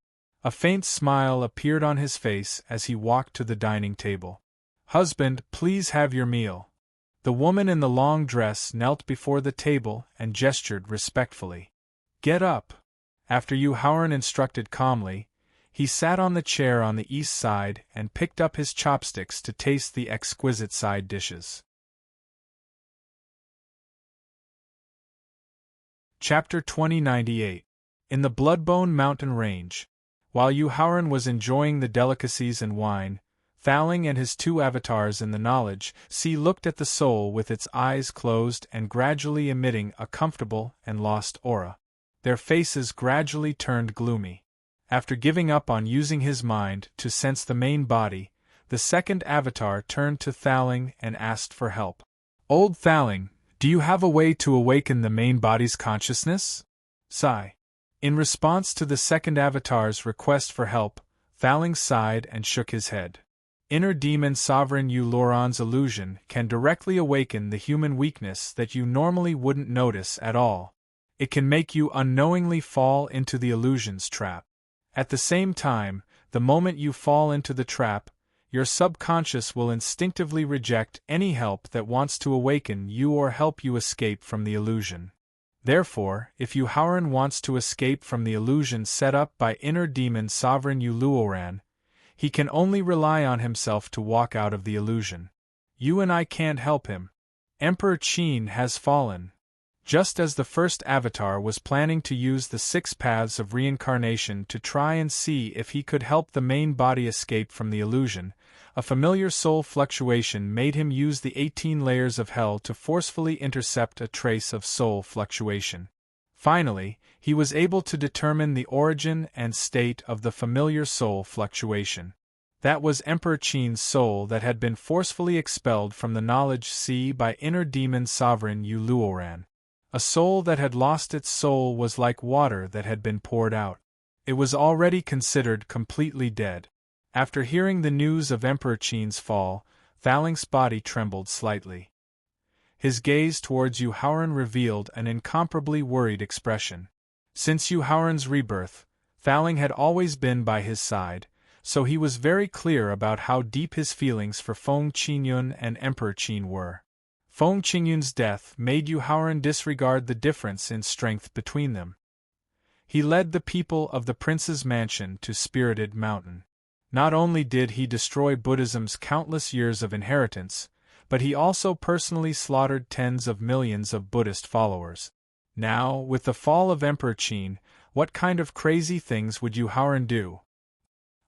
A faint smile appeared on his face as he walked to the dining table. "Husband, please have your meal." The woman in the long dress knelt before the table and gestured respectfully. "Get up." After Yuhauran instructed calmly, he sat on the chair on the east side and picked up his chopsticks to taste the exquisite side dishes. Chapter 2098. In the Bloodbone mountain range. While Yuhauran was enjoying the delicacies and wine, Thaling and his 2 avatars in the knowledge sea looked at the soul with its eyes closed and gradually emitting a comfortable and lost aura. Their faces gradually turned gloomy. After giving up on using his mind to sense the main body, the second avatar turned to Thaling and asked for help. "Old Thaling, do you have a way to awaken the main body's consciousness?" Sigh. In response to the second avatar's request for help, Thaling sighed and shook his head. Inner demon sovereign Uluoran's illusion can directly awaken the human weakness that you normally wouldn't notice at all. It can make you unknowingly fall into the illusion's trap. At the same time, the moment you fall into the trap, your subconscious will instinctively reject any help that wants to awaken you or help you escape from the illusion. Therefore, if Yuhauran wants to escape from the illusion set up by inner demon sovereign Uluoran, he can only rely on himself to walk out of the illusion. You and I can't help him. Emperor Qin has fallen. Just as the first avatar was planning to use the 6 paths of reincarnation to try and see if he could help the main body escape from the illusion, a familiar soul fluctuation made him use the 18 layers of hell to forcefully intercept a trace of soul fluctuation. Finally, he was able to determine the origin and state of the familiar soul fluctuation. That was Emperor Qin's soul that had been forcefully expelled from the knowledge sea by inner demon sovereign Uluoran. A soul that had lost its soul was like water that had been poured out. It was already considered completely dead. After hearing the news of Emperor Qin's fall, Thaling's body trembled slightly. His gaze towards Yuhauran revealed an incomparably worried expression. Since Yuhauran's rebirth, Thaling had always been by his side, so he was very clear about how deep his feelings for Feng Qingyun and Emperor Qin were. Feng Qingyun's death made Yuhauran disregard the difference in strength between them. He led the people of the prince's mansion to Spirited Mountain. Not only did he destroy Buddhism's countless years of inheritance, but he also personally slaughtered tens of millions of Buddhist followers. Now, with the fall of Emperor Qin, what kind of crazy things would Yuhauran do?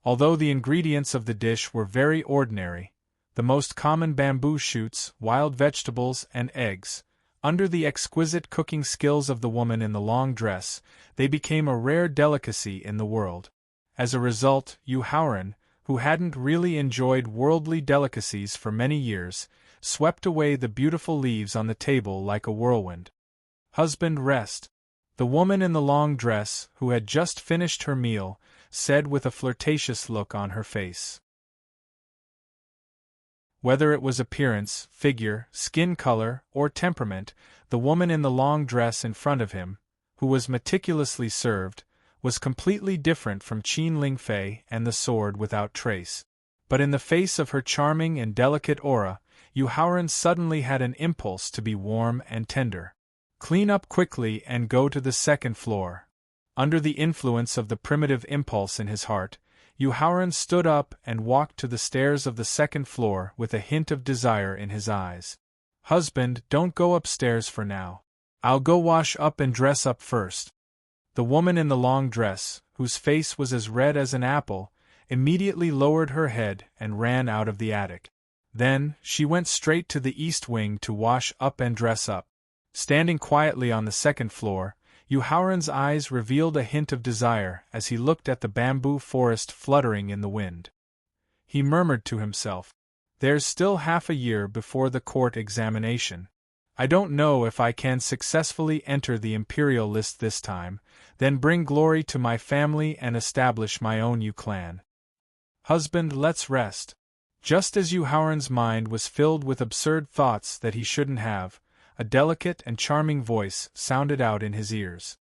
Although the ingredients of the dish were very ordinary, the most common bamboo shoots, wild vegetables, and eggs, under the exquisite cooking skills of the woman in the long dress, they became a rare delicacy in the world. As a result, Yuhauran, who hadn't really enjoyed worldly delicacies for many years, swept away the beautiful leaves on the table like a whirlwind. "Husband, rest," the woman in the long dress, who had just finished her meal, said with a flirtatious look on her face. Whether it was appearance, figure, skin color, or temperament, The woman in the long dress in front of him, who was meticulously served, was completely different from Qin Lingfei and the sword without trace. But in the face of her charming and delicate aura, Yu Haoran suddenly had an impulse to be warm and tender. Clean up quickly and go to the second floor. Under the influence of the primitive impulse in his heart, Yu Haoran stood up and walked to the stairs of the second floor with a hint of desire in his eyes. Husband, don't go upstairs for now. I'll go wash up and dress up first. The woman in the long dress, whose face was as red as an apple, immediately lowered her head and ran out of the attic. Then, she went straight to the east wing to wash up and dress up. Standing quietly on the second floor, Yu Haoran's eyes revealed a hint of desire as he looked at the bamboo forest fluttering in the wind. He murmured to himself, "There's still half a year before the court examination. I don't know if I can successfully enter the imperial list this time, then bring glory to my family and establish my own Yu clan. Husband, let's rest." Just as Yu Haoran's mind was filled with absurd thoughts that he shouldn't have, a delicate and charming voice sounded out in his ears.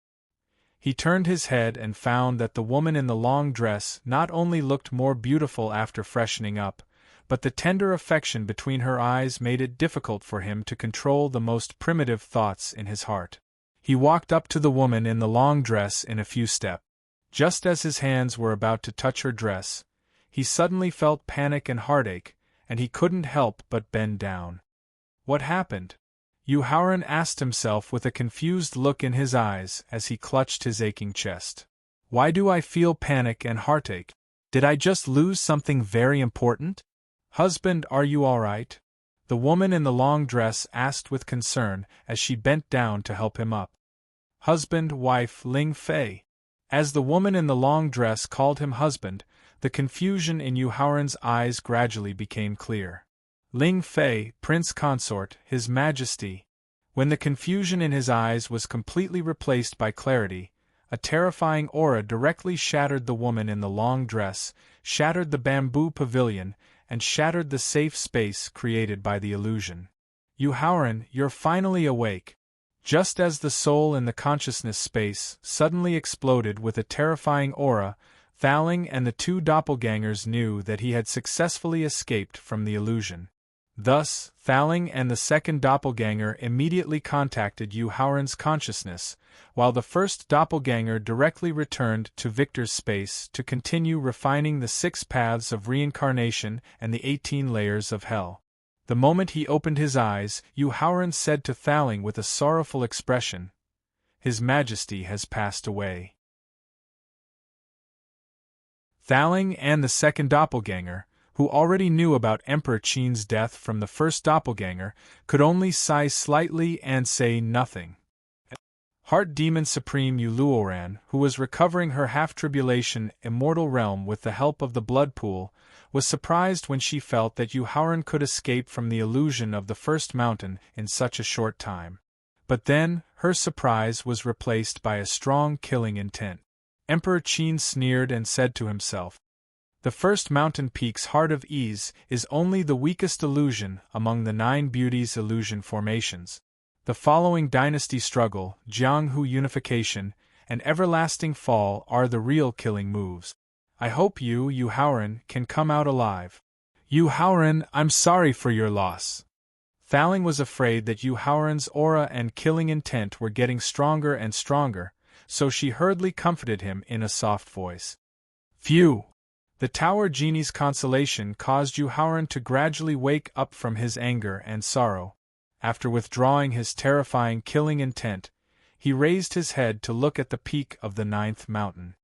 He turned his head and found that the woman in the long dress not only looked more beautiful after freshening up, but the tender affection between her eyes made it difficult for him to control the most primitive thoughts in his heart. He walked up to the woman in the long dress in a few steps. Just as his hands were about to touch her dress, he suddenly felt panic and heartache, and he couldn't help but bend down. What happened? Yu Haoran asked himself with a confused look in his eyes as he clutched his aching chest. Why do I feel panic and heartache? Did I just lose something very important? Husband, are you all right? The woman in the long dress asked with concern as she bent down to help him up. Husband, wife, Ling Fei. As the woman in the long dress called him husband, the confusion in Yu Haoran's eyes gradually became clear. Ling Fei, Prince Consort, His Majesty. When the confusion in his eyes was completely replaced by clarity, a terrifying aura directly shattered the woman in the long dress, shattered the bamboo pavilion, and shattered the safe space created by the illusion. Yu Haoran, you're finally awake. Just as the soul in the consciousness space suddenly exploded with a terrifying aura, Thaling and the two doppelgangers knew that he had successfully escaped from the illusion. Thus, Thaling and the second doppelganger immediately contacted Yu Haoran's consciousness, while the first doppelganger directly returned to Victor's space to continue refining the 6 paths of reincarnation and the 18 layers of hell. The moment he opened his eyes, Yu Haoran said to Thaling with a sorrowful expression, "His Majesty has passed away." Thaling and the second doppelganger, who already knew about Emperor Qin's death from the first doppelganger, could only sigh slightly and say nothing. Heart Demon Supreme Yu Luoran, who was recovering her half-tribulation immortal realm with the help of the blood pool, was surprised when she felt that Yu Haoran could escape from the illusion of the first mountain in such a short time. But then, her surprise was replaced by a strong killing intent. Emperor Qin sneered and said to himself, "The first mountain peak's heart of ease is only the weakest illusion among the 9 beauties illusion formations. The following dynasty struggle, Jianghu unification, and everlasting fall are the real killing moves. I hope you, Yu Haoran, can come out alive." Yu Haoran, I'm sorry for your loss. Thaling was afraid that Yu Haoran's aura and killing intent were getting stronger and stronger, so she hurriedly comforted him in a soft voice. Phew! The Tower Genie's consolation caused Yu Haoran to gradually wake up from his anger and sorrow. After withdrawing his terrifying killing intent, he raised his head to look at the peak of the 9th mountain.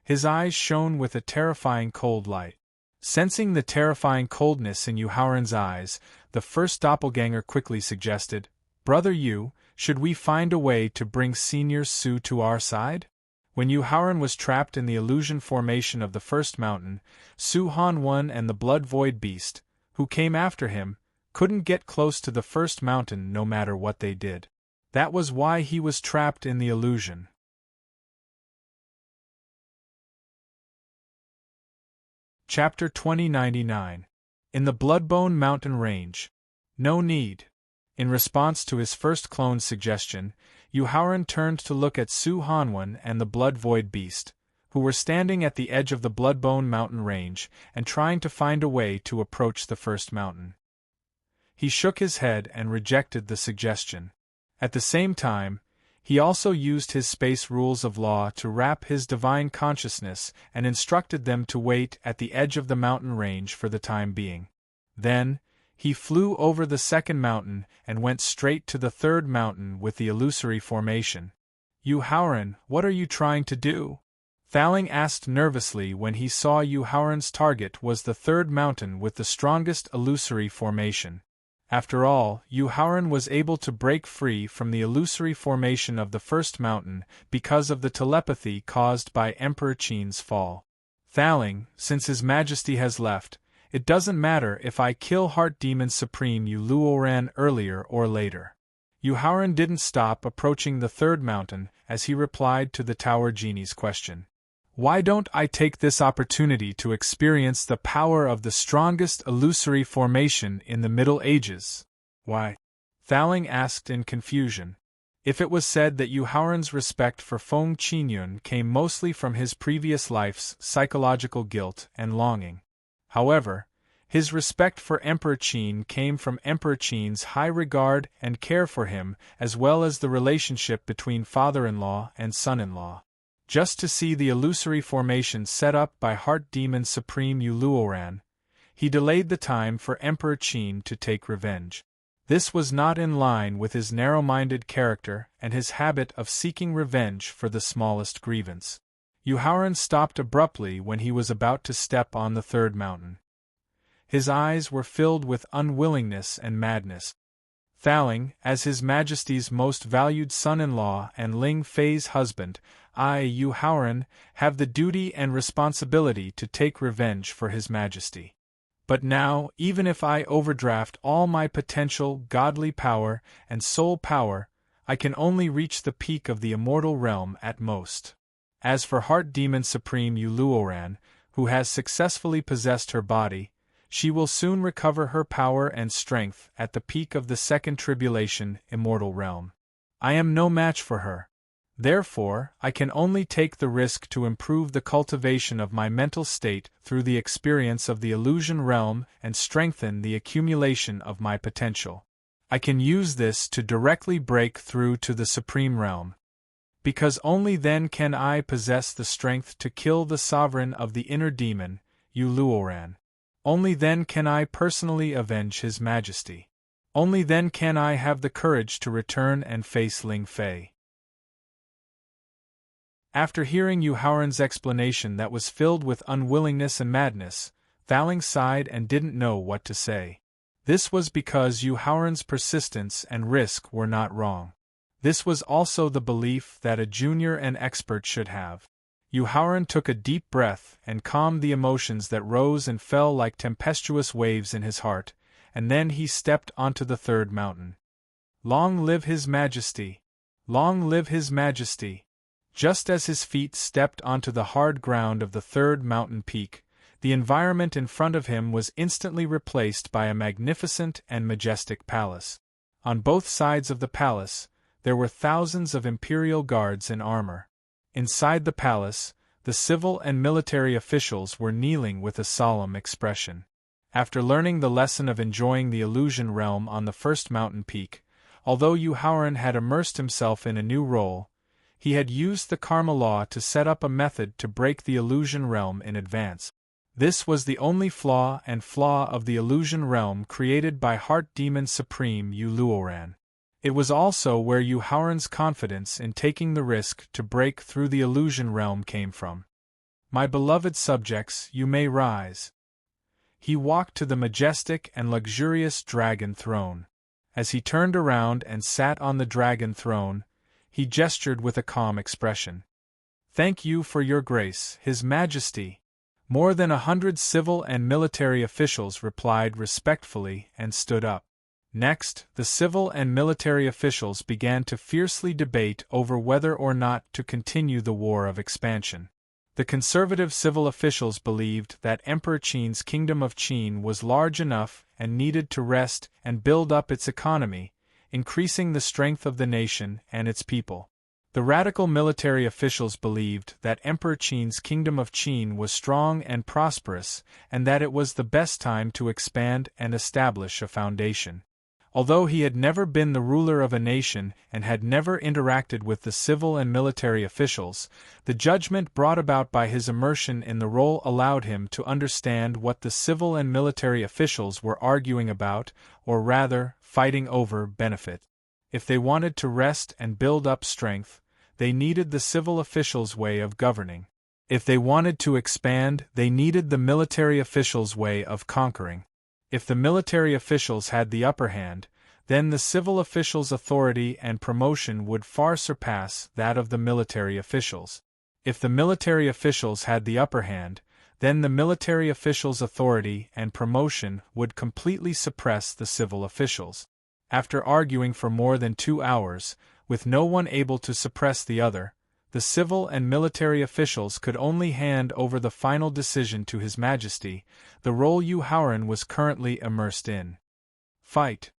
His eyes shone with a terrifying cold light. Sensing the terrifying coldness in Yu Haoran's eyes, the first doppelganger quickly suggested, "Brother Yu, should we find a way to bring Senior Su to our side?" When Yu Haoran was trapped in the illusion formation of the first mountain, Su Han-Wen and the Blood Void Beast, who came after him, couldn't get close to the first mountain no matter what they did. That was why he was trapped in the illusion. Chapter 2099. In the Bloodbone Mountain Range. No need. In response to his first clone's suggestion, Yu Haoran turned to look at Su Hanwen and the Blood Void Beast, who were standing at the edge of the Bloodbone mountain range and trying to find a way to approach the first mountain. He shook his head and rejected the suggestion. At the same time, he also used his space rules of law to wrap his divine consciousness and instructed them to wait at the edge of the mountain range for the time being. Then, he flew over the second mountain and went straight to the third mountain with the illusory formation. Yu Haoran, what are you trying to do? Thaling asked nervously when he saw Yu Haoran's target was the third mountain with the strongest illusory formation. After all, Yu Haoran was able to break free from the illusory formation of the first mountain because of the telepathy caused by Emperor Qin's fall. Thaling, since His Majesty has left, it doesn't matter if I kill Heart Demon Supreme Yu Luoran earlier or later. Yu Haoran didn't stop approaching the third mountain as he replied to the Tower Genie's question. Why don't I take this opportunity to experience the power of the strongest illusory formation in the Middle Ages? Why? Thaling asked in confusion. If it was said that Yu Haoran's respect for Feng Qinyun came mostly from his previous life's psychological guilt and longing. However, his respect for Emperor Qin came from Emperor Qin's high regard and care for him, as well as the relationship between father-in-law and son-in-law. Just to see the illusory formation set up by Heart Demon Supreme Yu Luoran, he delayed the time for Emperor Qin to take revenge. This was not in line with his narrow-minded character and his habit of seeking revenge for the smallest grievance. Yu Haoran stopped abruptly when he was about to step on the third mountain. His eyes were filled with unwillingness and madness. Thaling, as His Majesty's most valued son-in-law and Ling Fei's husband, I, Yu Haoran, have the duty and responsibility to take revenge for His Majesty. But now, even if I overdraft all my potential godly power and soul power, I can only reach the peak of the immortal realm at most. As for Heart Demon Supreme Yu Luoran, who has successfully possessed her body, she will soon recover her power and strength at the peak of the second tribulation immortal realm. I am no match for her. Therefore, I can only take the risk to improve the cultivation of my mental state through the experience of the illusion realm and strengthen the accumulation of my potential. I can use this to directly break through to the supreme realm. Because only then can I possess the strength to kill the sovereign of the inner demon, Yu Luoran. Only then can I personally avenge His Majesty. Only then can I have the courage to return and face Ling Fei. After hearing Yu Haoran's explanation that was filled with unwillingness and madness, Thaling sighed and didn't know what to say. This was because Yu Haoran's persistence and risk were not wrong. This was also the belief that a junior and expert should have. Yu Haoran took a deep breath and calmed the emotions that rose and fell like tempestuous waves in his heart, and then he stepped onto the third mountain. Long live His Majesty! Long live His Majesty! Just as his feet stepped onto the hard ground of the third mountain peak, the environment in front of him was instantly replaced by a magnificent and majestic palace. On both sides of the palace, there were thousands of imperial guards in armor. Inside the palace, the civil and military officials were kneeling with a solemn expression. After learning the lesson of enjoying the illusion realm on the first mountain peak, although Yu Haoran had immersed himself in a new role, he had used the karma law to set up a method to break the illusion realm in advance. This was the only flaw of the illusion realm created by Heart Demon Supreme Yu Luoran. It was also where Yu Haoran's confidence in taking the risk to break through the illusion realm came from. My beloved subjects, you may rise. He walked to the majestic and luxurious dragon throne. As he turned around and sat on the dragon throne, he gestured with a calm expression. Thank you for your grace, His Majesty. More than 100 civil and military officials replied respectfully and stood up. Next, the civil and military officials began to fiercely debate over whether or not to continue the war of expansion. The conservative civil officials believed that Emperor Qin's kingdom of Qin was large enough and needed to rest and build up its economy, increasing the strength of the nation and its people. The radical military officials believed that Emperor Qin's kingdom of Qin was strong and prosperous, and that it was the best time to expand and establish a foundation. Although he had never been the ruler of a nation and had never interacted with the civil and military officials, the judgment brought about by his immersion in the role allowed him to understand what the civil and military officials were arguing about, or rather, fighting over, benefit. If they wanted to rest and build up strength, they needed the civil officials' way of governing. If they wanted to expand, they needed the military officials' way of conquering. If the military officials had the upper hand, then the civil officials' authority and promotion would far surpass that of the military officials. If the military officials had the upper hand, then the military officials' authority and promotion would completely suppress the civil officials. After arguing for more than 2 hours, with no one able to suppress the other, the civil and military officials could only hand over the final decision to His Majesty, the role Yu Haoran was currently immersed in. Fight.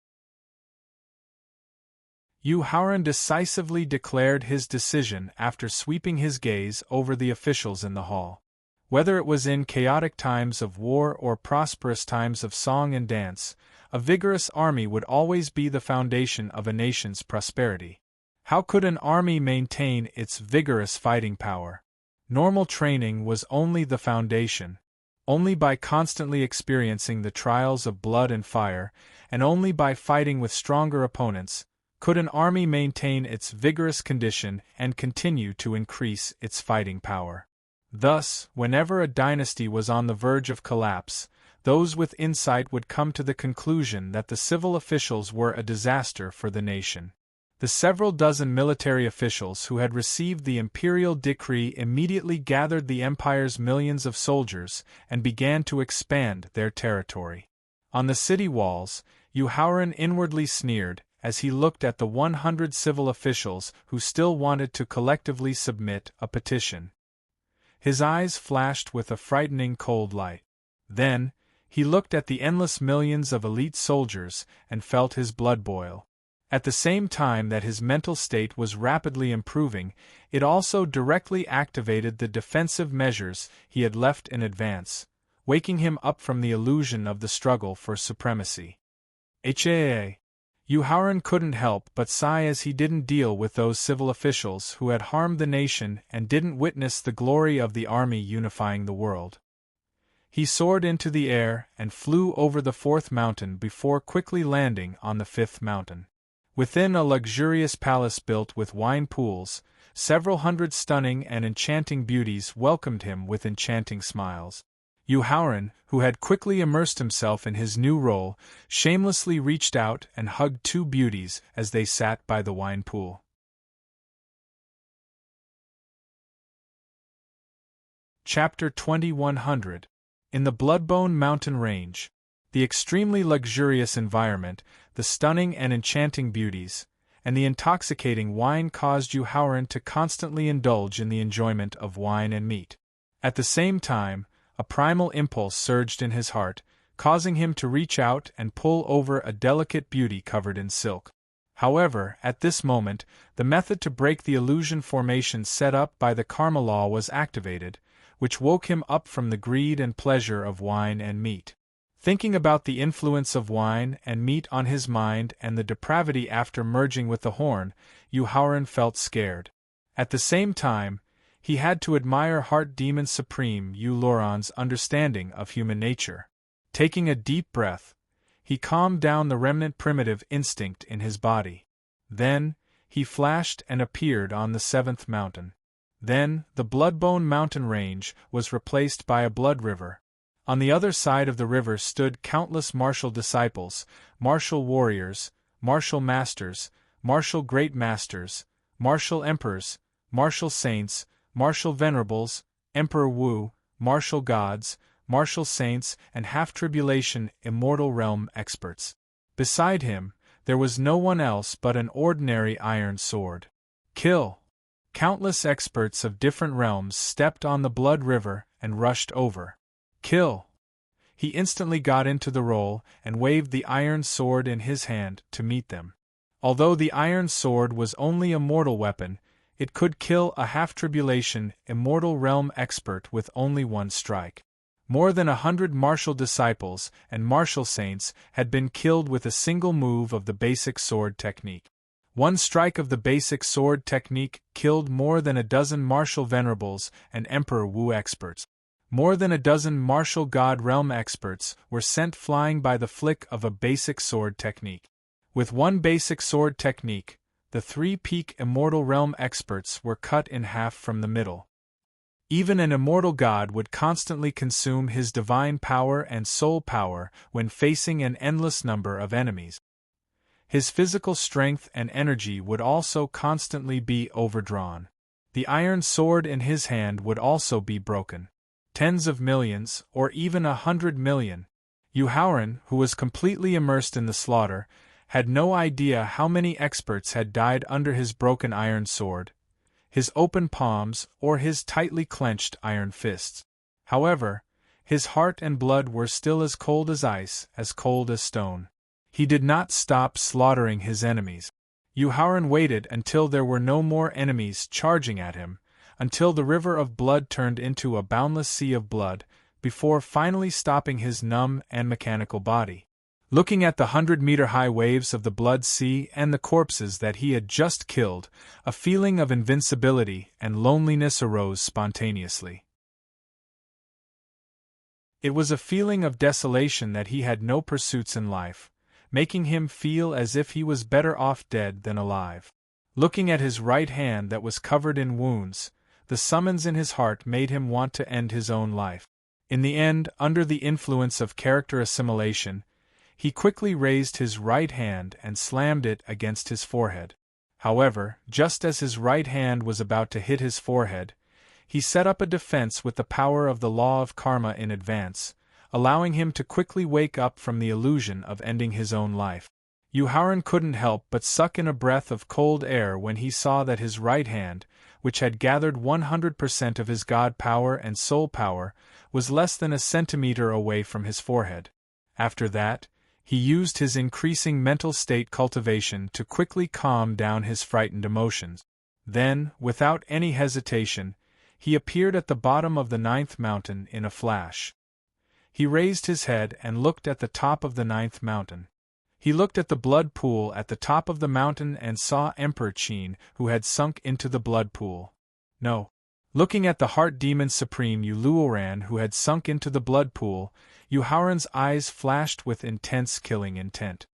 Yu Haoran decisively declared his decision after sweeping his gaze over the officials in the hall. Whether it was in chaotic times of war or prosperous times of song and dance, a vigorous army would always be the foundation of a nation's prosperity. How could an army maintain its vigorous fighting power? Normal training was only the foundation. Only by constantly experiencing the trials of blood and fire, and only by fighting with stronger opponents, could an army maintain its vigorous condition and continue to increase its fighting power. Thus, whenever a dynasty was on the verge of collapse, those with insight would come to the conclusion that the civil officials were a disaster for the nation. The several dozen military officials who had received the imperial decree immediately gathered the empire's millions of soldiers and began to expand their territory. On the city walls, Yu Haoran inwardly sneered as he looked at the 100 civil officials who still wanted to collectively submit a petition. His eyes flashed with a frightening cold light. Then, he looked at the endless millions of elite soldiers and felt his blood boil. At the same time that his mental state was rapidly improving, it also directly activated the defensive measures he had left in advance, waking him up from the illusion of the struggle for supremacy. Yu Haoran couldn't help but sigh as he didn't deal with those civil officials who had harmed the nation and didn't witness the glory of the army unifying the world. He soared into the air and flew over the 4th mountain before quickly landing on the 5th mountain. Within a luxurious palace built with wine pools, several hundred stunning and enchanting beauties welcomed him with enchanting smiles. Yu Haoran, who had quickly immersed himself in his new role, shamelessly reached out and hugged 2 beauties as they sat by the wine pool. Chapter 2100. In the Bloodbone Mountain Range. The extremely luxurious environment, the stunning and enchanting beauties, and the intoxicating wine caused Yu Haoran to constantly indulge in the enjoyment of wine and meat. At the same time, a primal impulse surged in his heart, causing him to reach out and pull over a delicate beauty covered in silk. However, at this moment, the method to break the illusion formation set up by the Karma law was activated, which woke him up from the greed and pleasure of wine and meat. Thinking about the influence of wine and meat on his mind and the depravity after merging with the horn, Yu Haoran felt scared. At the same time, he had to admire Heart Demon Supreme Yu Luoran's understanding of human nature. Taking a deep breath, he calmed down the remnant primitive instinct in his body. Then, he flashed and appeared on the 7th mountain. Then, the Bloodbone mountain range was replaced by a blood river. On the other side of the river stood countless martial disciples, martial warriors, martial masters, martial great masters, martial emperors, martial saints, martial venerables, Emperor Wu, martial gods, martial saints, and half-tribulation immortal realm experts. Beside him, there was no one else but an ordinary iron sword. Kill! Countless experts of different realms stepped on the blood river and rushed over. Kill! He instantly got into the role and waved the iron sword in his hand to meet them. Although the iron sword was only a mortal weapon, it could kill a half-tribulation immortal realm expert with only one strike. More than 100 martial disciples and martial saints had been killed with a single move of the basic sword technique. One strike of the basic sword technique killed more than a dozen martial venerables and Emperor Wu experts. More than a dozen martial god realm experts were sent flying by the flick of a basic sword technique. With one basic sword technique, the 3 peak immortal realm experts were cut in half from the middle. Even an immortal god would constantly consume his divine power and soul power when facing an endless number of enemies. His physical strength and energy would also constantly be overdrawn. The iron sword in his hand would also be broken. Tens of millions, or even 100 million. Yu Haoran, who was completely immersed in the slaughter, had no idea how many experts had died under his broken iron sword, his open palms, or his tightly clenched iron fists. However, his heart and blood were still as cold as ice, as cold as stone. He did not stop slaughtering his enemies. Yu Haoran waited until there were no more enemies charging at him, until the river of blood turned into a boundless sea of blood, before finally stopping his numb and mechanical body. Looking at the 100-meter-high waves of the blood sea and the corpses that he had just killed, a feeling of invincibility and loneliness arose spontaneously. It was a feeling of desolation that he had no pursuits in life, making him feel as if he was better off dead than alive. Looking at his right hand that was covered in wounds, the summons in his heart made him want to end his own life. In the end, under the influence of character assimilation, he quickly raised his right hand and slammed it against his forehead. However, just as his right hand was about to hit his forehead, he set up a defense with the power of the law of karma in advance, allowing him to quickly wake up from the illusion of ending his own life. Yu Haoran couldn't help but suck in a breath of cold air when he saw that his right hand, which had gathered 100% of his god power and soul power, was less than a centimeter away from his forehead. After that, he used his increasing mental state cultivation to quickly calm down his frightened emotions. Then, without any hesitation, he appeared at the bottom of the 9th mountain in a flash. He raised his head and looked at the top of the 9th mountain. He looked at the blood pool at the top of the mountain and saw Emperor Qin, who had sunk into the blood pool. No. Looking at the heart demon supreme Yu Luoran, who had sunk into the blood pool, Yu Haoran's eyes flashed with intense killing intent.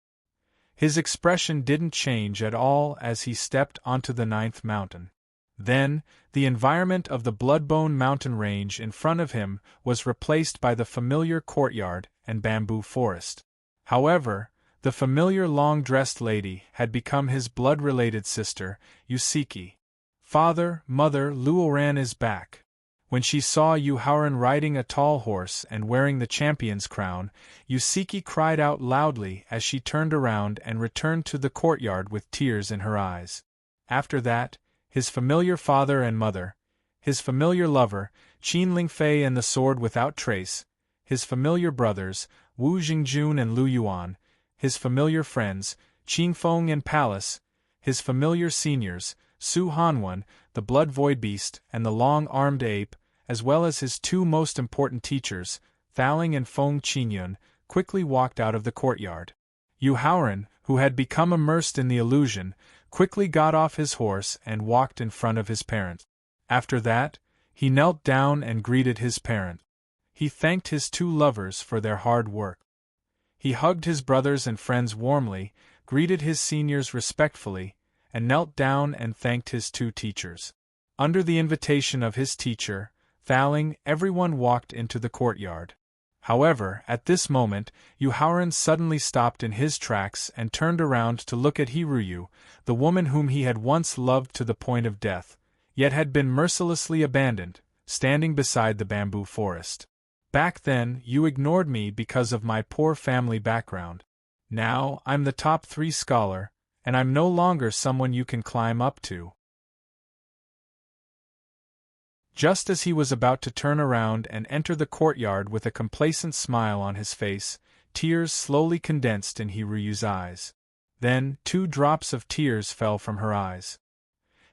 His expression didn't change at all as he stepped onto the 9th mountain. Then, the environment of the Bloodbone mountain range in front of him was replaced by the familiar courtyard and bamboo forest. However, the familiar long-dressed lady had become his blood-related sister, Yusiki. Father, Mother, Luoran is back. When she saw Yu Haoran riding a tall horse and wearing the champion's crown, Yusiki cried out loudly as she turned around and returned to the courtyard with tears in her eyes. After that, his familiar father and mother, his familiar lover, Qin Lingfei and the sword without trace, his familiar brothers, Wu Jingjun and Lu Yuan, his familiar friends, Qin Feng and Palace, his familiar seniors, Su Hanwan, the blood void beast, and the long-armed ape, as well as his 2 most important teachers, Thaling and Feng Qinyun, quickly walked out of the courtyard. Yu Haoran, who had become immersed in the illusion, quickly got off his horse and walked in front of his parent. After that, he knelt down and greeted his parent. He thanked his 2 lovers for their hard work. He hugged his brothers and friends warmly, greeted his seniors respectfully, and knelt down and thanked his 2 teachers. Under the invitation of his teacher, Thaling, everyone walked into the courtyard. However, at this moment, Yu Haoran suddenly stopped in his tracks and turned around to look at Hiruyu, the woman whom he had once loved to the point of death, yet had been mercilessly abandoned, standing beside the bamboo forest. Back then, you ignored me because of my poor family background. Now, I'm the top 3 scholar, and I'm no longer someone you can climb up to. Just as he was about to turn around and enter the courtyard with a complacent smile on his face, tears slowly condensed in Hiruyu's eyes. Then, 2 drops of tears fell from her eyes.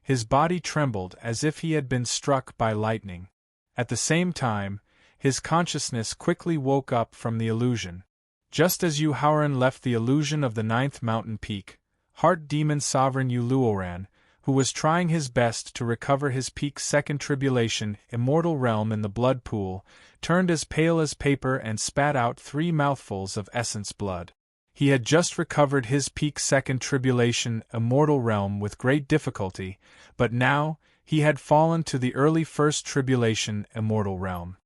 His body trembled as if he had been struck by lightning. At the same time, his consciousness quickly woke up from the illusion. Just as Yu Haoran left the illusion of the 9th mountain peak, Heart Demon Sovereign Yu Luoran, who was trying his best to recover his peak second tribulation immortal realm in the blood pool, turned as pale as paper and spat out 3 mouthfuls of essence blood. He had just recovered his peak second tribulation immortal realm with great difficulty, but now, he had fallen to the early first tribulation immortal realm.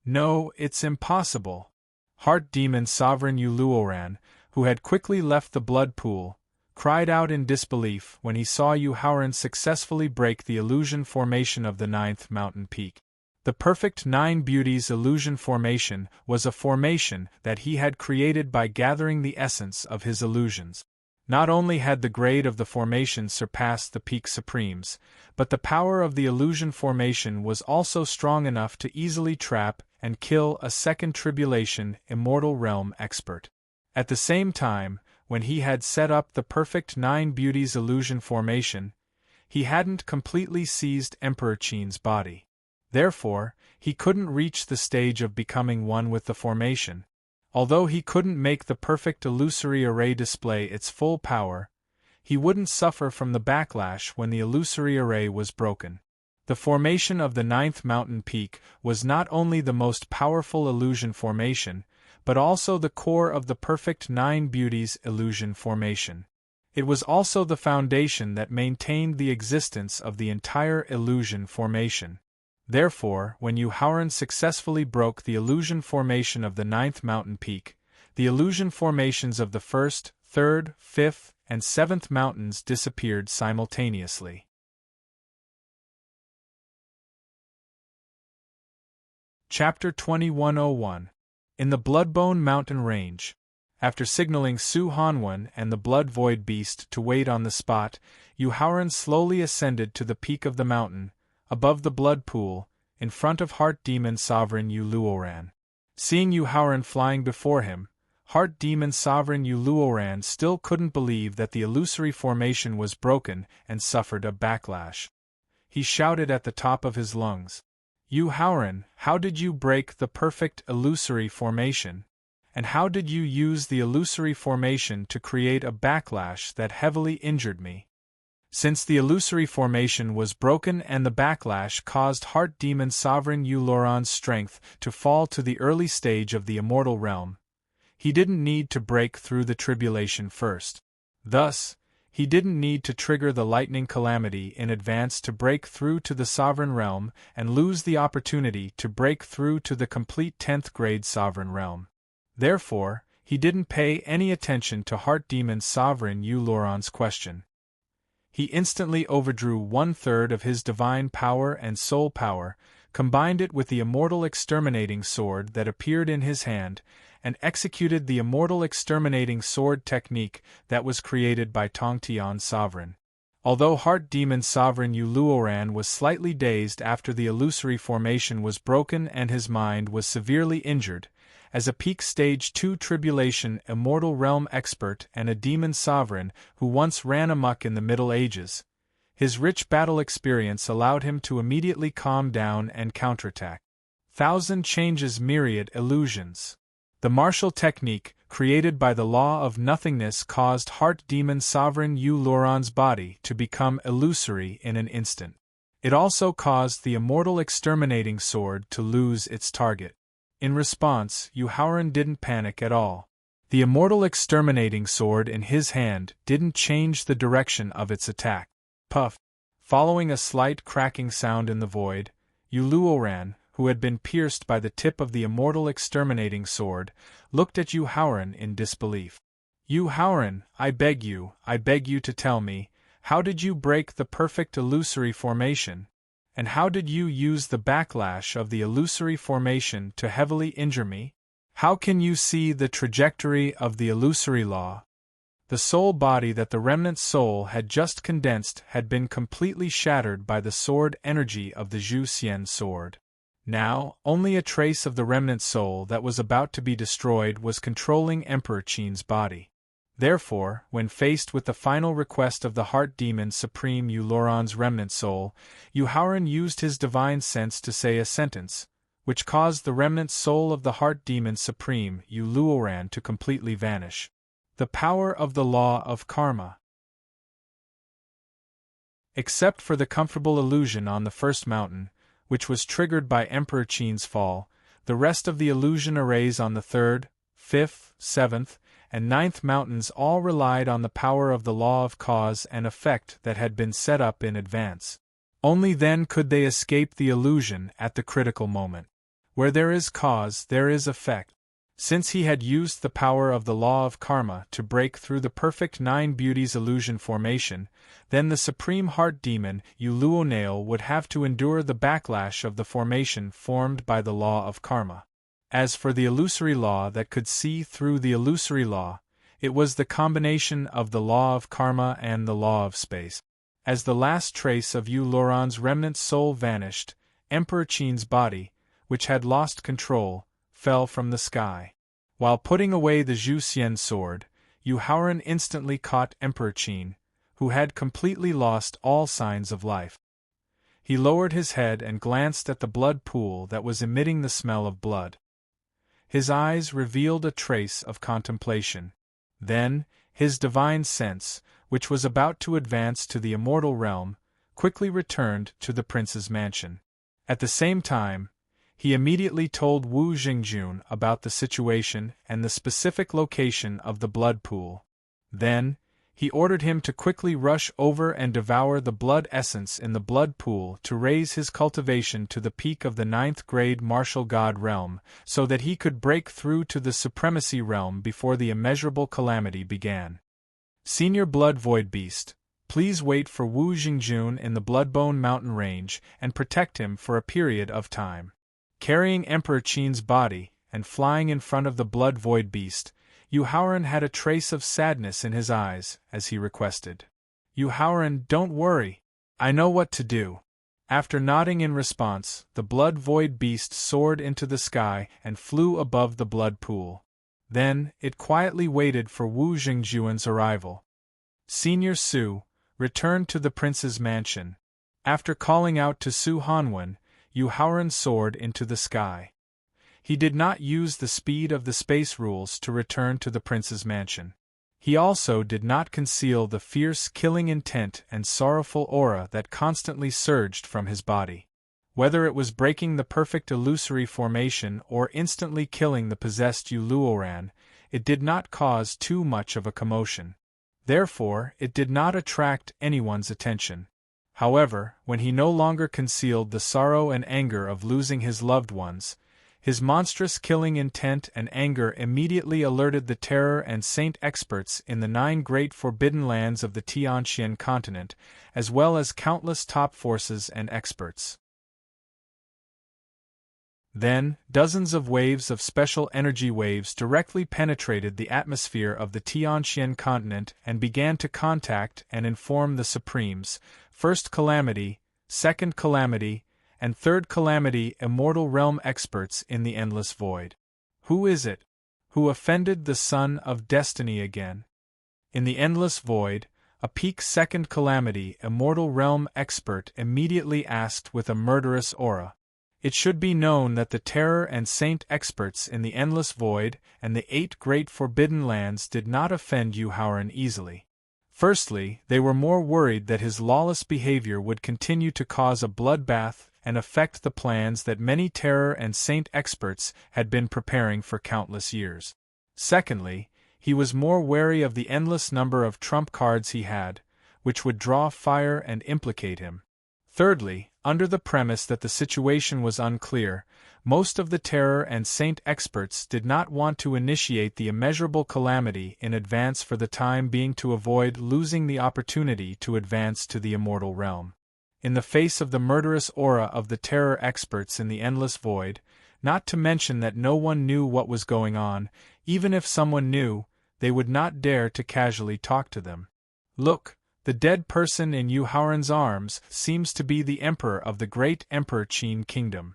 No, it's impossible. Heart Demon Sovereign Yu Luoran, who had quickly left the blood pool, cried out in disbelief when he saw Yu Haoran successfully break the illusion formation of the 9th mountain peak. The perfect 9 beauties illusion formation was a formation that he had created by gathering the essence of his illusions. Not only had the grade of the formation surpassed the peak supremes, but the power of the illusion formation was also strong enough to easily trap and kill a second tribulation immortal realm expert. At the same time, when he had set up the perfect 9 beauties illusion formation, he hadn't completely seized Emperor Qin's body. Therefore, he couldn't reach the stage of becoming one with the formation. Although he couldn't make the perfect illusory array display its full power, he wouldn't suffer from the backlash when the illusory array was broken. The formation of the 9th mountain peak was not only the most powerful illusion formation, but also the core of the perfect 9 beauties illusion formation. It was also the foundation that maintained the existence of the entire illusion formation. Therefore, when Yu Haoran successfully broke the illusion formation of the 9th mountain peak, the illusion formations of the 1st, 3rd, 5th, and 7th mountains disappeared simultaneously. Chapter 2101. In the Bloodbone Mountain Range. After signaling Su Hanwen and the Blood Void Beast to wait on the spot, Yu Haoran slowly ascended to the peak of the mountain, above the blood pool, in front of Heart Demon Sovereign Yu Luoran. Seeing Yu Haoran flying before him, Heart Demon Sovereign Yu Luoran still couldn't believe that the illusory formation was broken and suffered a backlash. He shouted at the top of his lungs, "Yu Haoran, how did you break the perfect illusory formation? And how did you use the illusory formation to create a backlash that heavily injured me?" Since the illusory formation was broken and the backlash caused Heart Demon Sovereign Yu Luoran's strength to fall to the early stage of the immortal realm, he didn't need to break through the tribulation first. Thus, he didn't need to trigger the lightning calamity in advance to break through to the sovereign realm and lose the opportunity to break through to the complete 10th grade sovereign realm. Therefore, he didn't pay any attention to Heart Demon Sovereign Yu Luoran's question. He instantly overdrew 1/3 of his divine power and soul power, combined it with the immortal exterminating sword that appeared in his hand, and executed the immortal exterminating sword technique that was created by Tongtian Sovereign. Although Heart Demon Sovereign Yu Luoran was slightly dazed after the illusory formation was broken and his mind was severely injured, as a peak stage 2 tribulation immortal realm expert and a demon sovereign who once ran amok in the Middle Ages, his rich battle experience allowed him to immediately calm down and counterattack. Thousand changes myriad illusions. The martial technique, created by the law of nothingness, caused Heart Demon Sovereign Yu Luoran's body to become illusory in an instant. It also caused the immortal exterminating sword to lose its target. In response, Yu Haoran didn't panic at all. The immortal exterminating sword in his hand didn't change the direction of its attack. Puff! Following a slight cracking sound in the void, Yu Luoran, who had been pierced by the tip of the immortal exterminating sword, looked at Yu Haoran in disbelief. "Yu Haoran, I beg you to tell me, how did you break the perfect illusory formation? And how did you use the backlash of the illusory formation to heavily injure me? How can you see the trajectory of the illusory law?" The soul body that the remnant soul had just condensed had been completely shattered by the sword energy of the Zhu Xian sword. Now, only a trace of the remnant soul that was about to be destroyed was controlling Emperor Qin's body. Therefore, when faced with the final request of the heart demon supreme Uluran's remnant soul, Yuhauran used his divine sense to say a sentence, which caused the remnant soul of the heart demon supreme Uluran to completely vanish. The power of the law of karma. Except for the comfortable illusion on the first mountain, which was triggered by Emperor Qin's fall, the rest of the illusion arrays on the third, fifth, seventh, and ninth mountains all relied on the power of the law of cause and effect that had been set up in advance. Only then could they escape the illusion at the critical moment. Where there is cause, there is effect. Since he had used the power of the law of karma to break through the perfect nine beauties illusion formation, then the supreme heart demon Uluonail would have to endure the backlash of the formation formed by the law of karma. As for the illusory law that could see through the illusory law, it was the combination of the law of karma and the law of space. As the last trace of Uluran's remnant soul vanished, Emperor Qin's body, which had lost control, fell from the sky. While putting away the Zhu Xian sword, Yuhauran instantly caught Emperor Qin, who had completely lost all signs of life. He lowered his head and glanced at the blood pool that was emitting the smell of blood. His eyes revealed a trace of contemplation. Then, his divine sense, which was about to advance to the immortal realm, quickly returned to the prince's mansion. At the same time, he immediately told Wu Jingjun about the situation and the specific location of the blood pool. Then, he ordered him to quickly rush over and devour the blood essence in the blood pool to raise his cultivation to the peak of the 9th grade martial god realm, so that he could break through to the supremacy realm before the immeasurable calamity began. Senior Blood Void Beast, please wait for Wu Jingjun in the Bloodbone Mountain Range and protect him for a period of time. Carrying Emperor Qin's body, and flying in front of the Blood Void Beast, Yuhauran had a trace of sadness in his eyes as he requested. "Yuhauran, don't worry. I know what to do." After nodding in response, the Blood Void Beast soared into the sky and flew above the blood pool. Then, it quietly waited for Wu Jingjuan's arrival. Senior Su returned to the prince's mansion. After calling out to Su Hanwen, Yuhauran soared into the sky. He did not use the speed of the space rules to return to the prince's mansion. He also did not conceal the fierce killing intent and sorrowful aura that constantly surged from his body. Whether it was breaking the perfect illusory formation or instantly killing the possessed Uluoran, it did not cause too much of a commotion. Therefore, it did not attract anyone's attention. However, when he no longer concealed the sorrow and anger of losing his loved ones, his monstrous killing intent and anger immediately alerted the terror and saint experts in the 9 great forbidden lands of the Tianqian continent, as well as countless top forces and experts. Then, dozens of waves of special energy waves directly penetrated the atmosphere of the Tianqian continent and began to contact and inform the Supremes, First Calamity, Second Calamity, and Third Calamity Immortal Realm experts in the Endless Void. Who is it who offended the Son of Destiny again? In the Endless Void, a peak Second Calamity Immortal Realm expert immediately asked with a murderous aura. It should be known that the Terror and Saint experts in the Endless Void and the 8 Great Forbidden Lands did not offend Yuhauran easily. Firstly, they were more worried that his lawless behavior would continue to cause a bloodbath and affect the plans that many Terror and Saint experts had been preparing for countless years. Secondly, he was more wary of the endless number of trump cards he had, which would draw fire and implicate him. Thirdly, under the premise that the situation was unclear, most of the Terror and Saint experts did not want to initiate the immeasurable calamity in advance for the time being to avoid losing the opportunity to advance to the immortal realm. In the face of the murderous aura of the Terror experts in the Endless Void, not to mention that no one knew what was going on, even if someone knew, they would not dare to casually talk to them. Look! The dead person in Yuhauran's arms seems to be the emperor of the great Emperor Qin kingdom.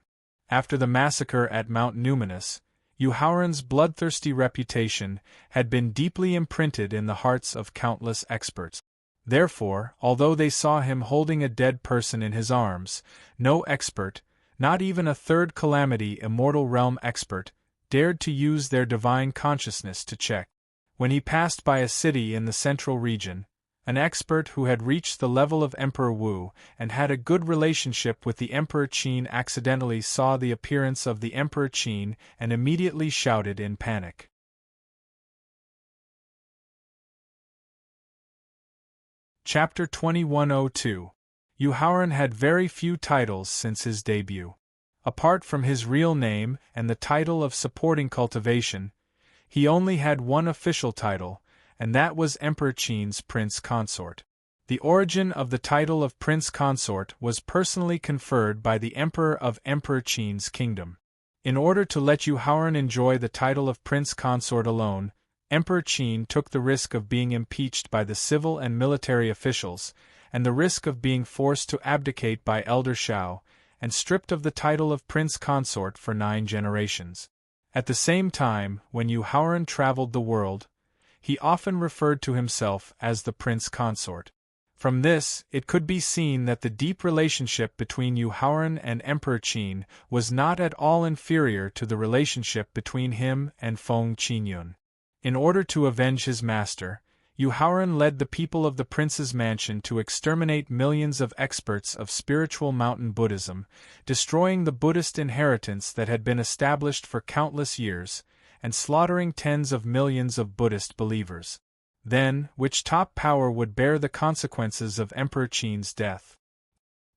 After the massacre at Mount Numinous, Yu Haoran's bloodthirsty reputation had been deeply imprinted in the hearts of countless experts. Therefore, although they saw him holding a dead person in his arms, no expert, not even a third calamity immortal realm expert, dared to use their divine consciousness to check. When he passed by a city in the central region, an expert who had reached the level of Emperor Wu and had a good relationship with the Emperor Qin accidentally saw the appearance of the Emperor Qin and immediately shouted in panic. Chapter 2102. Yu Haoran had very few titles since his debut. Apart from his real name and the title of supporting cultivation, he only had one official title, and that was Emperor Qin's Prince Consort. The origin of the title of Prince Consort was personally conferred by the Emperor of Emperor Qin's kingdom. In order to let Yu Haoran enjoy the title of Prince Consort alone, Emperor Qin took the risk of being impeached by the civil and military officials, and the risk of being forced to abdicate by Elder Shao, and stripped of the title of Prince Consort for 9 generations. At the same time, when Yu Haoran traveled the world, he often referred to himself as the Prince Consort. From this, it could be seen that the deep relationship between Yu Haoran and Emperor Qin was not at all inferior to the relationship between him and Feng Qinyun. In order to avenge his master, Yu Haoran led the people of the prince's mansion to exterminate millions of experts of spiritual mountain Buddhism, destroying the Buddhist inheritance that had been established for countless years, and slaughtering tens of millions of Buddhist believers. Then, which top power would bear the consequences of Emperor Qin's death?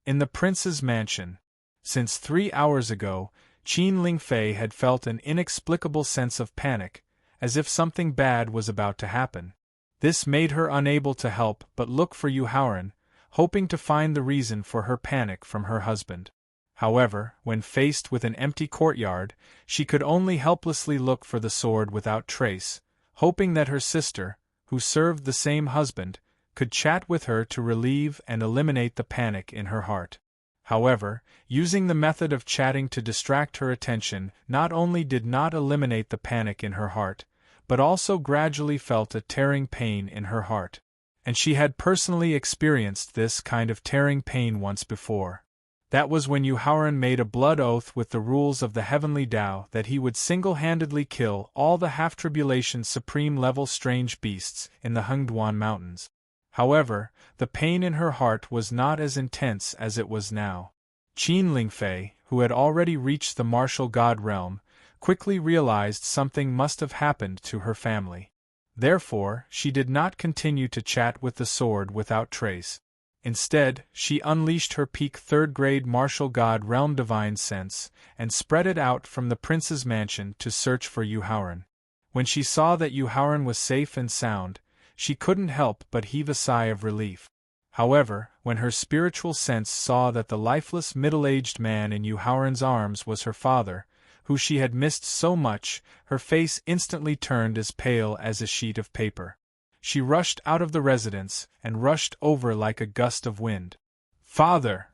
In the prince's mansion, since 3 hours ago, Qin Lingfei had felt an inexplicable sense of panic, as if something bad was about to happen. This made her unable to help but look for Yu Haoran, hoping to find the reason for her panic from her husband. However, when faced with an empty courtyard, she could only helplessly look for the sword without trace, hoping that her sister, who served the same husband, could chat with her to relieve and eliminate the panic in her heart. However, using the method of chatting to distract her attention not only did not eliminate the panic in her heart, but also gradually felt a tearing pain in her heart. And she had personally experienced this kind of tearing pain once before. That was when Yu Haoran made a blood oath with the rules of the heavenly Tao that he would single-handedly kill all the half-tribulation supreme-level strange beasts in the Hengduan Mountains. However, the pain in her heart was not as intense as it was now. Qin Lingfei, who had already reached the martial god realm, quickly realized something must have happened to her family. Therefore, she did not continue to chat with the sword without trace. Instead, she unleashed her peak third-grade martial god realm divine sense and spread it out from the prince's mansion to search for Yu Haoran. When she saw that Yu Haoran was safe and sound, she couldn't help but heave a sigh of relief. However, when her spiritual sense saw that the lifeless middle-aged man in Yu Haoran's arms was her father, who she had missed so much, her face instantly turned as pale as a sheet of paper. She rushed out of the residence and rushed over like a gust of wind. "Father!"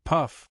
Puff!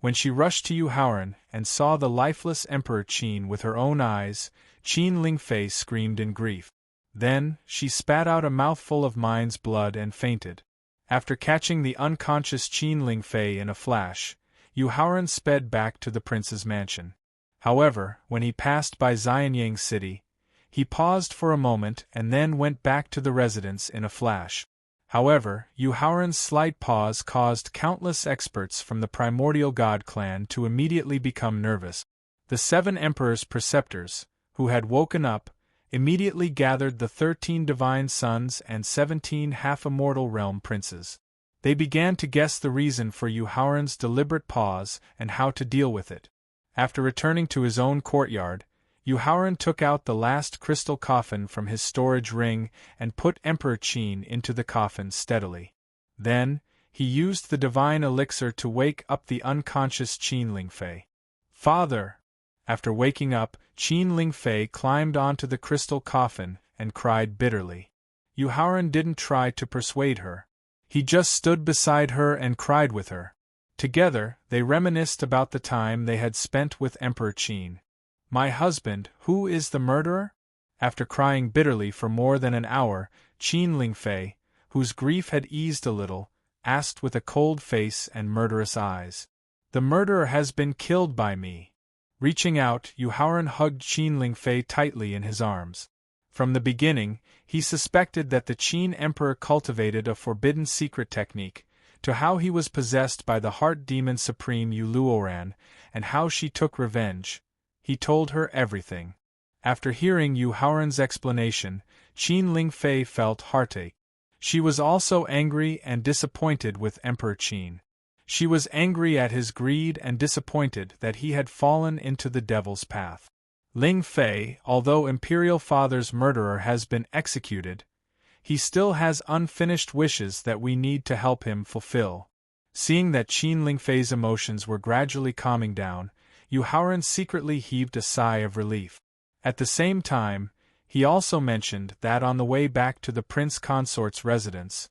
When she rushed to Yu Haoran and saw the lifeless Emperor Qin with her own eyes, Qin Lingfei screamed in grief. Then, she spat out a mouthful of mind's blood and fainted. After catching the unconscious Qin Lingfei in a flash, Yu Haoran sped back to the prince's mansion. However, when he passed by Xianyang City, he paused for a moment and then went back to the residence in a flash. However, Yu Haoran's slight pause caused countless experts from the primordial god clan to immediately become nervous. The 7 emperor's preceptors, who had woken up, immediately gathered the 13 divine sons and 17 half-immortal realm princes. They began to guess the reason for Yu Haoran's deliberate pause and how to deal with it. After returning to his own courtyard, Yu Haoran took out the last crystal coffin from his storage ring and put Emperor Qin into the coffin steadily. Then, he used the divine elixir to wake up the unconscious Qin Lingfei. "Father!" After waking up, Qin Lingfei climbed onto the crystal coffin and cried bitterly. Yu Haoran didn't try to persuade her. He just stood beside her and cried with her. Together, they reminisced about the time they had spent with Emperor Qin. My husband, who is the murderer? After crying bitterly for more than an hour, Qin Lingfei, whose grief had eased a little, asked with a cold face and murderous eyes. The murderer has been killed by me. Reaching out, Yu Haoran hugged Qin Lingfei tightly in his arms. From the beginning, he suspected that the Qin emperor cultivated a forbidden secret technique, to how he was possessed by the heart demon supreme Yu Luoran, and how she took revenge. He told her everything. After hearing Yu Haoran's explanation, Qin Lingfei felt heartache. She was also angry and disappointed with Emperor Qin. She was angry at his greed and disappointed that he had fallen into the devil's path. Ling Fei, although Imperial Father's murderer has been executed, he still has unfinished wishes that we need to help him fulfill. Seeing that Qin Lingfei's emotions were gradually calming down, Yu Haoran secretly heaved a sigh of relief. At the same time, he also mentioned that on the way back to the prince consort's residence,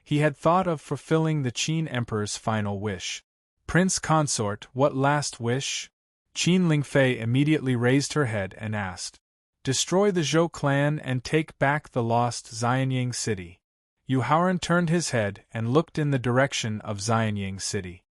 he had thought of fulfilling the Qin emperor's final wish. Prince consort, what last wish? Qin Lingfei immediately raised her head and asked. Destroy the Zhou clan and take back the lost Xianying city. Yu Haoran turned his head and looked in the direction of Xianying city.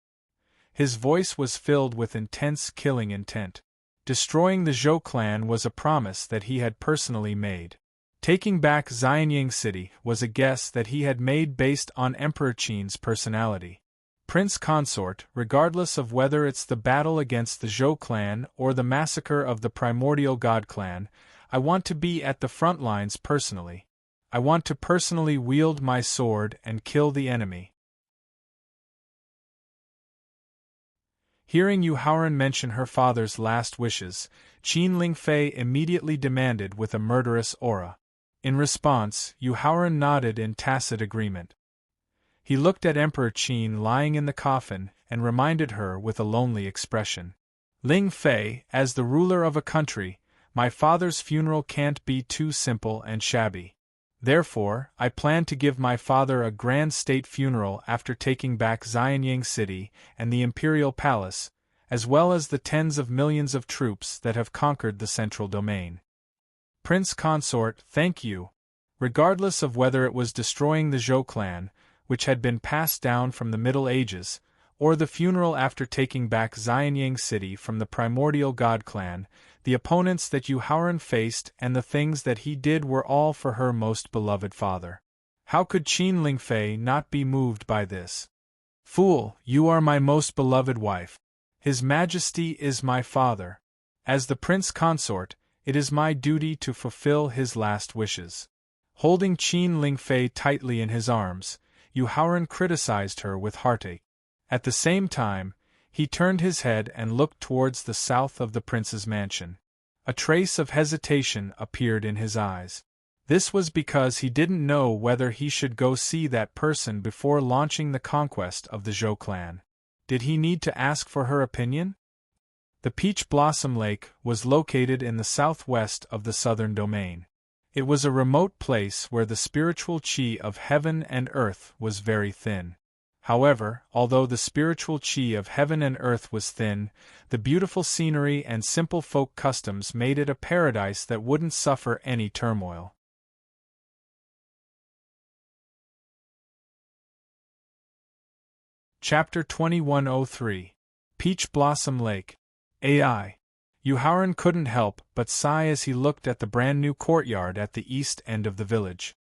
His voice was filled with intense killing intent. Destroying the Zhou clan was a promise that he had personally made. Taking back Xianying city was a guess that he had made based on Emperor Qin's personality. Prince Consort, regardless of whether it's the battle against the Zhou clan or the massacre of the primordial god clan, I want to be at the front lines personally. I want to personally wield my sword and kill the enemy. Hearing Yu Haoran mention her father's last wishes, Qin Lingfei immediately demanded with a murderous aura. In response, Yu Haoran nodded in tacit agreement. He looked at Emperor Qin lying in the coffin and reminded her with a lonely expression. Ling Fei, as the ruler of a country, my father's funeral can't be too simple and shabby. Therefore, I plan to give my father a grand state funeral after taking back Xianying city and the imperial palace, as well as the tens of millions of troops that have conquered the central domain. Prince Consort, thank you. Regardless of whether it was destroying the Zhou clan, which had been passed down from the Middle Ages, or the funeral after taking back Xianying city from the primordial god clan, the opponents that Yu Haoran faced and the things that he did were all for her most beloved father. How could Qin Lingfei not be moved by this? Fool, you are my most beloved wife. His Majesty is my father. As the prince consort, it is my duty to fulfill his last wishes. Holding Qin Lingfei tightly in his arms, Yu Haoran criticized her with heartache. At the same time, he turned his head and looked towards the south of the prince's mansion. A trace of hesitation appeared in his eyes. This was because he didn't know whether he should go see that person before launching the conquest of the Zhou clan. Did he need to ask for her opinion? The Peach Blossom Lake was located in the southwest of the southern domain. It was a remote place where the spiritual qi of heaven and earth was very thin. However, although the spiritual qi of heaven and earth was thin, the beautiful scenery and simple folk customs made it a paradise that wouldn't suffer any turmoil. Chapter 2103 Peach Blossom Lake. AI. Yu Haoran couldn't help but sigh as he looked at the brand-new courtyard at the east end of the village.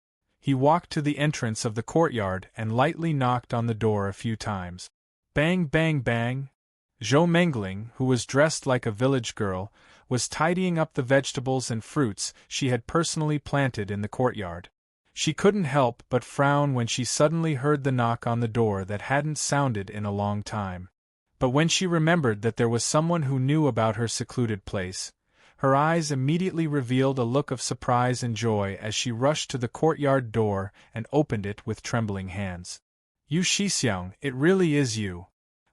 He walked to the entrance of the courtyard and lightly knocked on the door a few times. Bang, bang, bang. Zhou Mengling, who was dressed like a village girl, was tidying up the vegetables and fruits she had personally planted in the courtyard. She couldn't help but frown when she suddenly heard the knock on the door that hadn't sounded in a long time. But when she remembered that there was someone who knew about her secluded place, her eyes immediately revealed a look of surprise and joy as she rushed to the courtyard door and opened it with trembling hands. Yu Shixiang, it really is you.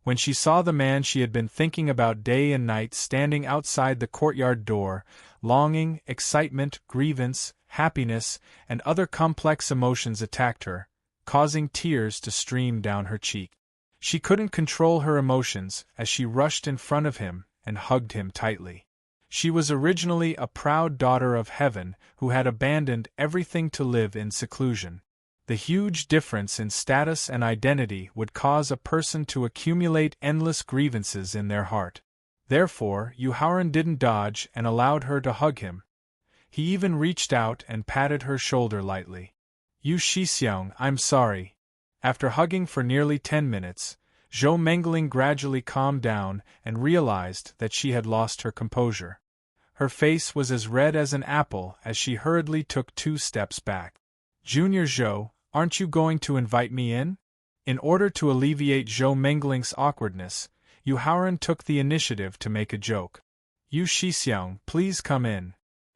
When she saw the man she had been thinking about day and night standing outside the courtyard door, longing, excitement, grievance, happiness, and other complex emotions attacked her, causing tears to stream down her cheek. She couldn't control her emotions as she rushed in front of him and hugged him tightly. She was originally a proud daughter of heaven who had abandoned everything to live in seclusion. The huge difference in status and identity would cause a person to accumulate endless grievances in their heart. Therefore, Yuhaoran didn't dodge and allowed her to hug him. He even reached out and patted her shoulder lightly. Yu Shixiang, I'm sorry. After hugging for nearly 10 minutes, Zhou Mengling gradually calmed down and realized that she had lost her composure. Her face was as red as an apple as she hurriedly took 2 steps back. Junior Zhou, aren't you going to invite me in? In order to alleviate Zhou Mengling's awkwardness, Yuhaoran took the initiative to make a joke. Yu Shixiang, please come in.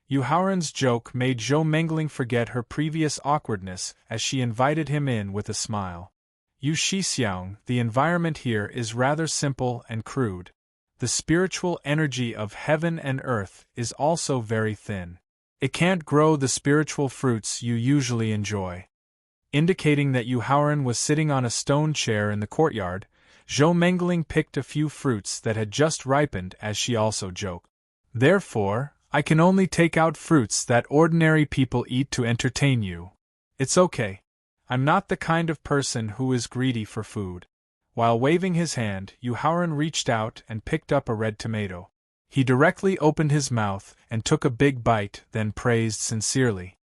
Yuhaoran's joke made Zhou Mengling forget her previous awkwardness as she invited him in with a smile. Yu Shixiang, the environment here is rather simple and crude. The spiritual energy of heaven and earth is also very thin. It can't grow the spiritual fruits you usually enjoy. Indicating that Yuhaoran was sitting on a stone chair in the courtyard, Zhou Mengling picked a few fruits that had just ripened as she also joked. Therefore, I can only take out fruits that ordinary people eat to entertain you. It's okay. I'm not the kind of person who is greedy for food. While waving his hand, Yuhaoran reached out and picked up a red tomato. He directly opened his mouth and took a big bite, then praised sincerely.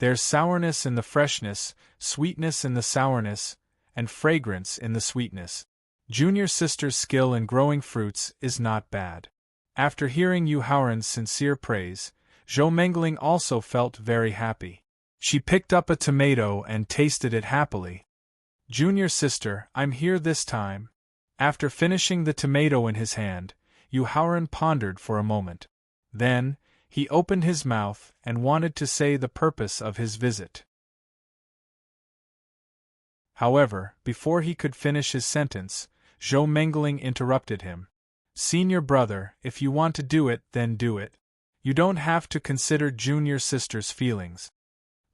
There's sourness in the freshness, sweetness in the sourness, and fragrance in the sweetness. Junior sister's skill in growing fruits is not bad. After hearing Yuhaoran's sincere praise, Zhou Mengling also felt very happy. She picked up a tomato and tasted it happily. Junior sister, I'm here this time. After finishing the tomato in his hand, Yuhaoran pondered for a moment. Then, he opened his mouth and wanted to say the purpose of his visit. However, before he could finish his sentence, Zhou Mengling interrupted him. Senior brother, if you want to do it, then do it. You don't have to consider junior sister's feelings.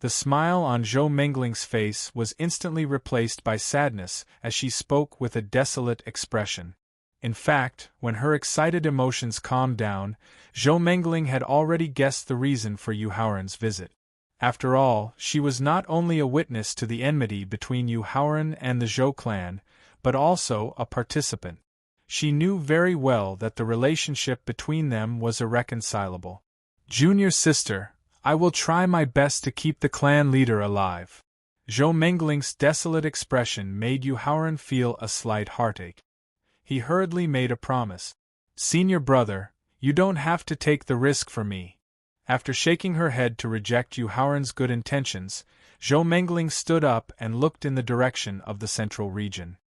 The smile on Zhou Mengling's face was instantly replaced by sadness as she spoke with a desolate expression. In fact, when her excited emotions calmed down, Zhou Mengling had already guessed the reason for Yuhaoran's visit. After all, she was not only a witness to the enmity between Yuhaoran and the Zhou clan, but also a participant. She knew very well that the relationship between them was irreconcilable. Junior sister, I will try my best to keep the clan leader alive. Zhou Mengling's desolate expression made Yuhaoran feel a slight heartache. He hurriedly made a promise. Senior brother, you don't have to take the risk for me. After shaking her head to reject Yuhaoran's good intentions, Zhou Mengling stood up and looked in the direction of the central region.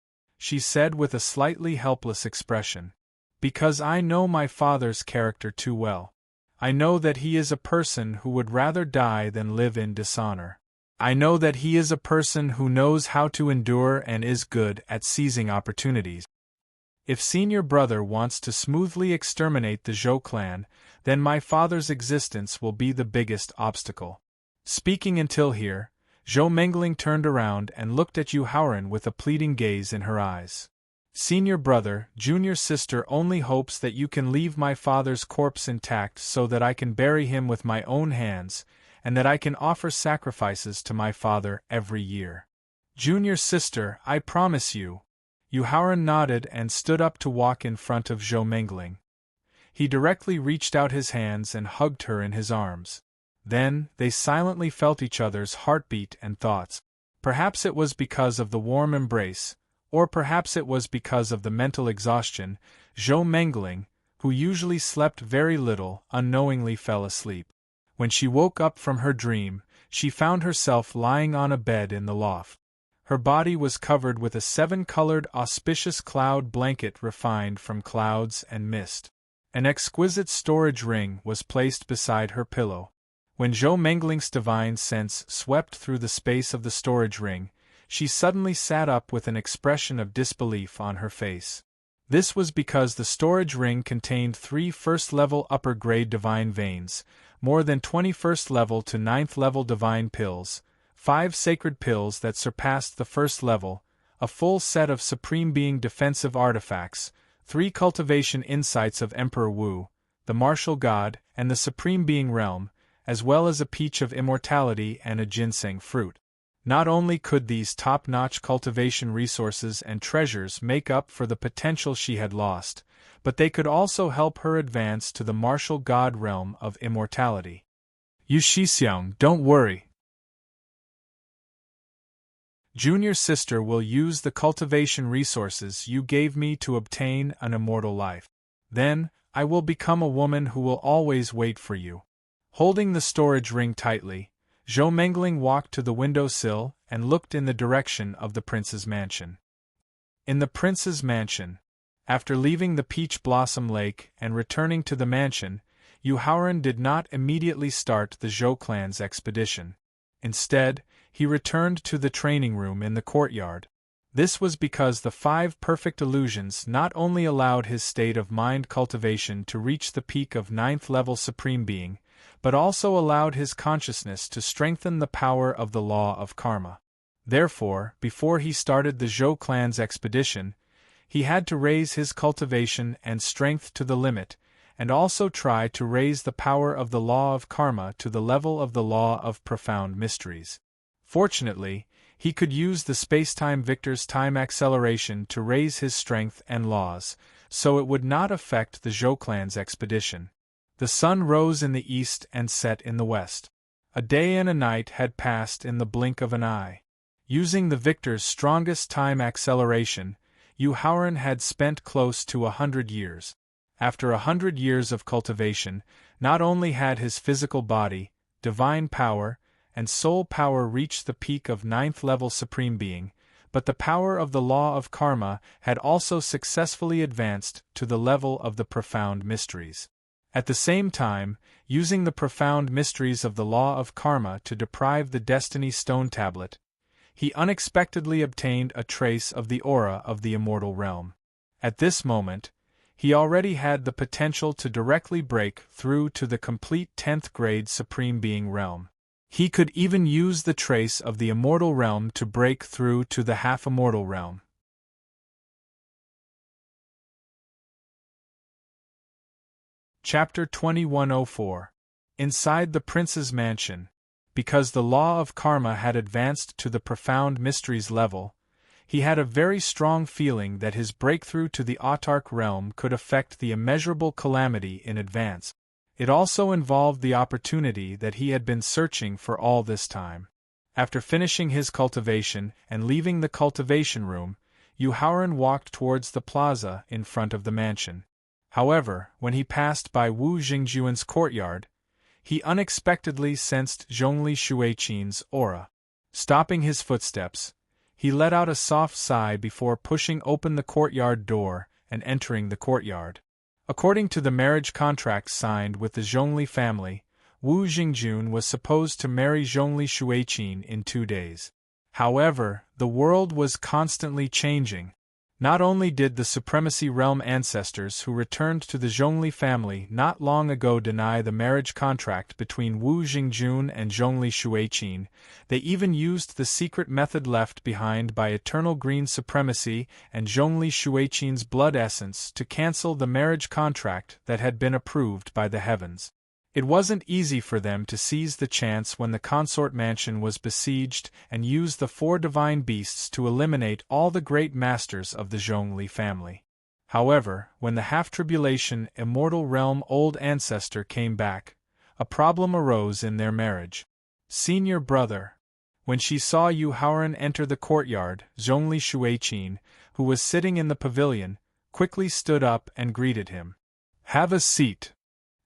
She said with a slightly helpless expression, because I know my father's character too well. I know that he is a person who would rather die than live in dishonor. I know that he is a person who knows how to endure and is good at seizing opportunities. If senior brother wants to smoothly exterminate the Zhou clan, then my father's existence will be the biggest obstacle. Speaking until here, Zhou Mengling turned around and looked at Yuhaoran with a pleading gaze in her eyes. Senior brother, junior sister only hopes that you can leave my father's corpse intact so that I can bury him with my own hands, and that I can offer sacrifices to my father every year. Junior sister, I promise you. Yuhaoran nodded and stood up to walk in front of Zhou Mengling. He directly reached out his hands and hugged her in his arms. Then, they silently felt each other's heartbeat and thoughts. Perhaps it was because of the warm embrace, or perhaps it was because of the mental exhaustion, Zhou Mengling, who usually slept very little, unknowingly fell asleep. When she woke up from her dream, she found herself lying on a bed in the loft. Her body was covered with a 7-colored auspicious cloud blanket refined from clouds and mist. An exquisite storage ring was placed beside her pillow. When Zhou Mengling's divine sense swept through the space of the storage ring, she suddenly sat up with an expression of disbelief on her face. This was because the storage ring contained 3 first-level upper-grade divine veins, more than 20 first-level to 9th-level divine pills, 5 sacred pills that surpassed the first level, a full set of Supreme Being defensive artifacts, 3 cultivation insights of Emperor Wu, the martial god, and the Supreme Being realm, as well as a peach of immortality and a ginseng fruit. Not only could these top-notch cultivation resources and treasures make up for the potential she had lost, but they could also help her advance to the martial god realm of immortality. Yu Shixiang, don't worry. Junior sister will use the cultivation resources you gave me to obtain an immortal life. Then, I will become a woman who will always wait for you. Holding the storage ring tightly, Zhou Mengling walked to the windowsill and looked in the direction of the prince's mansion. In the prince's mansion, after leaving the Peach Blossom Lake and returning to the mansion, Yu Haoran did not immediately start the Zhou clan's expedition. Instead, he returned to the training room in the courtyard. This was because the 5 perfect illusions not only allowed his state of mind cultivation to reach the peak of 9th-level Supreme Being, but also allowed his consciousness to strengthen the power of the law of karma. Therefore, before he started the Zhou clan's expedition, he had to raise his cultivation and strength to the limit, and also try to raise the power of the law of karma to the level of the law of profound mysteries. Fortunately, he could use the Spacetime Victor's time acceleration to raise his strength and laws, so it would not affect the Zhou clan's expedition. The sun rose in the east and set in the west. A day and a night had passed in the blink of an eye. Using the Victor's strongest time acceleration, Yu Haoran had spent close to 100 years. After 100 years of cultivation, not only had his physical body, divine power, and soul power reached the peak of 9th-level Supreme Being, but the power of the law of karma had also successfully advanced to the level of the profound mysteries. At the same time, using the profound mysteries of the law of karma to deprive the Destiny Stone Tablet, he unexpectedly obtained a trace of the aura of the immortal realm. At this moment, he already had the potential to directly break through to the complete 10th grade Supreme Being realm. He could even use the trace of the immortal realm to break through to the half-immortal realm. Chapter 2104. Inside the prince's mansion. Because the law of karma had advanced to the profound mysteries level, he had a very strong feeling that his breakthrough to the autark realm could affect the immeasurable calamity in advance. It also involved the opportunity that he had been searching for all this time. After finishing his cultivation and leaving the cultivation room, Yu Haoran walked towards the plaza in front of the mansion. However, when he passed by Wu Jingjuan's courtyard, he unexpectedly sensed Zhongli Shuiqin's aura. Stopping his footsteps, he let out a soft sigh before pushing open the courtyard door and entering the courtyard. According to the marriage contract signed with the Zhongli family, Wu Jingjun was supposed to marry Zhongli Shuiqin in 2 days. However, the world was constantly changing. Not only did the Supremacy Realm ancestors who returned to the Zhongli family not long ago deny the marriage contract between Wu Jingjun and Zhongli Shuiqin, they even used the secret method left behind by Eternal Green Supremacy and Zhongli Shuiqin's blood essence to cancel the marriage contract that had been approved by the heavens. It wasn't easy for them to seize the chance when the consort mansion was besieged and use the 4 divine beasts to eliminate all the great masters of the Zhongli family. However, when the half-tribulation immortal realm old ancestor came back, a problem arose in their marriage. Senior brother. When she saw Yu Haoran enter the courtyard, Zhongli Shuiqin, who was sitting in the pavilion, quickly stood up and greeted him. "Have a seat."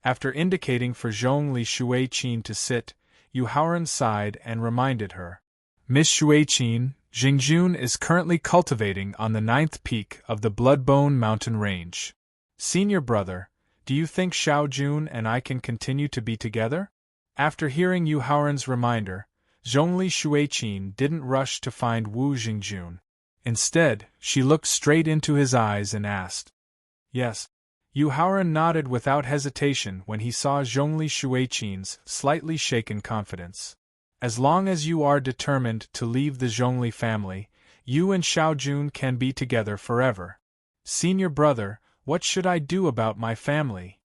After indicating for Zhongli Shuiqin to sit, Yu Haoran sighed and reminded her. "Miss Shuiqin, Jingjun is currently cultivating on the 9th peak of the Bloodbone Mountain Range. Senior brother, do you think Xiaojun and I can continue to be together?" After hearing Yu Haoran's reminder, Zhongli Shuiqin didn't rush to find Wu Jingjun. Instead, she looked straight into his eyes and asked. "Yes." Yu Haoran nodded without hesitation when he saw Zhongli Shuiqin's slightly shaken confidence. "As long as you are determined to leave the Zhongli family, You and Xiaojun can be together forever. Senior brother, what should I do about my family?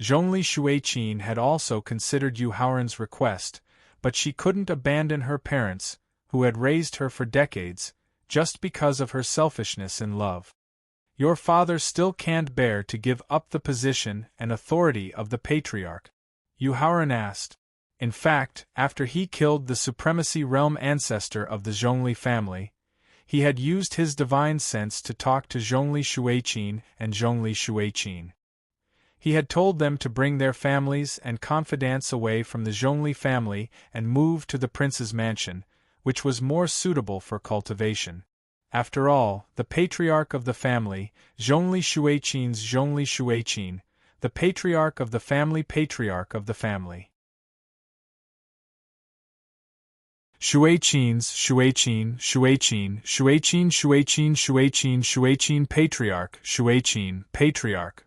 Zhongli Shuiqin had also considered Yu Haoran's request, but she couldn't abandon her parents, who had raised her for decades, just because of her selfishness in love. Your father still can't bear to give up the position and authority of the patriarch? Yu Haoran asked. In fact, after he killed the supremacy realm ancestor of the Zhongli family, he had used his divine sense to talk to Zhongli Shuiqin and Zhongli Shuiqin. He had told them to bring their families and confidants away from the Zhongli family and move to the prince's mansion, which was more suitable for cultivation. After all, the patriarch of the family, Zhongli Shuiqin's Zhongli Shuiqin, the patriarch of the family patriarch of the family. Shuiqin's Shuiqin, Shuiqin, Shuiqin, Shuiqin, Shuiqin, Shuiqin patriarch, Shuiqin patriarch.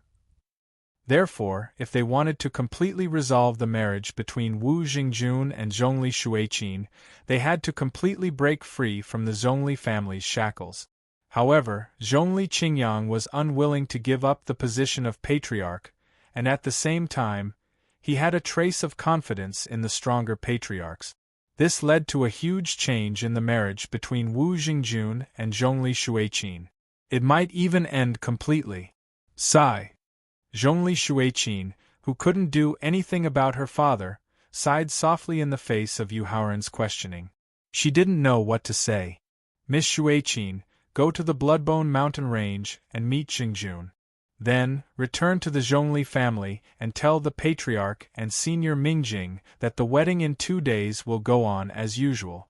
Therefore, if they wanted to completely resolve the marriage between Wu Jingjun and Zhongli Shuiqin, they had to completely break free from the Zhongli family's shackles. However, Zhongli Qingyang was unwilling to give up the position of patriarch, and at the same time, he had a trace of confidence in the stronger patriarchs. This led to a huge change in the marriage between Wu Jingjun and Zhongli Shuiqin. It might even end completely. Sigh. Zhongli Shuiqin, who couldn't do anything about her father, sighed softly in the face of Yu Haoran's questioning. She didn't know what to say. Miss Shuiqin, go to the Bloodbone Mountain Range and meet Jingjun. Then, return to the Zhongli family and tell the patriarch and senior Mingjing that the wedding in 2 days will go on as usual.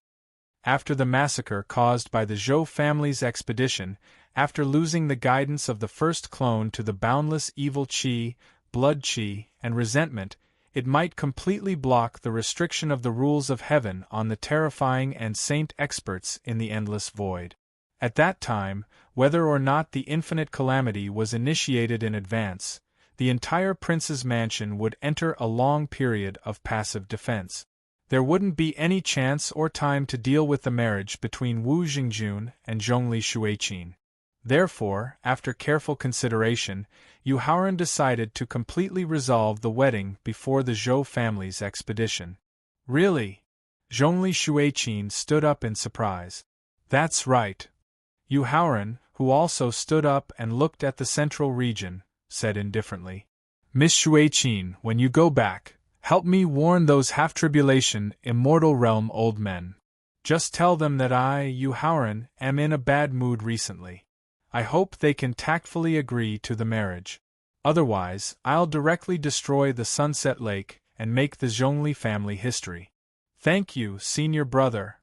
After the massacre caused by the Zhou family's expedition, after losing the guidance of the first clone to the boundless evil qi, blood qi, and resentment, it might completely block the restriction of the rules of heaven on the terrifying and saint experts in the endless void. At that time, whether or not the infinite calamity was initiated in advance, the entire prince's mansion would enter a long period of passive defense. There wouldn't be any chance or time to deal with the marriage between Wu Jingjun and Zhongli Shuiqin. Therefore, after careful consideration, Yu Haoran decided to completely resolve the wedding before the Zhou family's expedition. Really? Zhongli Shuiqin stood up in surprise. That's right. Yu Haoran, who also stood up and looked at the central region, said indifferently. Miss Shuiqin, when you go back, help me warn those half-tribulation, immortal realm old men. Just tell them that I, Yu Haoran, am in a bad mood recently. I hope they can tactfully agree to the marriage. Otherwise, I'll directly destroy the Sunset Lake and make the Zhongli family history. Thank you, senior brother.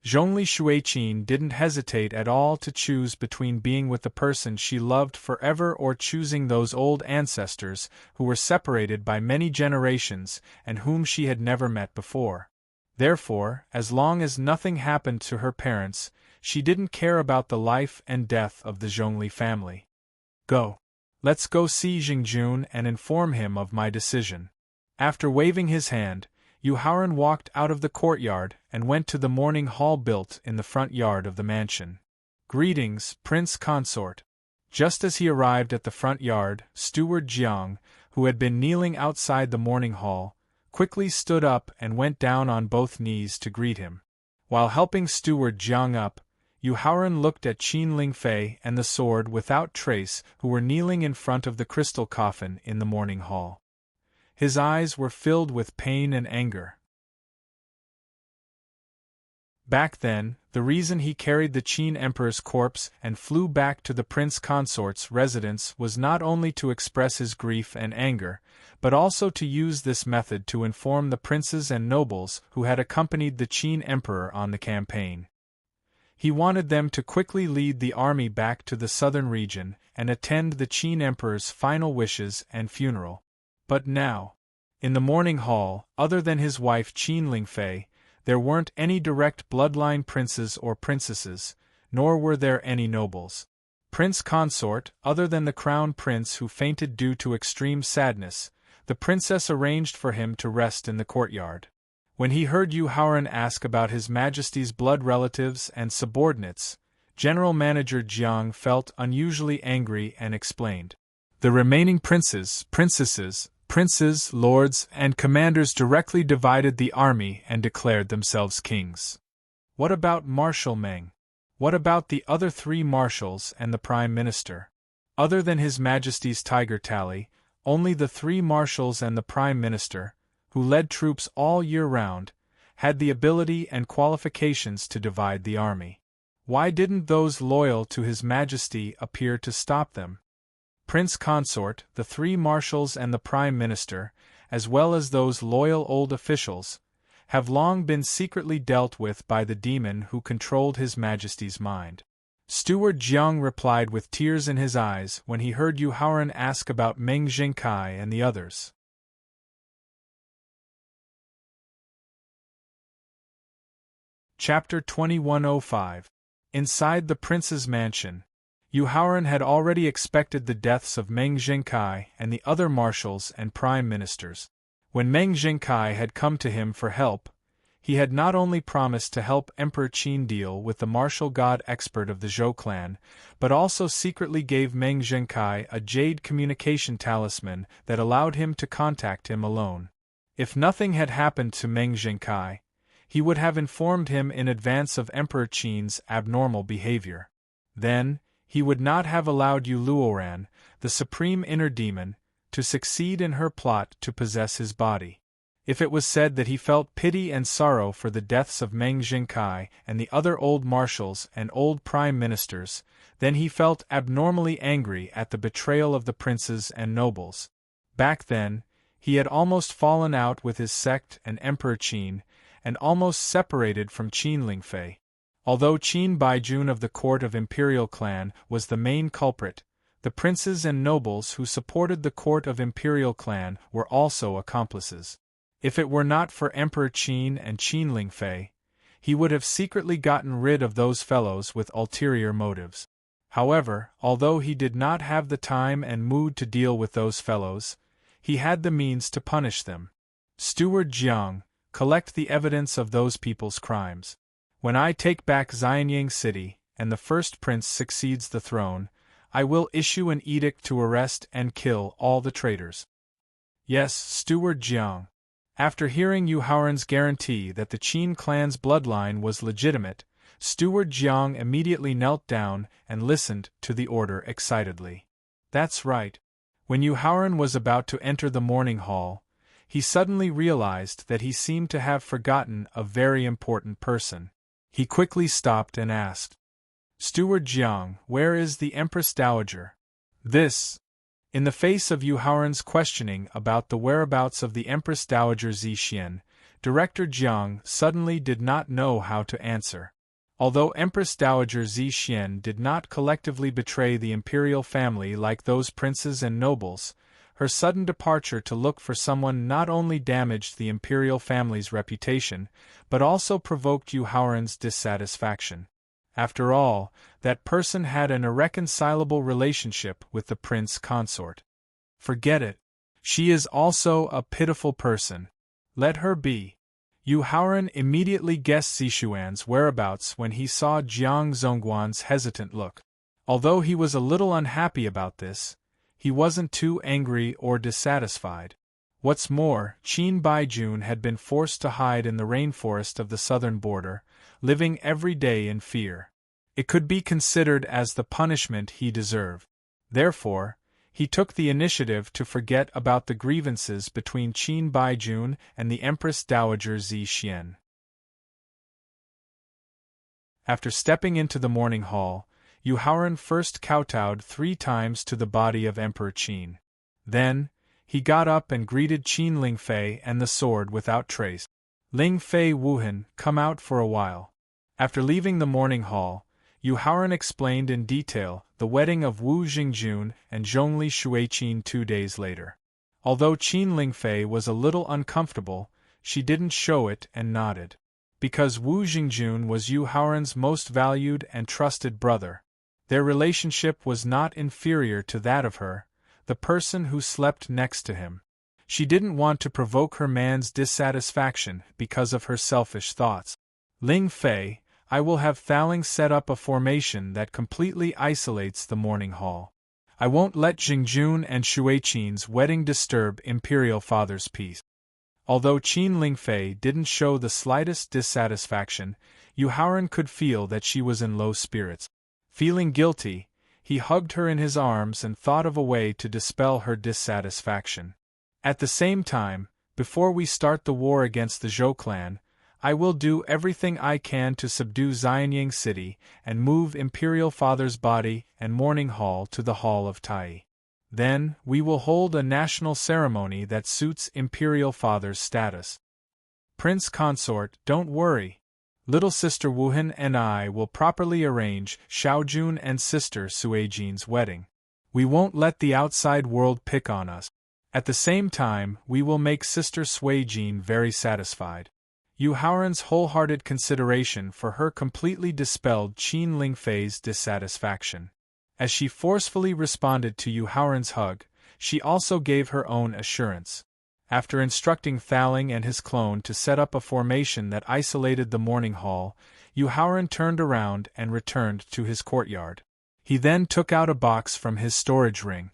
Zhongli Shuiqin didn't hesitate at all to choose between being with the person she loved forever or choosing those old ancestors who were separated by many generations and whom she had never met before. Therefore, as long as nothing happened to her parents, she didn't care about the life and death of the Zhongli family. Go. Let's go see Jingjun and inform him of my decision. After waving his hand, Yu Haoran walked out of the courtyard and went to the morning hall built in the front yard of the mansion. Greetings, Prince Consort. Just as he arrived at the front yard, Steward Jiang, who had been kneeling outside the morning hall, quickly stood up and went down on both knees to greet him. While helping Steward Jiang up, Yu Haoran looked at Qin Lingfei and the sword without trace who were kneeling in front of the crystal coffin in the morning hall. His eyes were filled with pain and anger. Back then, the reason he carried the Qin Emperor's corpse and flew back to the Prince Consort's residence was not only to express his grief and anger, but also to use this method to inform the princes and nobles who had accompanied the Qin Emperor on the campaign. He wanted them to quickly lead the army back to the southern region and attend the Qin Emperor's final wishes and funeral. But now, in the morning hall, other than his wife Qin Lingfei, there weren't any direct bloodline princes or princesses, nor were there any nobles. Prince Consort, other than the crown prince who fainted due to extreme sadness, the princess arranged for him to rest in the courtyard. When he heard Yu Haoran ask about His Majesty's blood relatives and subordinates, General Manager Jiang felt unusually angry and explained. The remaining princes, princesses, princes, lords, and commanders directly divided the army and declared themselves kings. What about Marshal Meng? What about the other 3 marshals and the Prime Minister? Other than His Majesty's Tiger Tally, only the 3 marshals and the Prime Minister, who led troops all year round, had the ability and qualifications to divide the army. Why didn't those loyal to His Majesty appear to stop them? Prince Consort, the 3 marshals and the Prime Minister, as well as those loyal old officials, have long been secretly dealt with by the demon who controlled His Majesty's mind. Steward Jiang replied with tears in his eyes when he heard Yu Haoran ask about Meng Jingkai and the others. Chapter 2105. Inside the prince's mansion, Yu Haoran had already expected the deaths of Meng Jingkai and the other marshals and prime ministers. When Meng Jingkai had come to him for help, he had not only promised to help Emperor Qin deal with the martial god expert of the Zhou clan, but also secretly gave Meng Jingkai a jade communication talisman that allowed him to contact him alone. If nothing had happened to Meng Jingkai, he would have informed him in advance of Emperor Qin's abnormal behavior. Then, he would not have allowed Yu Luoran, the supreme inner demon, to succeed in her plot to possess his body. If it was said that he felt pity and sorrow for the deaths of Meng Jingkai and the other old marshals and old prime ministers, then he felt abnormally angry at the betrayal of the princes and nobles. Back then, he had almost fallen out with his sect and Emperor Qin, and almost separated from Qin Lingfei. Although Qin Baijun of the court of Imperial Clan was the main culprit, the princes and nobles who supported the court of Imperial Clan were also accomplices. If it were not for Emperor Qin and Qin Lingfei, he would have secretly gotten rid of those fellows with ulterior motives. However, although he did not have the time and mood to deal with those fellows, he had the means to punish them. Steward Jiang, collect the evidence of those people's crimes. When I take back Xianyang City, and the first prince succeeds the throne, I will issue an edict to arrest and kill all the traitors. Yes, Steward Jiang. After hearing Yu Haoran's guarantee that the Qin clan's bloodline was legitimate, Steward Jiang immediately knelt down and listened to the order excitedly. That's right. When Yu Haoran was about to enter the morning hall, he suddenly realized that he seemed to have forgotten a very important person. He quickly stopped and asked, "Steward Jiang, where is the Empress Dowager?" In the face of Yu Haoran's questioning about the whereabouts of the Empress Dowager Zixien, Director Jiang suddenly did not know how to answer. Although Empress Dowager Zixien did not collectively betray the imperial family like those princes and nobles, her sudden departure to look for someone not only damaged the imperial family's reputation, but also provoked Yu Haoran's dissatisfaction. After all, that person had an irreconcilable relationship with the prince consort. Forget it. She is also a pitiful person. Let her be. Yu Haoran immediately guessed Zixuan's whereabouts when he saw Jiang Zhongguan's hesitant look. Although he was a little unhappy about this, he wasn't too angry or dissatisfied. What's more, Qin Baijun had been forced to hide in the rainforest of the southern border, living every day in fear. It could be considered as the punishment he deserved. Therefore, he took the initiative to forget about the grievances between Qin Baijun and the Empress Dowager Zixien. After stepping into the morning hall, Yu Haoran first kowtowed 3 times to the body of Emperor Qin. Then, he got up and greeted Qin Lingfei and the sword without trace. Lingfei Wuhan, come out for a while. After leaving the morning hall, Yu Haoran explained in detail the wedding of Wu Jingjun and Zhongli Shuiqin 2 days later. Although Qin Lingfei was a little uncomfortable, she didn't show it and nodded. Because Wu Jingjun was Yu Haoran's most valued and trusted brother, their relationship was not inferior to that of her, the person who slept next to him. She didn't want to provoke her man's dissatisfaction because of her selfish thoughts. Ling Fei, I will have Thaling set up a formation that completely isolates the morning hall. I won't let Jingjun and Shueqin's wedding disturb Imperial Father's peace. Although Qin Lingfei didn't show the slightest dissatisfaction, Yu Haoran could feel that she was in low spirits. Feeling guilty, he hugged her in his arms and thought of a way to dispel her dissatisfaction. At the same time, before we start the war against the Zhou clan, I will do everything I can to subdue Xianyang City and move Imperial Father's body and mourning hall to the Hall of Tai. Then, we will hold a national ceremony that suits Imperial Father's status. Prince Consort, don't worry. Little Sister Wuhan and I will properly arrange Xiaojun and Sister Suijin's wedding. We won't let the outside world pick on us. At the same time, we will make Sister Suijin very satisfied. Yu Haoran's wholehearted consideration for her completely dispelled Qin Lingfei's dissatisfaction. As she forcefully responded to Yu Haoran's hug, she also gave her own assurance. After instructing Thaling and his clone to set up a formation that isolated the morning hall, Yu Haoran turned around and returned to his courtyard. He then took out a box from his storage ring.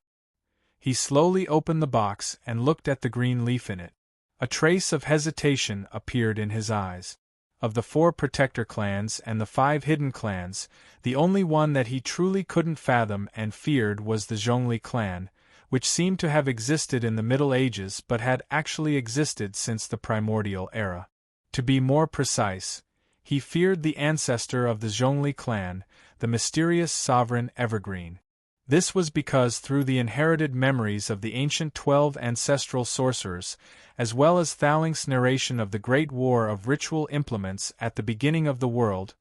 He slowly opened the box and looked at the green leaf in it. A trace of hesitation appeared in his eyes. Of the 4 protector clans and the 5 hidden clans, the only one that he truly couldn't fathom and feared was the Zhongli clan, which seemed to have existed in the Middle Ages but had actually existed since the primordial era. To be more precise, he feared the ancestor of the Zhongli clan, the mysterious sovereign Evergreen. This was because through the inherited memories of the ancient 12 ancestral sorcerers, as well as Thaling's narration of the Great War of Ritual Implements at the beginning of the world,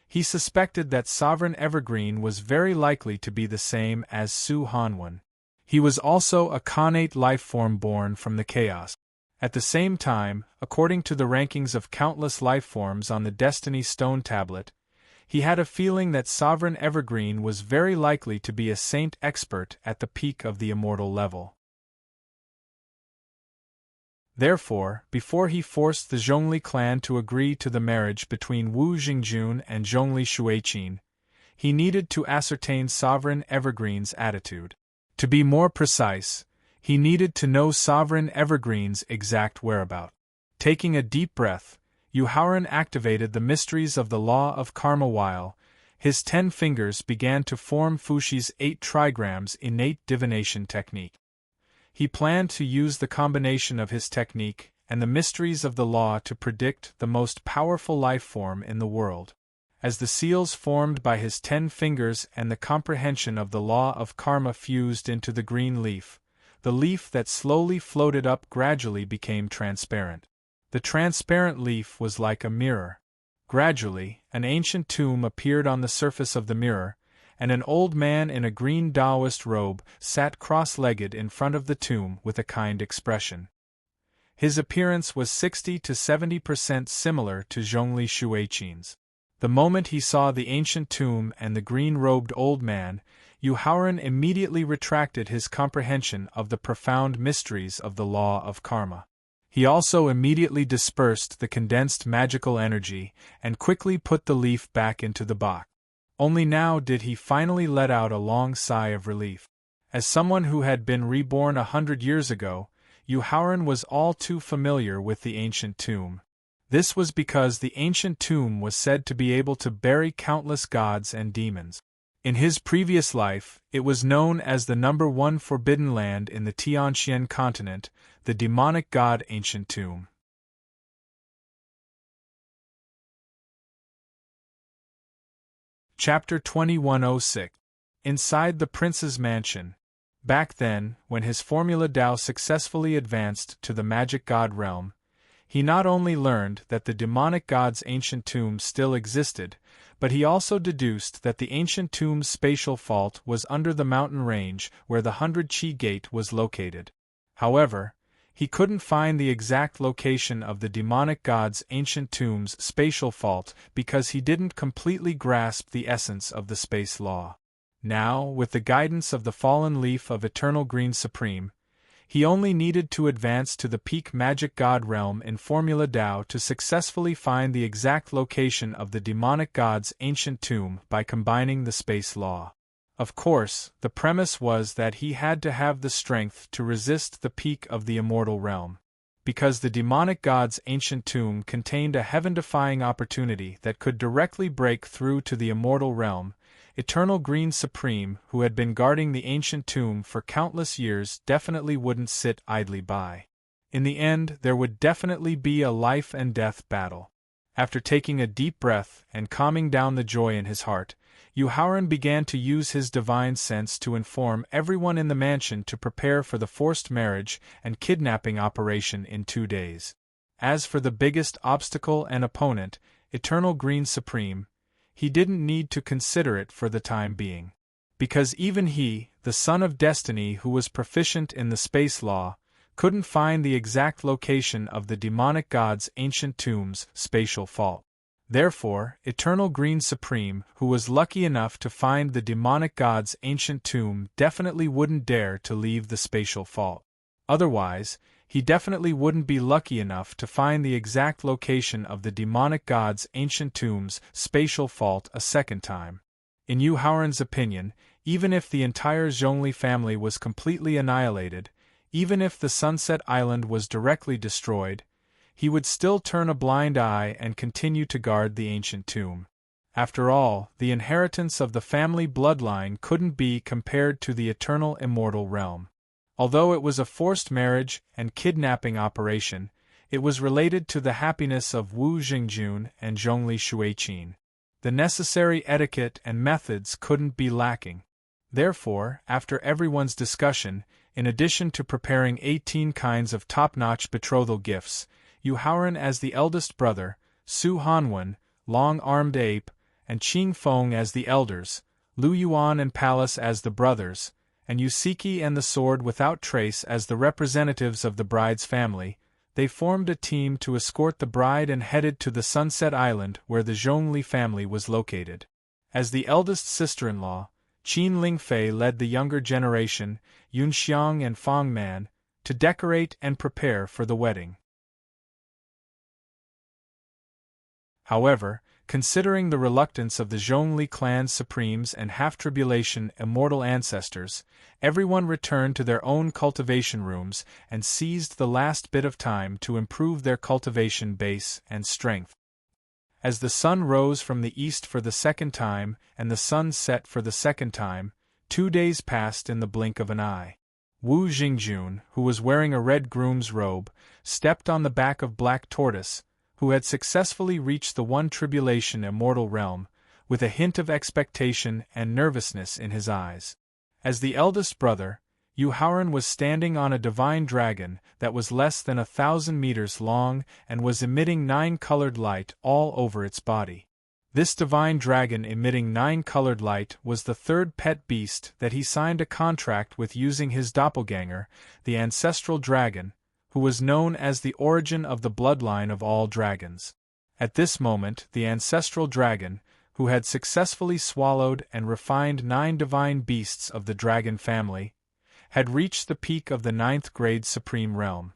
he suspected that Sovereign Evergreen was very likely to be the same as Su Hanwen. He was also a connate lifeform born from the chaos. At the same time, according to the rankings of countless lifeforms on the Destiny Stone tablet, he had a feeling that Sovereign Evergreen was very likely to be a saint expert at the peak of the immortal level. Therefore, before he forced the Zhongli clan to agree to the marriage between Wu Jingjun and Zhongli Shueqin, he needed to ascertain Sovereign Evergreen's attitude. To be more precise, he needed to know Sovereign Evergreen's exact whereabouts. Taking a deep breath, Yu Haoran activated the mysteries of the law of karma while his 10 fingers began to form Fushi's 8 trigrams innate divination technique. He planned to use the combination of his technique and the mysteries of the law to predict the most powerful life form in the world. As the seals formed by his 10 fingers and the comprehension of the law of karma fused into the green leaf, the leaf that slowly floated up gradually became transparent. The transparent leaf was like a mirror. Gradually, an ancient tomb appeared on the surface of the mirror, and an old man in a green Taoist robe sat cross-legged in front of the tomb with a kind expression. His appearance was 60 to 70% similar to Zhongli Shueqin's. The moment he saw the ancient tomb and the green-robed old man, Yu Haoran immediately retracted his comprehension of the profound mysteries of the law of karma. He also immediately dispersed the condensed magical energy and quickly put the leaf back into the box. Only now did he finally let out a long sigh of relief. As someone who had been reborn 100 years ago, Yu Haoran was all too familiar with the ancient tomb. This was because the ancient tomb was said to be able to bury countless gods and demons. In his previous life, it was known as the #1 forbidden land in the Tianxian continent, the demonic god ancient tomb. Chapter 2106. Inside the Prince's Mansion. Back then, when his Formula Dao successfully advanced to the magic god realm, he not only learned that the demonic god's ancient tomb still existed, but he also deduced that the ancient tomb's spatial fault was under the mountain range where the 100 Qi Gate was located. However, he couldn't find the exact location of the demonic god's ancient tomb's spatial fault because he didn't completely grasp the essence of the space law. Now, with the guidance of the fallen leaf of Eternal Green Supreme, He only needed to advance to the peak magic god realm in Formula Dao to successfully find the exact location of the demonic god's ancient tomb by combining the space law. Of course, the premise was that he had to have the strength to resist the peak of the immortal realm. Because the demonic god's ancient tomb contained a heaven-defying opportunity that could directly break through to the immortal realm, Eternal Green Supreme, who had been guarding the ancient tomb for countless years, definitely wouldn't sit idly by. In the end, there would definitely be a life-and-death battle. After taking a deep breath and calming down the joy in his heart, Yuhauran began to use his divine sense to inform everyone in the mansion to prepare for the forced marriage and kidnapping operation in 2 days. As for the biggest obstacle and opponent, Eternal Green Supreme, he didn't need to consider it for the time being. Because even he, the son of destiny who was proficient in the space law, couldn't find the exact location of the demonic god's ancient tomb's spatial fault. Therefore, Eternal Green Supreme, who was lucky enough to find the demonic god's ancient tomb, definitely wouldn't dare to leave the spatial fault. Otherwise, he definitely wouldn't be lucky enough to find the exact location of the demonic god's ancient tomb's spatial fault a second time. In Yuhauran's opinion, even if the entire Zhongli family was completely annihilated, even if the Sunset Island was directly destroyed, he would still turn a blind eye and continue to guard the ancient tomb. After all, the inheritance of the family bloodline couldn't be compared to the eternal immortal realm. Although it was a forced marriage and kidnapping operation, it was related to the happiness of Wu Jingjun and Zhongli Shuiqin. The necessary etiquette and methods couldn't be lacking. Therefore, after everyone's discussion, in addition to preparing 18 kinds of top-notch betrothal gifts, Yuhauran as the eldest brother, Su Hanwen, long-armed ape, and Qing Feng as the elders, Lu Yuan and Palace as the brothers, and Yusiki and the Sword Without Trace as the representatives of the bride's family, they formed a team to escort the bride and headed to the Sunset Island where the Zhongli family was located. As the eldest sister-in-law, Qin Lingfei led the younger generation, Yunxiang and Fang Man, to decorate and prepare for the wedding. However, considering the reluctance of the Zhongli clan's supremes and half-tribulation immortal ancestors, everyone returned to their own cultivation rooms and seized the last bit of time to improve their cultivation base and strength. As the sun rose from the east for the second time and the sun set for the second time, 2 days passed in the blink of an eye. Wu Jingjun, who was wearing a red groom's robe, stepped on the back of Black Tortoise, who had successfully reached the one tribulation immortal realm, with a hint of expectation and nervousness in his eyes. As the eldest brother, Yuhauran was standing on a divine dragon that was less than 1,000 meters long and was emitting 9-colored light all over its body. This divine dragon emitting 9-colored light was the third pet beast that he signed a contract with using his doppelganger, the ancestral dragon, who was known as the origin of the bloodline of all dragons. At this moment, the ancestral dragon, who had successfully swallowed and refined 9 divine beasts of the dragon family, had reached the peak of the 9th grade supreme realm.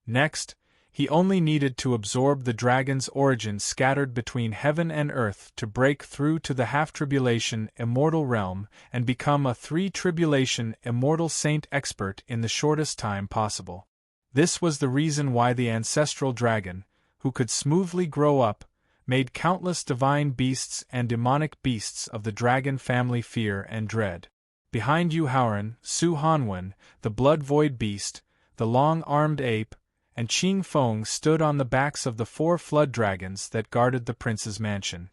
Next, he only needed to absorb the dragon's origin scattered between heaven and earth to break through to the half-tribulation immortal realm and become a 3-tribulation immortal saint expert in the shortest time possible. This was the reason why the ancestral dragon, who could smoothly grow up, made countless divine beasts and demonic beasts of the dragon family fear and dread. Behind Yuhauran, Su Hanwen, the blood-void beast, the long-armed ape, and Qing Feng stood on the backs of the 4 flood dragons that guarded the prince's mansion.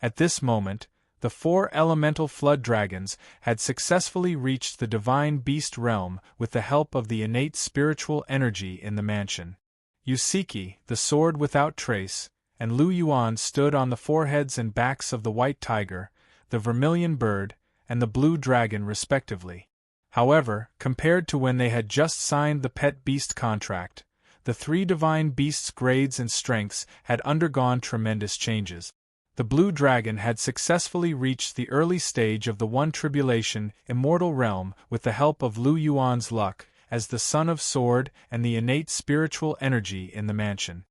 At this moment, the 4 elemental flood dragons had successfully reached the divine beast realm with the help of the innate spiritual energy in the mansion. Yusiki, the Sword Without Trace, and Lu Yuan stood on the foreheads and backs of the white tiger, the vermilion bird, and the blue dragon respectively. However, compared to when they had just signed the pet beast contract, the 3 divine beasts' grades and strengths had undergone tremendous changes. The blue dragon had successfully reached the early stage of the one tribulation immortal realm with the help of Lu Yuan's luck, as the Son of Sword and the innate spiritual energy in the mansion.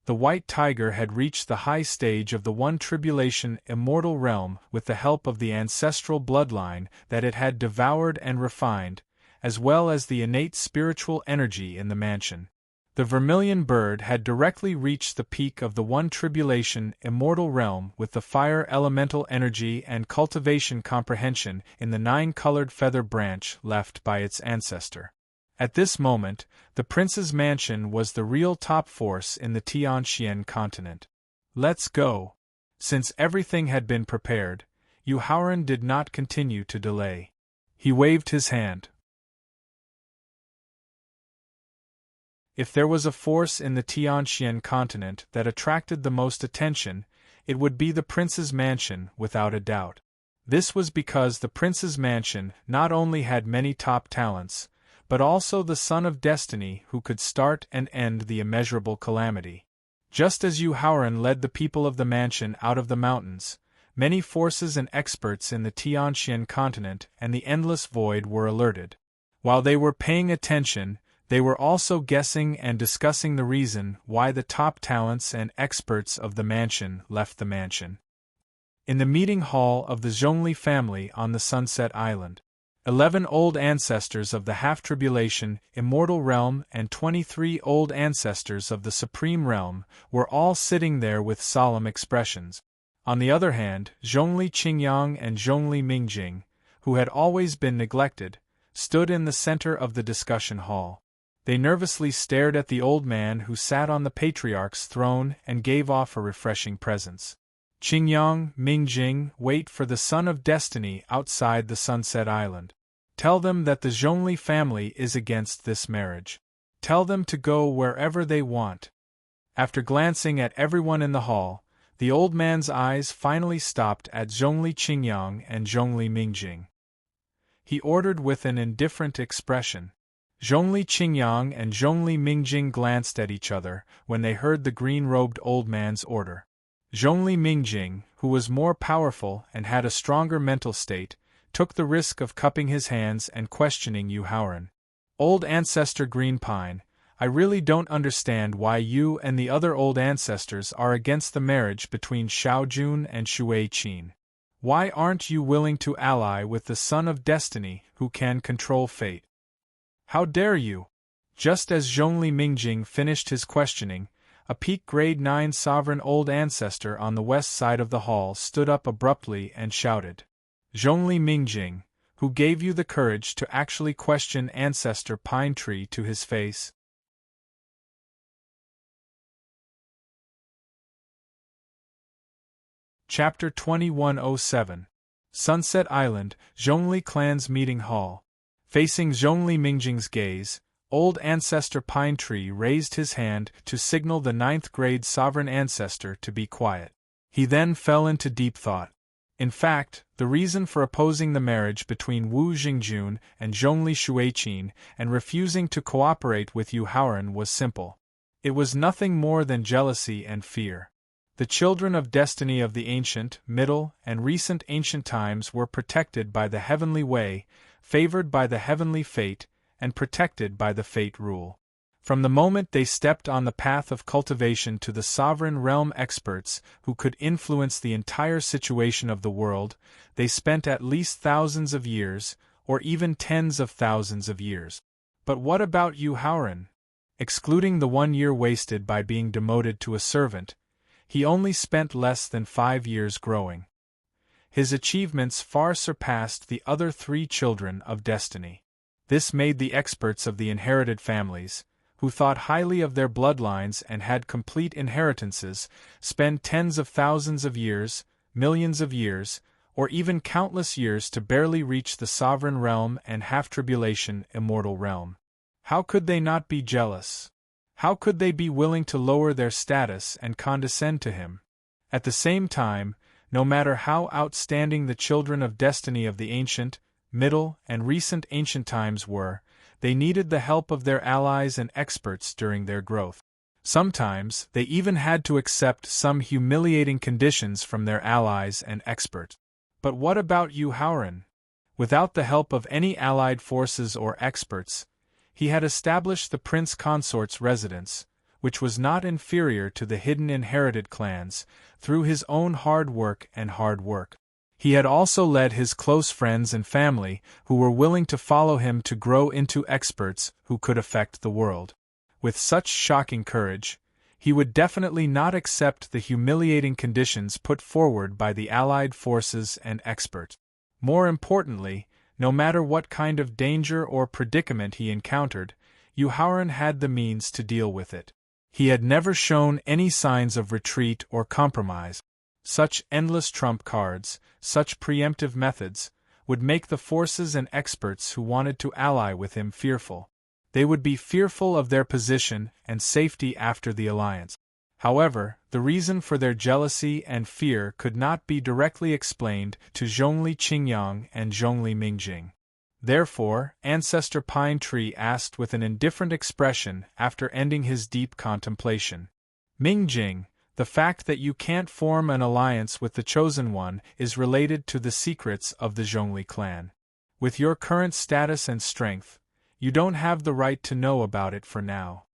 The White Tiger had reached the high stage of the One Tribulation immortal realm with the help of the ancestral bloodline that it had devoured and refined, as well as the innate spiritual energy in the mansion. The Vermilion Bird had directly reached the peak of the One Tribulation immortal realm with the fire elemental energy and cultivation comprehension in the 9-colored feather branch left by its ancestor. At this moment, the prince's mansion was the real top force in the Tianxian continent. Let's go. Since everything had been prepared, Yu Haoran did not continue to delay. He waved his hand. If there was a force in the Tianxian continent that attracted the most attention, it would be the prince's mansion without a doubt. This was because the prince's mansion not only had many top talents, but also the son of destiny who could start and end the immeasurable calamity. Just as Yu Haoran led the people of the mansion out of the mountains, many forces and experts in the Tianxian continent and the endless void were alerted. While they were paying attention, they were also guessing and discussing the reason why the top talents and experts of the mansion left the mansion. In the meeting hall of the Zhongli family on the Sunset Island, 11 old ancestors of the half-tribulation immortal realm and 23 old ancestors of the supreme realm were all sitting there with solemn expressions. On the other hand, Zhongli Qingyang and Zhongli Mingjing, who had always been neglected, stood in the center of the discussion hall. They nervously stared at the old man who sat on the patriarch's throne and gave off a refreshing presence. Qingyang, Mingjing, wait for the Son of Destiny outside the Sunset Island. Tell them that the Zhongli family is against this marriage. Tell them to go wherever they want. After glancing at everyone in the hall, the old man's eyes finally stopped at Zhongli Qingyang and Zhongli Mingjing. He ordered with an indifferent expression. Zhongli Qingyang and Zhongli Mingjing glanced at each other when they heard the green-robed old man's order. Zhongli Mingjing, who was more powerful and had a stronger mental state, took the risk of cupping his hands and questioning Yu Haoran. Old Ancestor Greenpine, I really don't understand why you and the other old ancestors are against the marriage between Xiaojun and Shui Qin. Why aren't you willing to ally with the Son of Destiny who can control fate? How dare you? Just as Zhongli Mingjing finished his questioning, a peak grade 9 sovereign old ancestor on the west side of the hall stood up abruptly and shouted. Zhongli Mingjing, who gave you the courage to actually question Ancestor Pine Tree to his face? Chapter 2107 Sunset Island, Zhongli Clan's Meeting Hall. Facing Zhongli Mingjing's gaze, old Ancestor Pine Tree raised his hand to signal the 9th-grade sovereign ancestor to be quiet. He then fell into deep thought. In fact, the reason for opposing the marriage between Wu Jingjun and Zhongli Shuiqin and refusing to cooperate with Yu Haoran was simple. It was nothing more than jealousy and fear. The children of destiny of the ancient, middle, and recent ancient times were protected by the heavenly way, favored by the heavenly fate, and protected by the fate rule. From the moment they stepped on the path of cultivation to the sovereign realm experts who could influence the entire situation of the world, they spent at least thousands of years, or even tens of thousands of years. But what about Yu Haoran? Excluding the 1 year wasted by being demoted to a servant, he only spent less than 5 years growing. His achievements far surpassed the other 3 children of destiny. This made the experts of the inherited families, who thought highly of their bloodlines and had complete inheritances, spend tens of thousands of years, millions of years, or even countless years to barely reach the sovereign realm and half-tribulation immortal realm. How could they not be jealous? How could they be willing to lower their status and condescend to him? At the same time, no matter how outstanding the children of destiny of the ancient, middle, and recent ancient times were, they needed the help of their allies and experts during their growth. Sometimes, they even had to accept some humiliating conditions from their allies and experts. But what about Yu Haoran? Without the help of any allied forces or experts, He had established the prince consort's residence, which was not inferior to the hidden inherited clans, through his own hard work and hard work. He had also led his close friends and family, who were willing to follow him to grow into experts who could affect the world. With such shocking courage, he would definitely not accept the humiliating conditions put forward by the Allied forces and experts. More importantly, no matter what kind of danger or predicament he encountered, Yuhauran had the means to deal with it. He had never shown any signs of retreat or compromise. Such endless trump cards, such preemptive methods, would make the forces and experts who wanted to ally with him fearful. They would be fearful of their position and safety after the alliance. However, the reason for their jealousy and fear could not be directly explained to Zhongli Qingyang and Zhongli Mingjing. Therefore, Ancestor Pine Tree asked with an indifferent expression after ending his deep contemplation. Mingjing, the fact that you can't form an alliance with the Chosen One is related to the secrets of the Zhongli clan. With your current status and strength, you don't have the right to know about it for now.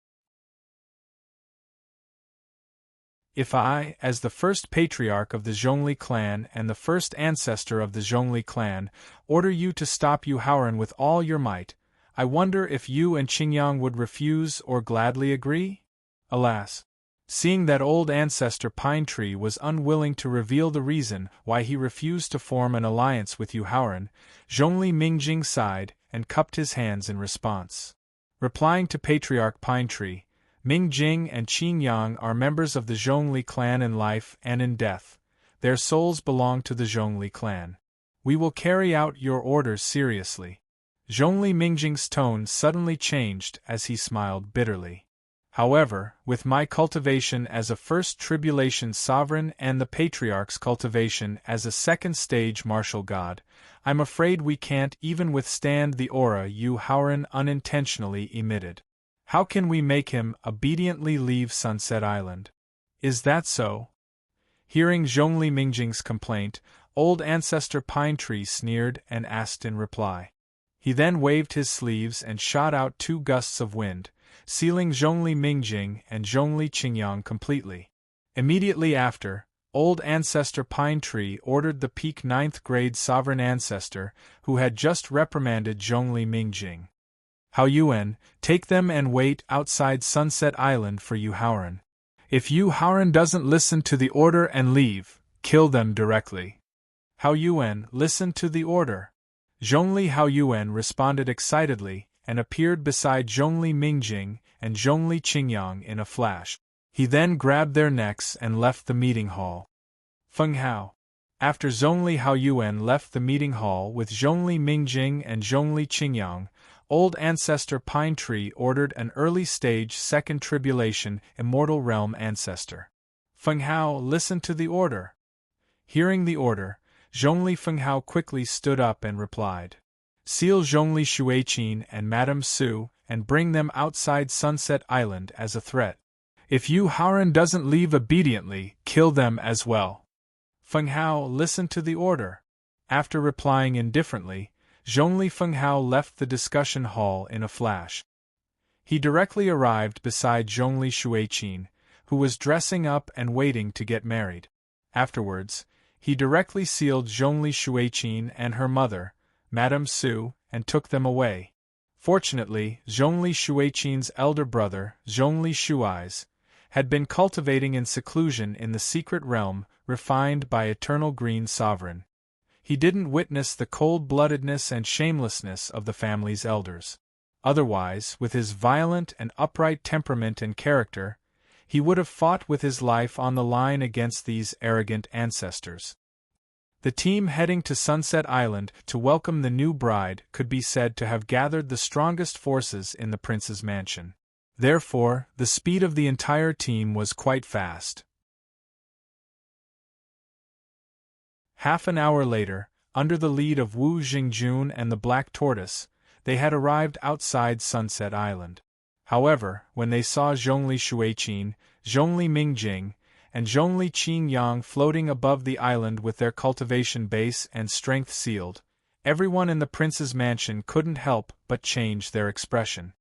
If I, as the first patriarch of the Zhongli clan and the first ancestor of the Zhongli clan, order you to stop Yuhauran with all your might, I wonder if you and Qingyang would refuse or gladly agree? Alas! Seeing that old ancestor Pine Tree was unwilling to reveal the reason why he refused to form an alliance with Yuhauran, Zhongli Mingjing sighed and cupped his hands in response. Replying to Patriarch Pine Tree, Mingjing and Qingyang are members of the Zhongli clan in life and in death. Their souls belong to the Zhongli clan. We will carry out your orders seriously. Zhongli Mingjing's tone suddenly changed as he smiled bitterly. However, with my cultivation as a first tribulation sovereign and the Patriarch's cultivation as a second-stage martial god, I'm afraid we can't even withstand the aura Yuhauran unintentionally emitted. How can we make him obediently leave Sunset Island? Is that so? Hearing Zhongli Mingjing's complaint, old ancestor Pine Tree sneered and asked in reply. He then waved his sleeves and shot out 2 gusts of wind, sealing Zhongli Mingjing and Zhongli Qingyang completely. Immediately after, old ancestor Pine Tree ordered the peak 9th grade sovereign ancestor, who had just reprimanded Zhongli Mingjing. Hao Yuan, take them and wait outside Sunset Island for Yuhauran. If Yuhauran doesn't listen to the order and leave, kill them directly. Hao Yuan listened to the order. Zhongli Hao Yuan responded excitedly and appeared beside Zhongli Mingjing and Zhongli Qingyang in a flash. He then grabbed their necks and left the meeting hall. Feng Hao. After Zhongli Hao Yuan left the meeting hall with Zhongli Mingjing and Zhongli Qingyang, old ancestor Pine Tree ordered an early-stage second tribulation immortal realm ancestor. Feng Hao listened to the order. Hearing the order, Zhongli Feng Hao quickly stood up and replied. Seal Zhongli Shuiqin and Madame Su and bring them outside Sunset Island as a threat. If Yuhauran doesn't leave obediently, kill them as well. Feng Hao listened to the order. After replying indifferently, Zhongli Feng Hao left the discussion hall in a flash. He directly arrived beside Zhongli Shuiqin, who was dressing up and waiting to get married. Afterwards, he directly sealed Zhongli Shuiqin and her mother, Madame Su, and took them away. Fortunately, Zhongli Shuiqin's elder brother, Zhongli Shuai's, had been cultivating in seclusion in the secret realm refined by Eternal Green Sovereign. He didn't witness the cold-bloodedness and shamelessness of the family's elders. Otherwise, with his violent and upright temperament and character, he would have fought with his life on the line against these arrogant ancestors. The team heading to Sunset Island to welcome the new bride could be said to have gathered the strongest forces in the prince's mansion. Therefore, the speed of the entire team was quite fast. Half an hour later, under the lead of Wu Jingjun and the Black Tortoise, they had arrived outside Sunset Island. However, when they saw Zhongli Shuiqin, Zhongli Mingjing, and Zhongli Qingyang floating above the island with their cultivation base and strength sealed, everyone in the prince's mansion couldn't help but change their expression.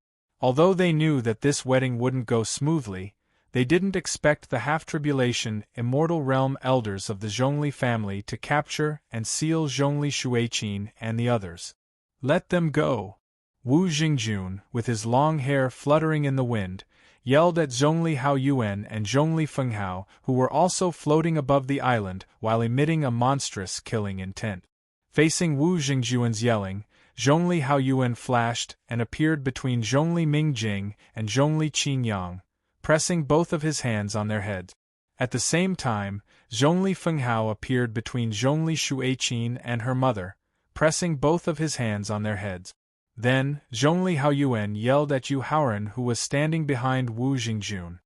Although they knew that this wedding wouldn't go smoothly, they didn't expect the half-tribulation, immortal realm elders of the Zhongli family to capture and seal Zhongli Shuiqin and the others. Let them go! Wu Jingjun, with his long hair fluttering in the wind, yelled at Zhongli Haoyuan and Zhongli Fenghao, who were also floating above the island while emitting a monstrous killing intent. Facing Wu Jingjuan's yelling, Zhongli Haoyuan flashed and appeared between Zhongli Mingjing and Zhongli Qingyang, pressing both of his hands on their heads. At the same time, Zhongli Fenghao appeared between Zhongli Shuiqin and her mother, pressing both of his hands on their heads. Then, Zhongli Haoyuan yelled at Yu Haoran, who was standing behind Wu Jingjun.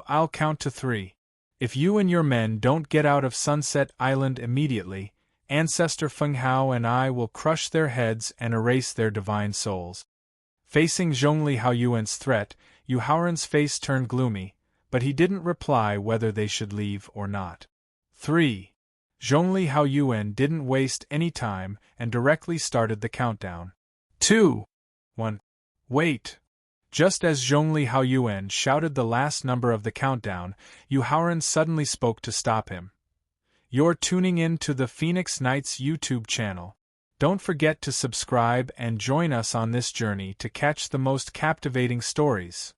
I'll count to 3. If you and your men don't get out of Sunset Island immediately, Ancestor Fenghao and I will crush their heads and erase their divine souls. Facing Zhongli Haoyuan's threat, Yu Haoran's face turned gloomy, but he didn't reply whether they should leave or not. 3. Zhongli Haoyuan didn't waste any time and directly started the countdown. 2. 1. Wait! Just as Zhongli Haoyuan shouted the last number of the countdown, Yu Haoran suddenly spoke to stop him. You're tuning in to the Phoenix Knights YouTube channel. Don't forget to subscribe and join us on this journey to catch the most captivating stories.